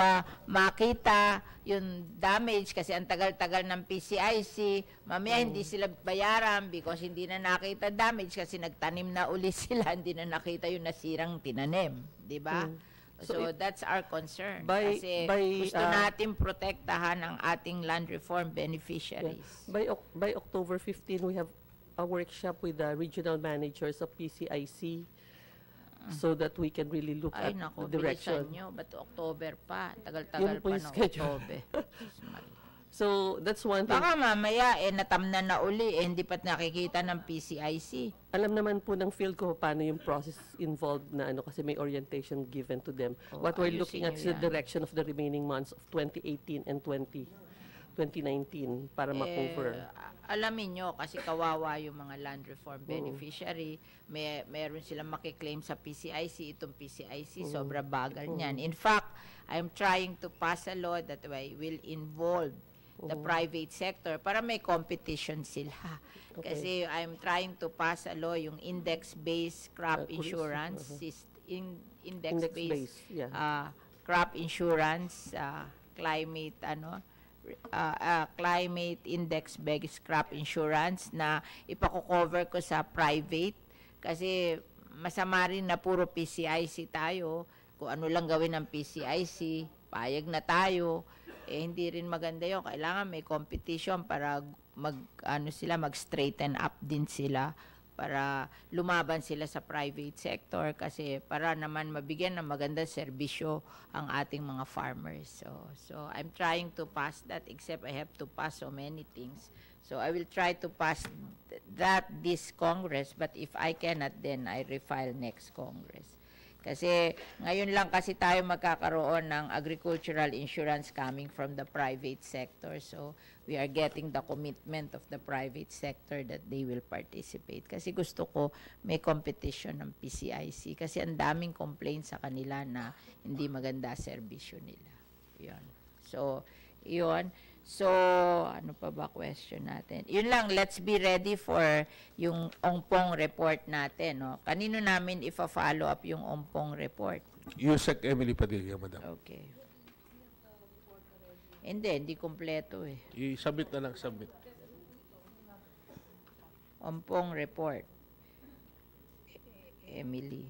makita yung damage kasi ang tagal-tagal ng PCIC. Mamaya hindi sila bayaran because hindi na nakita damage kasi nagtanim na uli sila. Hindi na nakita yung nasirang tinanim. Diba? So that's our concern. Kasi gusto natin protektahan ang ating land reform beneficiaries. Yeah. By October 15, we have a workshop with the regional managers of PCIC so that we can really look at the direction. Bilisan nyo. Ba't October pa? Tagal-tagal pa ng October. So, that's one thing. Baka mamaya, natamnan na uli, hindi pa't nakikita ng PCIC. Alam naman po ng field ko paano yung process involved na kasi may orientation given to them. What we're looking at is the direction of the remaining months of 2018 and 2019 para ma-cover. Alamin nyo, kasi kawawa yung mga land reform beneficiary, meron silang makiklaim sa PCIC, itong PCIC, sobra bagal niyan. In fact, I'm trying to pass a law that will involve the private sector para may competition sila. Kasi I'm trying to pass a law, yung index-based crop insurance, index-based crop insurance, climate, climate index-based crop insurance na ipakocover ko sa private. Kasi masama rin na puro PCIC tayo. Kung ano lang gawin ng PCIC, payag na tayo. Hindi rin maganda yun. Kailangan may competition para mag-straighten up din sila para lumaban sila sa private sector kasi para naman mabigyan ng magandang serbisyo ang ating mga farmers. So I'm trying to pass that except I have to pass so many things. So I will try to pass that this Congress, but if I cannot, then I refile next Congress. Kasi ngayon lang kasi tayo magkakaroon ng agricultural insurance coming from the private sector. So we are getting the commitment of the private sector that they will participate. Kasi gusto ko may competition ng PCIC. Kasi ang daming complaints sa kanila na hindi maganda serbisyo nila. Yun. So, yun. So, ano pa ba question natin? Yun lang, let's be ready for yung Ongpong report natin. No? Kanino namin ifa-follow up yung Ongpong report? Yusek Emily Padilla, madam. Okay. Hindi kompleto eh. I-submit na lang, submit. Ongpong report. Emily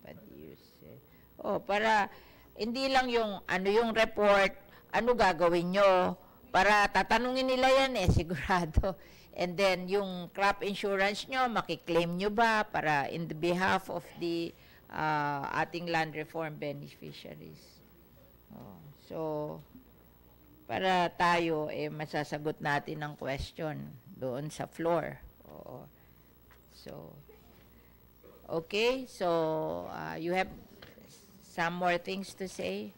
Padilla. Oh, para hindi lang yung ano yung report, ano gagawin nyo? Para tatanungin nila yan eh, sigurado. And then, yung crop insurance nyo, makiklaim nyo ba para in the behalf of the ating land reform beneficiaries? Oh, so, para tayo, eh, masasagot natin ang question doon sa floor. Oo. So, okay. So, you have some more things to say?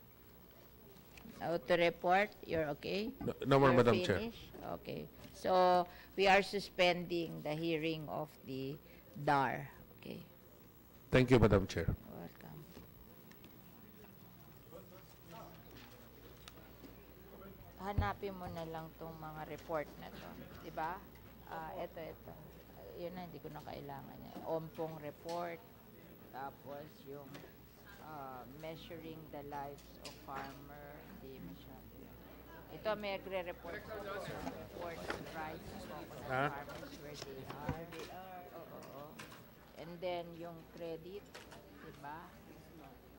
To report, you're okay? No more, You're Madam Chair. finished? Okay. So, we are suspending the hearing of the DAR. Okay. Thank you, Madam Chair. Welcome. Hanapin mo na lang tong mga report na to. Diba? Ito. Yun na, hindi ko na kailangan yan. Ompong report. Tapos yung measuring the lives of farmer, hindi masyado. Ito may agre-report report on price of coconut farmers where they are. Oo. And then yung credit, diba?